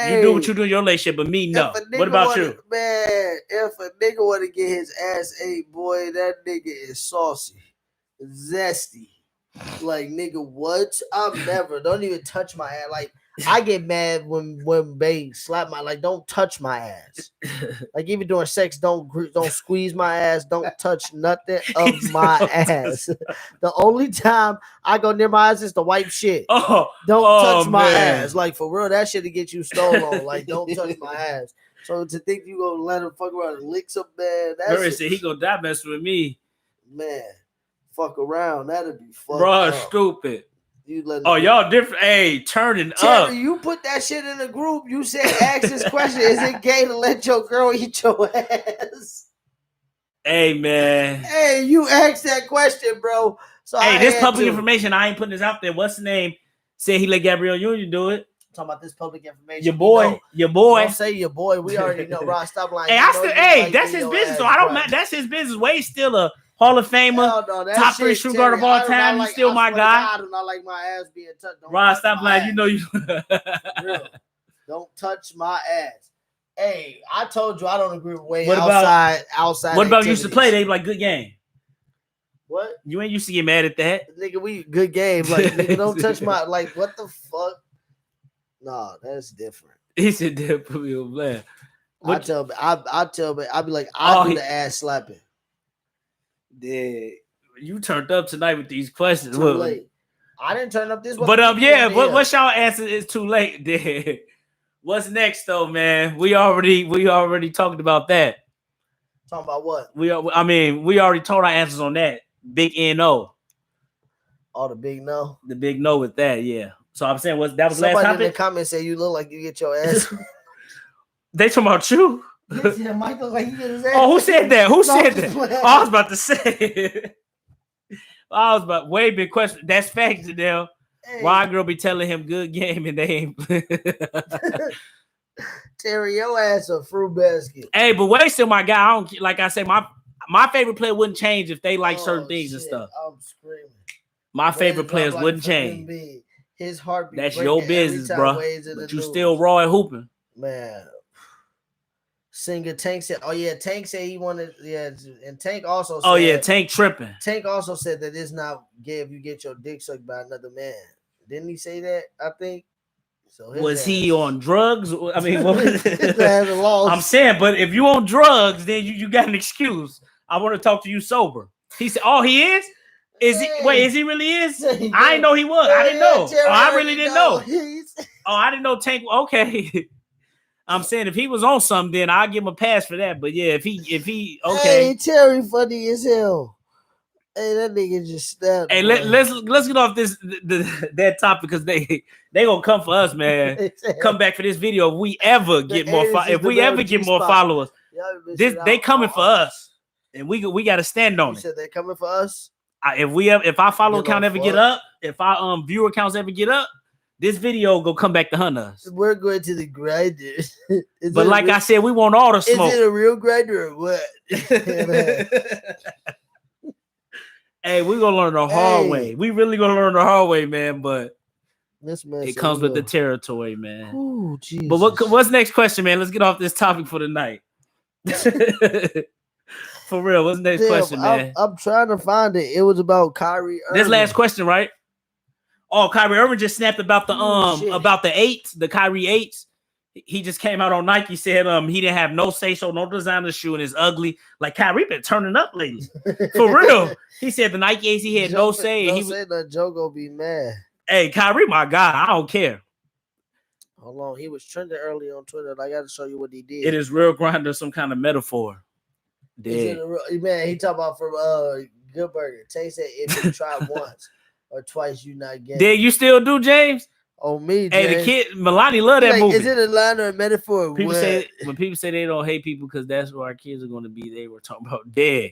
you do what you do in your relationship, but me, no. What about you? Man, if a nigga want to get his ass ate, boy, that nigga is saucy, zesty. Like, nigga, what? Don't even touch my ass. Like, I get mad when they slap don't touch my ass. Like, even during sex, don't squeeze my ass. Don't touch nothing of my ass. The only time I go near my ass is to wipe shit. Don't touch my ass. Like, for real, that shit to get you stolen. Like, don't touch my ass. So to think you gonna let him fuck around and lick some man, that's he gonna die messing with me. Man, fuck around. That'd be fucked bro, up. Stupid. Y'all different. Hey, turning up. You put that shit in the group. You said, ask this question. Is it gay to let your girl eat your ass? Hey, man. Hey, you asked that question, bro. So hey, this public information. I ain't putting this out there. What's the name? Said he let Gabrielle Union do it. talking about this public information. Your boy. Don't say your boy. We already know. Rod, stop lying. Hey, that's his business. So I don't mind. That's his business. Wade's still a Hall of Famer, top 3 shooting guard of all time. He's still my guy. I do not like my ass being touched. Rod, stop lying. You know you. Don't touch my ass. Hey, I told you I don't agree with Wade. What outside? What about you used to play? They be like, good game. What? You ain't used to get mad at that, nigga. We good game. Like, nigga, don't touch my. Like, what the fuck? Nah, that's different. He said that put me on blast. I tell, but I be like, I do the ass slapping. Yeah, you turned up tonight with these questions. Too late. I didn't turn up this one. But yeah, what's y'all answer is too late. Dude. What's next though, man? We already talked about that. Talking about what? We already told our answers on that. Big N-O. Oh, the big no. The big no with that, yeah. So I'm saying that was somebody last topic. In the comments say you look like you get your ass. They talking about you. Yeah, Mike look like he get his ass. Oh, who said that? Who said that? Oh, I was about to say. Wade been questioned. That's facts, Janelle. Hey. Why girl be telling him good game and they ain't. Terry, your ass a fruit basket. Hey, but Wade's still my guy. I don't like I said, my favorite player wouldn't change if they like certain things and stuff. I'm screaming. My favorite players wouldn't change. His heartbeat. That's your business, bro. But you still raw and hooping. Man. Singer Tank said, Tank said he wanted, and Tank also said, Tank tripping. Tank also said that it's not gay if you get your dick sucked by another man. Didn't he say that? I think. So was he on drugs? I mean, what was I'm saying, but if you on drugs, then you got an excuse. I want to talk to you sober. He said, "Oh, he is? Is he? Wait, is he really is? I didn't know he was. I didn't know. I really didn't know. I didn't know Tank. Okay." I'm saying if he was on something, then I'll give him a pass for that. But yeah, if he okay. Hey, Terry funny as hell. Hey, that nigga just stabbed. Hey, let's get off that topic because they gonna come for us, man. Come back for this video if we ever get more followers. They coming for us, and we got to stand on it. Said they're coming for us. If our follower count ever get up, if our viewer counts ever get up, this video go come back to hunt us. We're going to the grinder. But like I said, we want all the smoke. Is it a real grinder or what? Hey, we're gonna learn the hard way. We really gonna learn the hard way, man. But it comes with the territory, man. Ooh, Jesus. But what's next question, man? Let's get off this topic for the night. For real, what's the next question, man? I'm trying to find it. It was about Kyrie Irving. This last question, right? Oh, Kyrie Irving just snapped about the about the 8s, the Kyrie 8s. He just came out on Nike, said he didn't have no say-so, no designer shoe, and it's ugly. Like Kyrie been turning up lately. For real. He said the Nike 8s, he had no say. Don't say that Joe gonna be mad. Hey, Kyrie, my guy. I don't care. Hold on. He was trending early on Twitter. I got to show you what he did. It is real grinder, some kind of metaphor. Man, he talking about from Good Burger. Tay said if you try once or twice, you not getting. Did you still do, James? On me, James. Hey, the kid Milani love that movie. Is it a line or a metaphor? People say when people say they don't hate people because that's where our kids are going to be. They were talking about dead.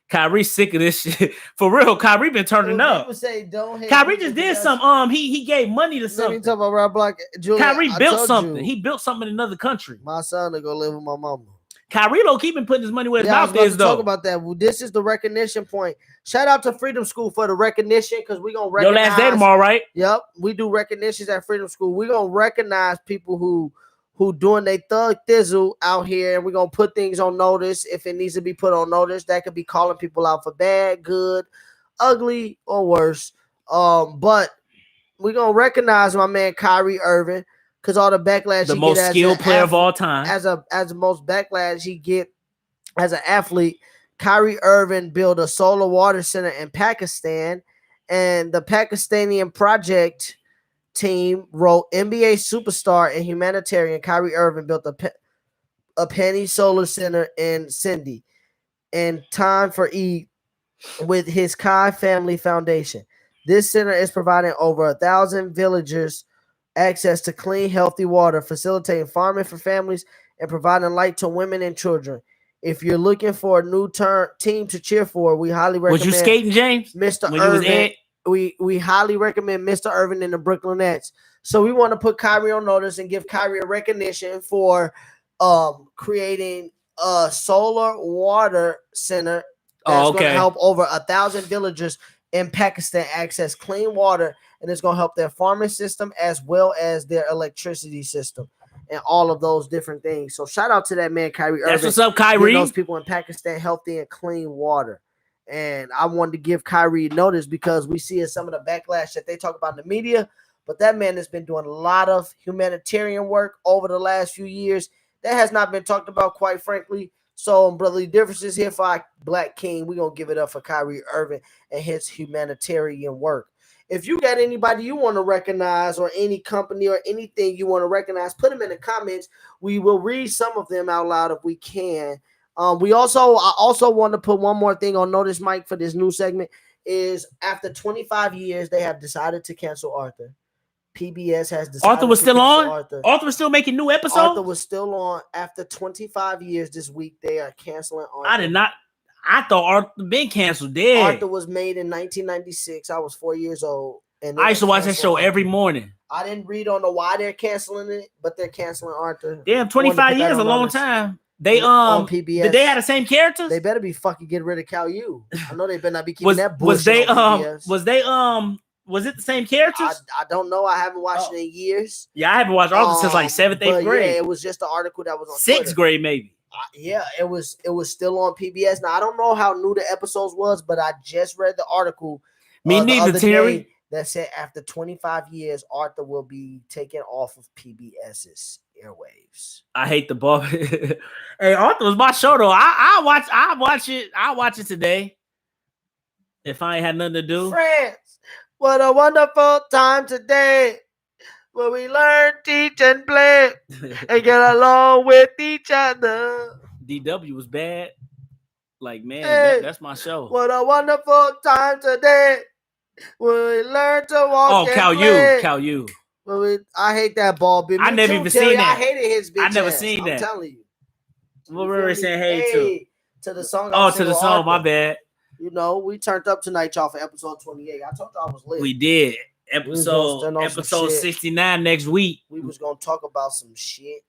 Kyrie sick of this shit. For real, Kyrie been turning up. People say don't hate. Kyrie just did something. He gave money to something. Let me talk about Rob Block. Kyrie built something. He built something in another country. My son to go live with my mama. Kyrie low-key been putting his money where his mouth is, though. Talk about that. Well, this is the recognition point. Shout out to Freedom School for the recognition because we're gonna recognize. Your last day tomorrow, right? Yep, we do recognitions at Freedom School. We're gonna recognize people who doing their thug thizzle out here, and we're gonna put things on notice if it needs to be put on notice. That could be calling people out for bad, good, ugly, or worse. But we're gonna recognize my man Kyrie Irving. Because all the backlash the most skilled player of all time. As the most backlash he get as an athlete, Kyrie Irving built a solar water center in Pakistan, and the Pakistani project team wrote NBA superstar and humanitarian Kyrie Irving built a penny solar center in Sindhi in time for Eid with his Kai Family Foundation. This center is providing over 1,000 villagers access to clean, healthy water, facilitating farming for families, and providing light to women and children. If you're looking for a new team to cheer for, we highly recommend. Was you skating, James? Mr. Irving. we highly recommend Mr. Irvin and the Brooklyn Nets. So we want to put Kyrie on notice and give Kyrie a recognition for creating a solar water center that's going to help over 1,000 villagers in Pakistan access clean water, and it's going to help their farming system as well as their electricity system and all of those different things. So shout out to that man, Kyrie Irving. That's what's up, Kyrie. Those people in Pakistan healthy and clean water. And I wanted to give Kyrie notice because we see some of the backlash that they talk about in the media, but that man has been doing a lot of humanitarian work over the last few years. That has not been talked about, quite frankly. So, Brotherly Differences here for our Black King. We're going to give it up for Kyrie Irving and his humanitarian work. If you got anybody you want to recognize or any company or anything you want to recognize, put them in the comments. We will read some of them out loud if we can. I also want to put one more thing on notice, Mike, for this new segment is after 25 years, they have decided to cancel Arthur. PBS has decided Arthur was still on? Arthur was still making new episodes? Arthur was still on. After 25 years this week, they are canceling Arthur. I thought Arthur been canceled dead. Arthur was made in 1996. I was 4 years old. And I used to watch that show every morning. I didn't read on why they're canceling it, but they're canceling Arthur. Damn, 25 years, a long time. They on PBS. Did they have the same characters? They better be fucking getting rid of Cal U. I know they better not be keeping that bullshit. Was it the same characters? I don't know. I haven't watched it in years. Yeah, I haven't watched Arthur since like 7th, 8th grade. Yeah, it was just an article that was on 6th grade, maybe. Yeah, it was still on PBS. Now I don't know how new the episodes was, but I just read the article. Me neither, Terry. That said after 25 years, Arthur will be taken off of PBS's airwaves. I hate the ball. Hey, Arthur was my show though. I watch it. I watch it today. If I ain't had nothing to do. Friends, what a wonderful time today. Where we learn, teach, and play, and get along with each other. DW was bad. Like, man, that's my show. What a wonderful time today. Where we learn to walk and play. Cal U. I hate that ball, baby. I never even seen that. I hated his bitch. I never seen that. I'm telling you. What were we saying hey to the song? To the song, my bad. You know, we turned up tonight, y'all, for episode 28. I told y'all I was lit. We did. Episode 69 next week. We was gonna talk about some shit.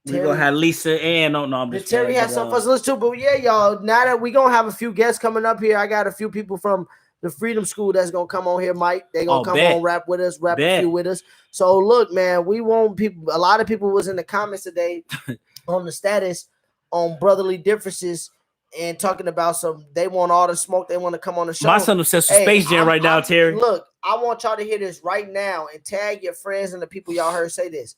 We gonna have Lisa and I'm just Terry has something for us to listen to, but yeah, y'all. Now that we gonna have a few guests coming up here, I got a few people from the Freedom School that's gonna come on here, Mike. They gonna come on, rap with us, a few with us. So look, man, we want people. A lot of people was in the comments today on the status on Brotherly Differences. And talking about they want all the smoke. They want to come on the show. My son obsessed with Space Jam right now, Terry. Look, I want y'all to hear this right now and tag your friends and the people y'all heard say this.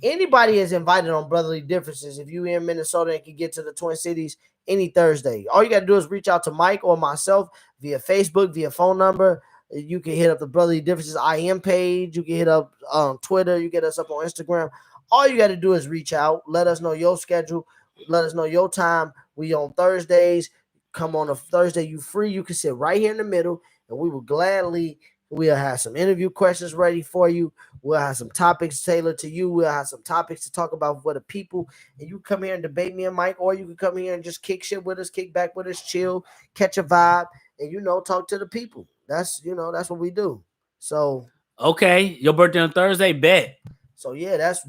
Anybody is invited on Brotherly Differences. If you in Minnesota and can get to the Twin Cities any Thursday, all you got to do is reach out to Mike or myself via Facebook, via phone number. You can hit up the Brotherly Differences IM page. You can hit up Twitter. You get us up on Instagram. All you got to do is reach out. Let us know your schedule. Let us know your time. We on Thursdays. Come on a Thursday. You free. You can sit right here in the middle, and we will gladly. We'll have some interview questions ready for you. We'll have some topics tailored to you. We'll have some topics to talk about for the people. And you come here and debate me and Mike, or you can come here and just kick shit with us, kick back with us, chill, catch a vibe, and talk to the people. That's what we do. So okay, your birthday on Thursday, bet. So yeah, that's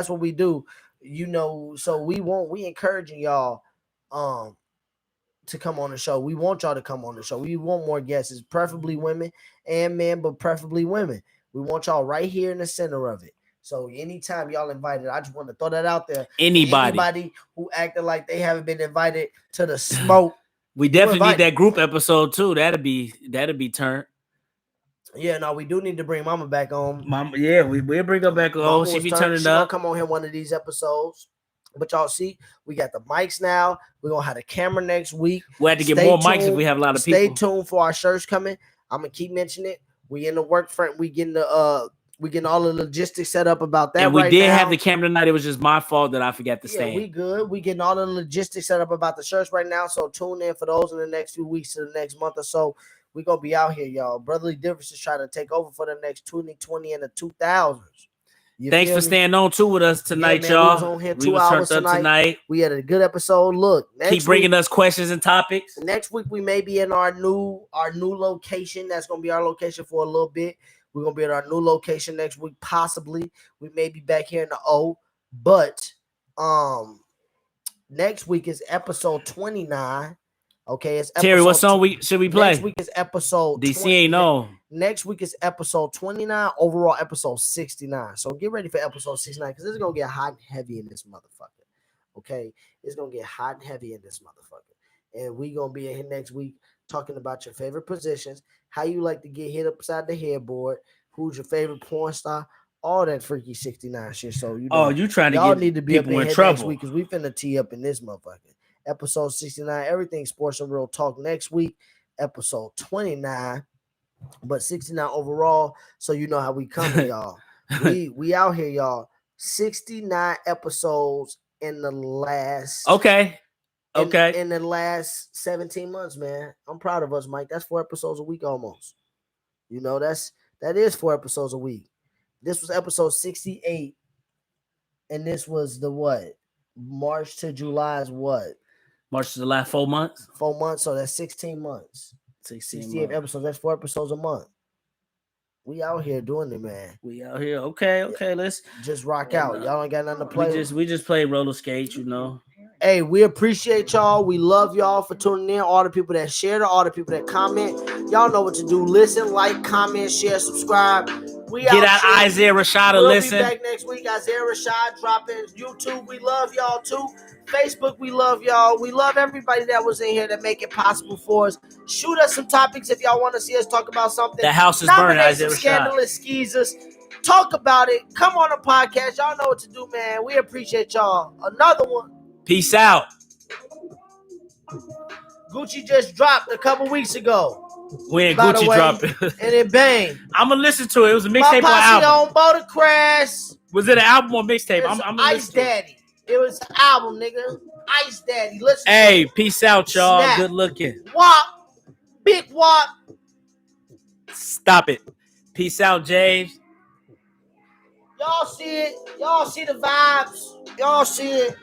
what we do. So we encouraging y'all to come on the show. We want y'all to come on the show. We want more guests, preferably women and men, but preferably women. We want y'all right here in the center of it. So anytime y'all invited, I just want to throw that out there. Anybody who acted like they haven't been invited to the smoke. We definitely need that group episode too. That'll be turned. Yeah, no, we do need to bring Mama back on. Mama, yeah, we'll bring her back on. She be turning up. Come on here one of these episodes. But y'all see, we got the mics now. We're gonna have the camera next week. We have to get more mics if we have a lot of people. Stay tuned for our shirts coming. I'm gonna keep mentioning it. We in the work front. We getting all the logistics set up about that. And we did have the camera tonight. It was just my fault that I forgot to stand. We good. We getting all the logistics set up about the shirts right now. So tune in for those in the next few weeks to the next month or so. We're going to be out here, y'all. Brotherly Differences trying to take over for the next 2020 and the 2000s. Thanks for staying on too with us tonight, man, y'all. we was on here 2 hours turned up tonight. We had a good episode. Look, keep bringing us questions and topics. Next week we may be in our new location. That's gonna be our location for a little bit. We're gonna be at our new location next week. Possibly we may be back here in the O, but next week is episode 29. Okay, it's Terry. What song should we play? Next week is episode. DC ain't on. Next week is episode 29. Overall, episode 69. So get ready for episode 69 because it's gonna get hot and heavy in this motherfucker. Okay, it's gonna get hot and heavy in this motherfucker, and we gonna be in here next week talking about your favorite positions, how you like to get hit upside the headboard, who's your favorite porn star, all that freaky 69 shit. So you trying to y'all get need to be people up in trouble next week because we finna tee up in this motherfucker. Episode 69, everything sports and real talk next week. Episode 29, but 69 overall. So you know how we coming, y'all. we out here, y'all. 69 episodes in the last. Okay. In the last 17 months, man. I'm proud of us, Mike. That's 4 episodes a week almost. That is 4 episodes a week. This was episode 68, and this was the what? March to July's what? March to July, 4 months. 4 months, so that's 16 months. 68 episodes. That's 4 episodes a month. We out here doing it, man. We out here. Okay. Let's just rock out. Y'all ain't got nothing to play. We just play roller skates, Hey, we appreciate y'all. We love y'all for tuning in. All the people that share, all the people that comment. Y'all know what to do. Listen, like, comment, share, subscribe. We get out Isaiah Rashad to listen. We'll be back next week. Isaiah Rashad dropping YouTube. We love y'all too. Facebook, we love y'all. We love everybody that was in here that make it possible for us. Shoot us some topics if y'all want to see us talk about something. The house is burning, Isaiah Rashad. Scandalous skeezers. Talk about it. Come on the podcast. Y'all know what to do, man. We appreciate y'all. Another one. Peace out. Gucci just dropped a couple weeks ago. When Gucci dropping? And it banged. I'm gonna listen to it. It was a mixtape or album. On Motor Crash. Was it an album or mixtape? I'm Ice Daddy. It was an album, nigga. Ice Daddy. Listen. Hey, peace out, y'all. Snap. Good looking. Wop. Big Wop. Stop it. Peace out, James. Y'all see it. Y'all see the vibes. Y'all see it.